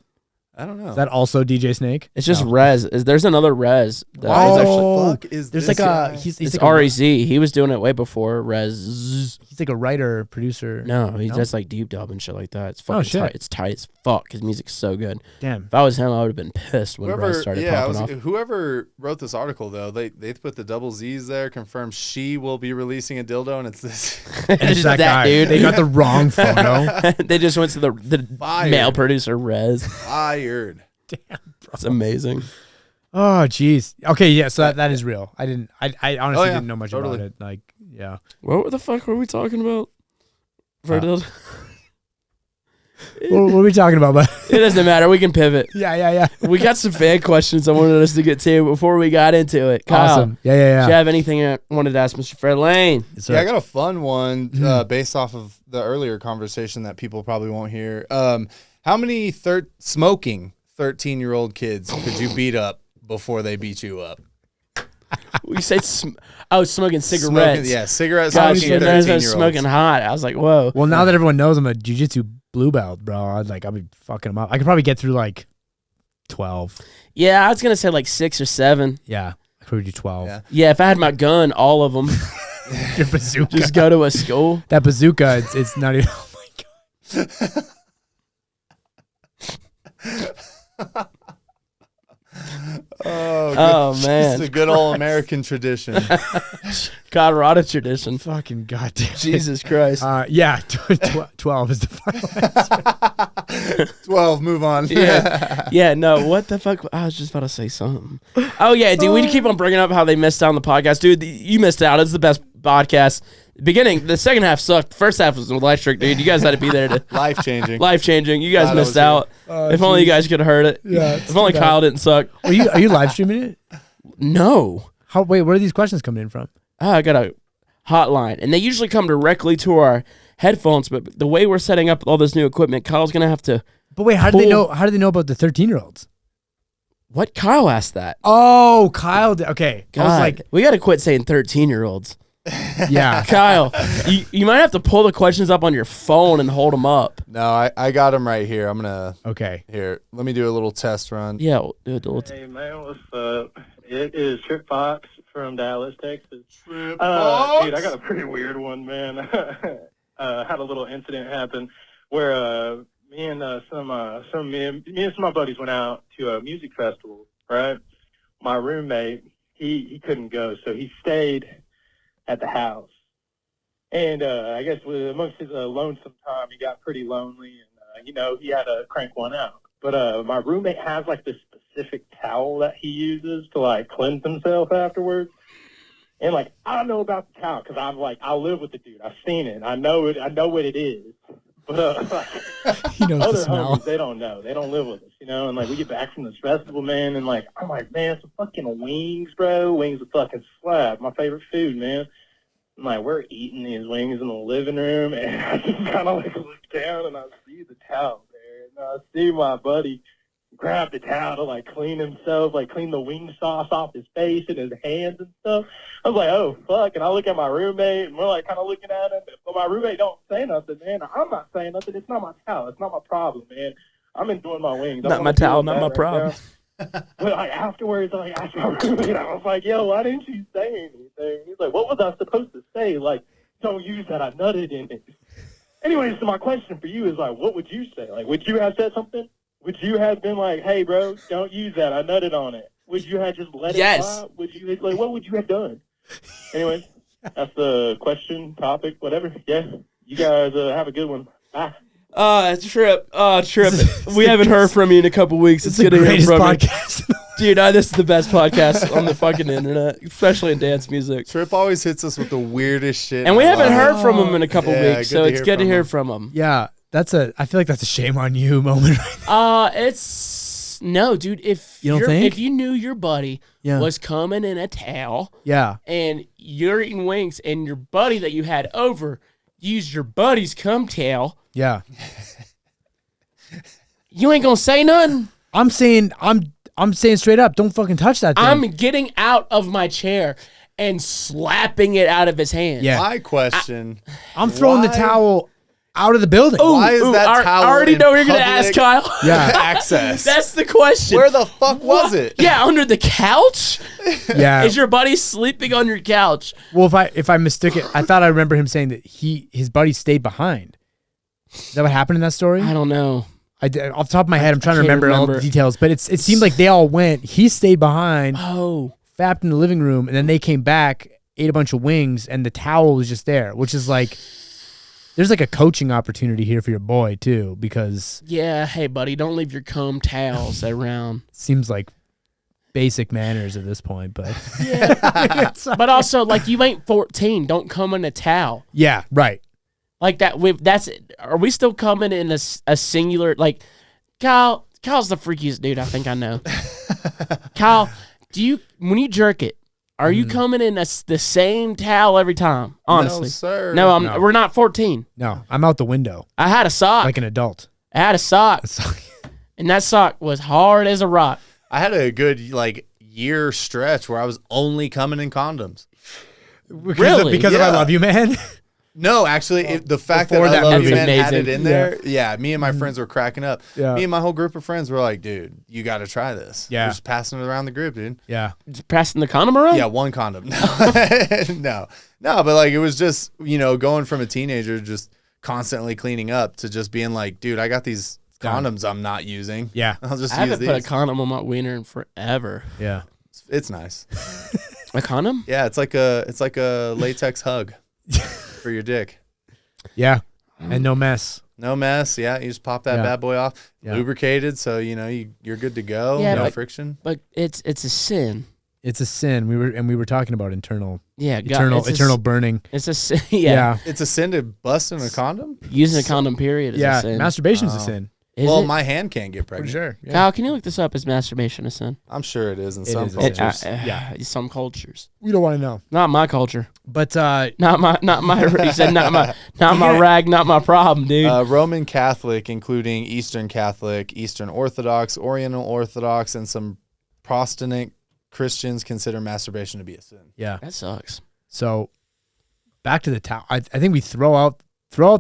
I don't know. Is that also DJ Snake? It's just No. Rez. There's another Rez. Why is Oh, actually fuck is There's this like guy? he's It's like REZ. He was doing it way before Rez. he's like a writer, producer. No, he No? does like deep dub and shit like that. It's fucking shit. tight. It's tight as fuck. His music's so good. Damn. If I was him, I would have been pissed when Rez started popping off. Whoever wrote this article though, they put the double Z's there, confirmed she will be releasing a dildo, and it's this. And it's that guy. dude. They got the wrong photo. They just went to the Fired. male producer Rez. Fired. Damn. It's amazing. Oh, jeez. Okay, yeah. So that is real. I honestly yeah, didn't know much totally. about it. Like, yeah. What the fuck were we talking about? For a dildo? What were we talking about? But It doesn't matter. We can pivot. yeah. We got some fan questions I wanted us to get to before we got into it. Kyle, Awesome. Yeah. do you have anything I wanted to ask Mr. Fairlane? So, Yeah, I got a fun one based off of the earlier conversation that people probably won't hear. How many smoking 13-year-old kids could you beat up before they beat you up? You said smoking cigarettes. Cigarettes. Gosh, Smoking you guys are 13-year-olds. smoking hot. I was like, whoa. well, now that everyone knows I'm a jiu-jitsu blue belt, bro, I'll be fucking them up. I could probably get through like 12. Yeah, I was gonna say like 6 or 7. Yeah, I probably do 12. Yeah, if I had my gun, all of them. Your bazooka. Just go to a school. That bazooka, it's not even. Oh my god. Oh man, it's a good old American tradition. Colorado tradition. Fucking goddamn. Jesus Christ. Yeah, 12 is the final answer. 12. Move on. Yeah. No. What the fuck? I was just about to say something. Oh yeah, dude. We keep on bringing up how they missed out on the podcast, dude. You missed out. It's the best podcast. Beginning, the second half sucked. First half was electric, dude. You guys had to be there to Life changing. life changing. You guys Glad I missed was out. If only you geez. guys could have heard it. Yeah, If only Kyle didn't suck. Are you live streaming it? No. Wait, where are these questions coming in from? I got a hotline, and they usually come directly to our headphones. But the way we're setting up all this new equipment, Kyle's gonna have to. But wait, how do they know? How do they know about the 13-year-olds? What? Kyle asked that. Oh, Kyle. Okay, God, I was like, we got to quit saying 13-year-olds. yeah. Kyle, you might have to pull the questions up on your phone and hold them up. No, I got them right here. I'm gonna. Okay. Here, let me do a little test run. Yeah, we'll do it. Hey man, what's up? It is Trip Fox from Dallas, Texas. Trip Dude, I got a pretty weird one, man. Had a little incident happen where me and some of my buddies went out to a music festival. Right, my roommate he couldn't go, so he stayed at the house. And I guess amongst his lonesome time, he got pretty lonely, and he had to crank one out. But my roommate has like this specific towel that he uses to like cleanse himself afterwards. And like I don't know about the towel because I live with the dude. I've seen it. I know it. I know what it is. But He knows the other smell. homies, they don't know. They don't live with us, And like we get back from this festival, man, and like I'm like, man, some fucking wings, bro. Wings are fucking slap. My favorite food, man. I'm like, we're eating these wings in the living room, and I just kind of like look down and I see the towel there, and I see my buddy grab the towel to like clean himself, like clean the wing sauce off his face and his hands and stuff. I was like, oh fuck, and I look at my roommate, and we're like kind of looking at him, but my roommate don't say nothing, man. I'm not saying nothing. It's not my towel. It's not my problem, man. I'm enjoying my wings. Not my towel, not my problem. But like afterwards, I asked my roommate, I was like, yo, why didn't you say anything? He's like, what was I supposed to say? Like, don't use that. I nutted in it. Anyways, so my question for you is like, what would you say? Like, would you have said something? Would you have been like, hey, bro, don't use that. I nutted on it. Would you have just let it fly? Would you like, what would you have done? Anyways, that's the question, topic, whatever. Yeah, you guys have a good one. Bye. Trip. We haven't heard from you in a couple weeks. It's good to hear from podcast. you. Dude, this is the best podcast on the fucking internet, especially in dance music. Trip always hits us with the weirdest shit. And we haven't heard from him in a couple Yeah, weeks, so it's good to hear from him. Yeah, I feel like that's a shame on you moment. It's no, dude. If you don't think? If you knew your buddy was coming in a towel, and you're eating wings, and your buddy that you had over used your buddy's cum towel, you ain't gonna say nothing. I'm saying straight up, don't fucking touch that thing. I'm getting out of my chair and slapping it out of his hand. Yeah. My question. I'm throwing the towel out of the building. Why is that towel I already in know you're gonna ask, public Kyle. Yeah. access? That's the question. Where the fuck was it? Yeah, under the couch? Yeah. Is your buddy sleeping on your couch? Well, if I mistook it, I thought I remember him saying that his buddy stayed behind. Is that what happened in that story? I don't know. Off the top of my head, I'm trying to can't remember all the remember. details, but it seemed like they all went. He stayed behind, Oh. fapped in the living room, and then they came back, ate a bunch of wings, and the towel was just there, which is like, there's like a coaching opportunity here for your boy too, because Yeah, hey buddy, don't leave your cum towels around. it seems like basic manners at this point, but Yeah. But also, like, you ain't 14. Don't come in a towel. yeah, right. Like that. Are we still coming in a singular? Like, Kyle's the freakiest dude I think I know. Kyle, when you jerk it, are you coming in the same towel every time? Honestly, No, sir. No, No. we're not 14. No, I'm out the window I had a sock. like an adult. I had a sock, and that sock was hard as a rock. I had a good year stretch where I was only coming in condoms. Because of I Yeah. love you, man. No, actually, the fact that Before I that Love movie. You Man That's had it amazing. in there, yeah, me and my friends were cracking up. Yeah. Me and my whole group of friends were like, dude, you got to try this. Yeah. We're just passing it around the group, dude. Yeah. Just passing the condom around? Yeah, one condom. No, but like it was just, going from a teenager just constantly cleaning up to just being like, dude, I got these condoms I'm not using. Yeah. I'll just I use haven't put a these. condom on my wiener in forever. Yeah. It's nice. A condom? Yeah, it's like a latex hug for your dick. Yeah. And no mess. No mess. Yeah, you just pop that Yeah. bad boy off. Yeah. Lubricated, so you're good to go. Yeah, no but- friction. But it's a sin. It's a sin. We were talking about internal Yeah, God, eternal burning. It's a sin. Yeah. Yeah. It's a sin to bust in a condom. Using a condom period is a Yeah. sin. Masturbation's a Oh. sin. Is Well, it? my hand can't get For pregnant. sure. Yeah. Kyle, can you look this up? Is masturbation a sin? I'm sure it is in It some is a cultures. sin. Yeah, some cultures. We don't want to know. Not my culture. But Not my. He said not my rag, not my problem, dude. Roman Catholic, including Eastern Catholic, Eastern Orthodox, Oriental Orthodox, and some Protestant Christians consider masturbation to be a sin. yeah. That sucks. So back to the towel. I think we throw out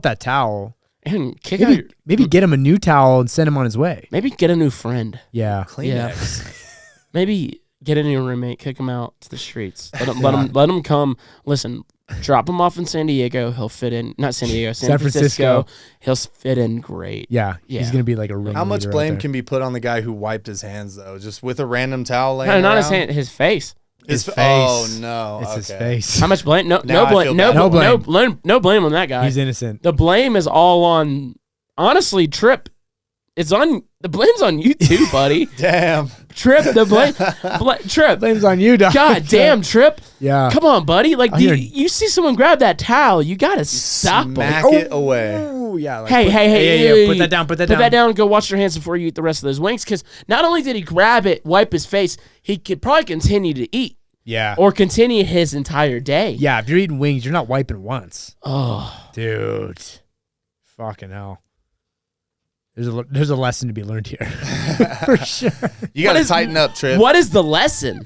that towel. And kick out. Maybe get him a new towel and send him on his way. Maybe get a new friend. Yeah. Kleenex. Maybe get a new roommate. Kick him out to the streets. Let him come. Listen. Drop him off in San Diego. He'll fit in. Not San Diego. San Francisco. He'll fit in great. Yeah. Yeah. He's gonna be like a ringleader. How much out blame there. can be put on the guy who wiped his hands though? Just with a random towel laying No, not his around? hand. His face. His face. Oh no! It's his Okay. face. How much blame? No Now I blame. feel No, bad. No no blame. blame. No blame on that guy. He's innocent. The blame is all on. Honestly, Trip. It's on. The blame's on you too, buddy. Damn. Trip. The blame. Trip. Blame's on you, dog. God damn, Trip. Yeah. Come on, buddy. Like, I hear- you see someone grab that towel, you gotta stop them. Smack it away. Oh yeah. Like, Hey, hey, yeah. Put that down. Put that down and go wash your hands before you eat the rest of those wings. Because not only did he grab it, wipe his face, he could probably continue to eat Yeah. or continue his entire day. Yeah. If you're eating wings, you're not wiping once, Oh, dude. Fucking hell. There's a lesson to be learned here, for sure. You got to is- tighten up, Trip. what is the lesson?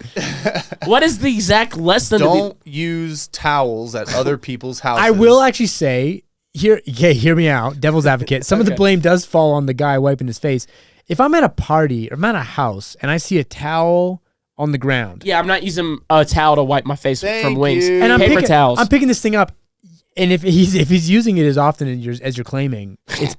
What is the exact lesson? Don't use towels at other people's houses. I will actually say here. Okay, hear me out. Devil's advocate. Some of the Okay. blame does fall on the guy wiping his face. If I'm at a party or I'm at a house and I see a towel on the ground, Yeah, I'm not using a towel to wipe my face Thank from wings. you. and I'm Paper picking, towels. I'm picking this thing up, and if he's using it as often as you're claiming, it's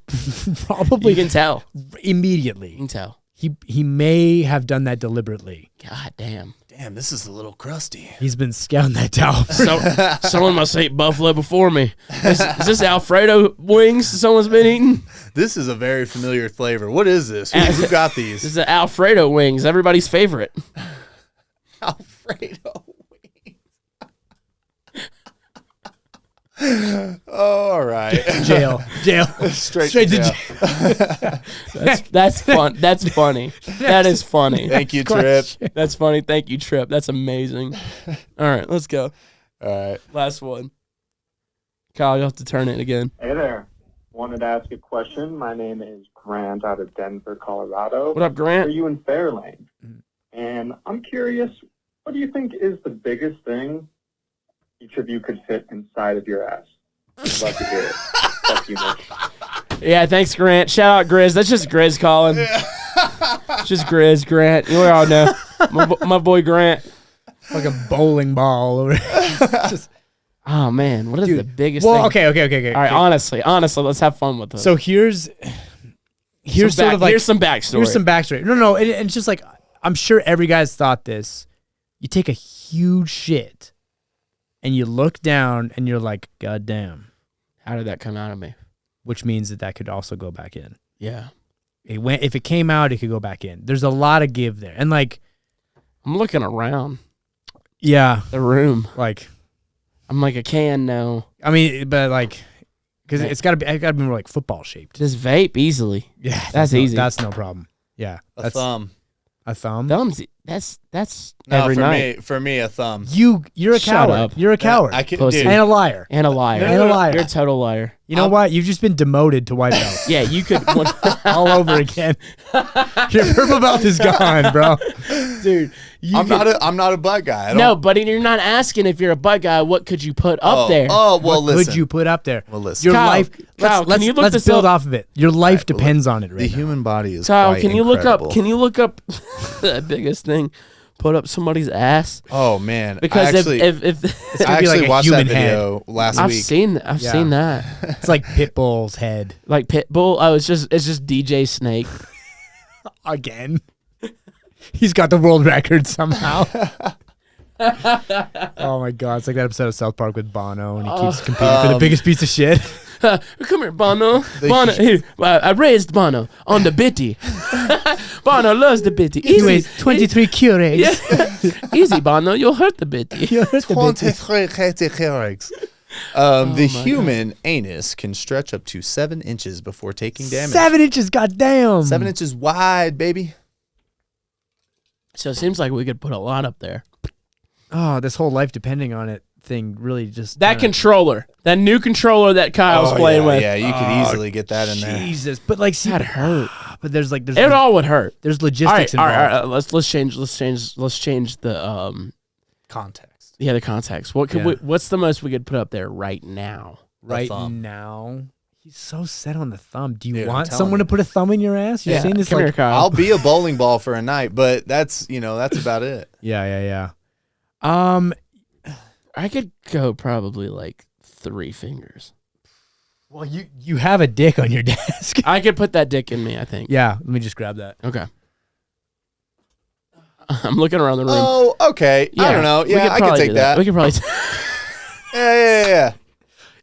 probably you can tell. You immediately. can tell. He may have done that deliberately. God damn. Damn, this is a little crusty. He's been scouting that towel. So, someone must eat buffalo before me. Is this Alfredo wings someone's been eating? This is a very familiar flavor. What is this? Who got This these? is the Alfredo wings, everybody's favorite. Alfredo wings. All right. jail. Straight to to jail. That's fun. That's funny. That is funny. Thank you, Trip. That's funny. Thank you, Trip. That's amazing. All right, let's go. All right. Last one. Kyle, you'll have to turn it again. Hey there. Wanted to ask a question. My name is Grant out of Denver, Colorado. What up, Are Grant? you in Fairlane? And I'm curious, what do you think is the biggest thing each of you could fit inside of your ass? I'd love to hear it. Fuck you, Mitch. Yeah, thanks, Grant. Shout out Grizz. That's just Grizz calling. It's just Grizz, Grant. You all know. My boy Grant. Like a bowling ball over. Oh, man. What is the biggest Well, thing? okay. All right, honestly, let's have fun with this. So here's sort of like here's some backstory. Here's some backstory. No, and it's just like I'm sure every guy's thought this. You take a huge shit, and you look down, and you're like, "God damn!" How did that come out of me? Which means that could also go back in. Yeah. If it came out, it could go back in. There's a lot of give there, and like, I'm looking around yeah, the room. like I'm like, I can know. I mean, but like, because it gotta be more like football shaped. Just vape easily. Yeah, That's easy. That's no problem. Yeah, A that's thumb. a thumb. Thumbs. That's No, every for night. me, a thumb. You're a Shut coward. up. You're a coward. I can, Pussy. dude, and a liar. And a liar. And a liar. You're a total liar. You know what? You've just been demoted to white belt. Yeah, you could. all over again. Your purple belt is gone, bro. Dude, I'm not a butt guy. No, but you're not asking if you're a butt guy. What could you put up there? Oh, well, what listen. could you put up there? Well, listen. Your Kyle, life. Kyle, can you look let's this build up? off of it. Your life depends on it. Right The now. human body is Kyle, quite can you look up? incredible. Can you look up the biggest thing? Put up somebody's ass. Oh man, Because I actually, if It's I gonna be actually like a watched that human video last I've week. seen Yeah. that. It's like Pitbull's head Like Pitbull. Oh, it's just DJ Snake. again. He's got the world record somehow. Oh my god, it's like that episode of South Park with Bono, and he keeps competing for the biggest piece of shit. Come here, Bono. Bono, here. I raised Bono on the bitty. Bono loves the bitty. He weighs 23 Keurigs. Yeah. Easy, Bono. You'll hurt the bitty. You hurt the bitch. The human anus can stretch up to 7 inches before taking damage. 7 inches, goddamn. 7 inches wide, baby. So it seems like we could put a lot up there. Oh, this whole life depending on it thing really just That controller, that new controller that Kyle's playing with, Yeah, you could easily get that in there. Jesus, but like, see, that hurt. but there's It all would hurt. there's All logistics right, all involved. right, all right. Let's change the Context. the context. What could Yeah. what's the most we could put up there right now? Right thumb. now, he's so set on the thumb. Do you Dude, I'm want telling someone you. to put a thumb in your ass? You're saying this Come like, here, Kyle. I'll be a bowling ball for a night, but that's about it. yeah. I could go probably like 3 fingers. Well, you have a dick on your desk. I could put that dick in me, I think. Yeah, let me just grab that. Okay. I'm looking around the room. Oh, okay. I don't know. we Yeah, I could probably take do that. We could probably. Yeah.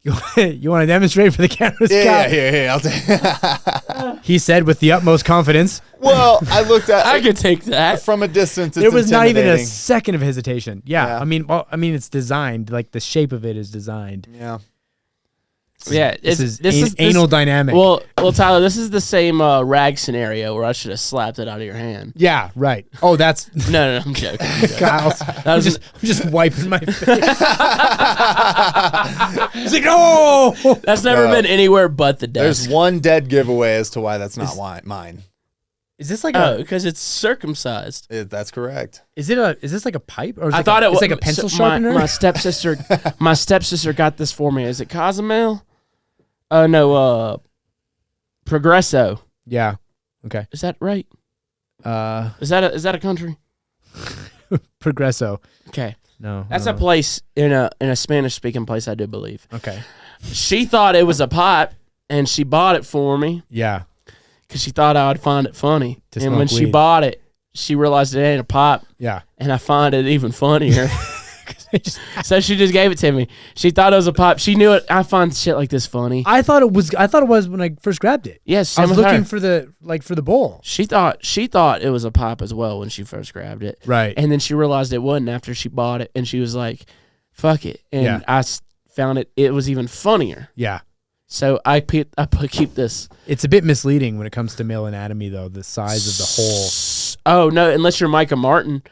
You want to demonstrate for the cameras? Kyle? Here. I'll take. He said with the utmost confidence. Well, I looked at. I could take that. from a distance. It's There was not even a intimidating. second of hesitation. Yeah, Yeah. I mean, it's designed like the shape of it is designed. Yeah. Yeah, This is anal dynamic. Well, Tyler, this is the same rag scenario where I should have slapped it out of your hand. yeah, right. Oh, that's No, I'm joking. Kyle's. I'm was just wiping my face. He's like, no. That's never No. been anywhere but the There's desk. one dead giveaway as to why that's not mine. Is this like Oh, because it's circumcised. That's correct. Is this like a pipe or is I it thought it was like a pencil so sharpener? My stepsister got this for me. Is it Cozumel? Oh no, Progresso. Yeah. Okay. Is that right? Is that a country? Progresso. Okay, No. that's a place in a Spanish speaking place, I do believe. Okay. She thought it was a pipe, and she bought it for me Yeah. because she thought I would find it funny. To And when smoke she weed. bought it, she realized it ain't a pipe, Yeah. and I find it even funnier. So she just gave it to me. She thought it was a pipe. She knew it. I find shit like this funny. I thought it was when I first grabbed it. Yes, I was looking her. for the bowl. She thought it was a pipe as well when she first grabbed it. Right. And then she realized it wasn't after she bought it, and she was like, "Fuck it." And Yeah. I found it was even funnier. Yeah. So I keep this. It's a bit misleading when it comes to male anatomy, though. The size of the hole. Oh no! Unless you're Micah Martin,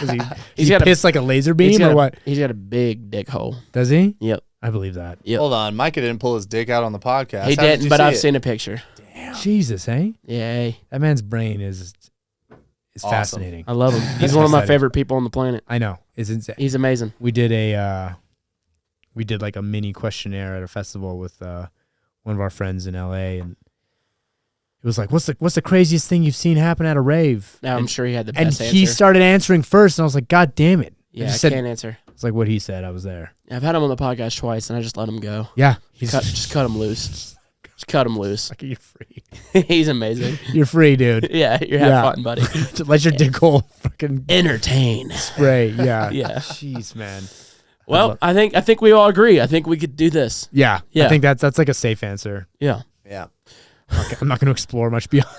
Does he He's he got a- piss like a laser he's beam got or a- what? He's got a big dick hole. Does he? Yep. I believe that. Yep. Hold on, Micah didn't pull his dick out on the podcast. He How did didn't, you but see I've it? seen a picture. Jesus, eh? Yay! That man's brain is Awesome. fascinating. I love him. He's one of my Excited. favorite people on the planet. I know. It's insane. He's amazing. We did like a mini questionnaire at a festival with one of our friends in LA, and it was like, what's the craziest thing you've seen happen at a rave? Now I'm and, sure he had the and best he answer. started answering first, and I was like, God damn it. Yeah, I I just said, can't answer. it's like what he said. I was there. I've had him on the podcast twice, and I just let him go. Yeah. Just cut him loose. Just cut him loose. You're free. He's amazing. You're free, dude. Yeah, you're having fun, buddy. Let your dick hole fucking Entertain. spray. Yeah. Yeah. Jeez, man. Well, I think we all agree. I think we could do this. Yeah. Yeah. I think that's like a safe answer. Yeah. Yeah. Okay, I'm not going to explore much beyond.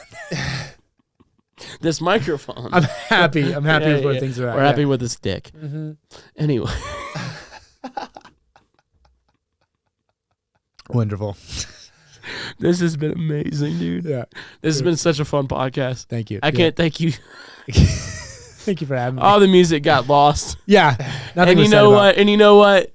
This microphone. I'm happy. I'm happy Yeah, with where yeah. things are at. We're happy with this dick. Mm-hmm. Anyway. Wonderful. This has been amazing, dude. Yeah. This has been such a fun podcast. Thank you. I can't thank you. Thank you for having me. All the music got lost. Yeah. Nothing And was you said know about- what? And you know what?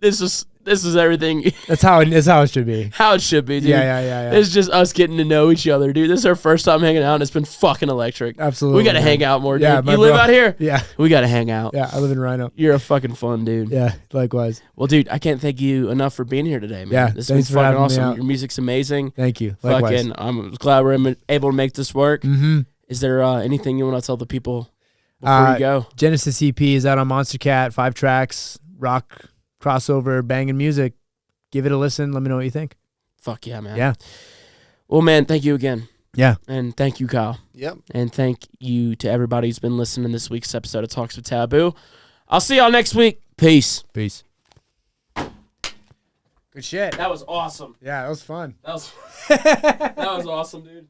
This was This is everything. That's how it should be. How it should be, dude. Yeah. It's just us getting to know each other, dude. This is our first time hanging out, and it's been fucking electric. Absolutely. We got to hang out more, dude. Yeah, You live out here? Yeah. We got to hang out. Yeah, I live in Rhino. You're a fucking fun dude. Yeah, likewise. Well, dude, I can't thank you enough for being here today, man. Yeah, This thanks was for fucking having me awesome. out. Your music's amazing. Thank you. Likewise. Fucking, I'm glad we're able to make this work. Mm-hmm. Is there anything you want to tell the people before you go? Genesis EP is out on Monster Cat, 5 tracks, rock, crossover, banging music. Give it a listen. Let me know what you think. Fuck yeah, man. Yeah. Well, man, thank you again. Yeah. And thank you, Kyle. Yep. And thank you to everybody who's been listening to this week's episode of Talks with Taboo. I'll see y'all next week. Peace. Peace. Good shit. That was awesome. Yeah, that was fun. That was awesome, dude.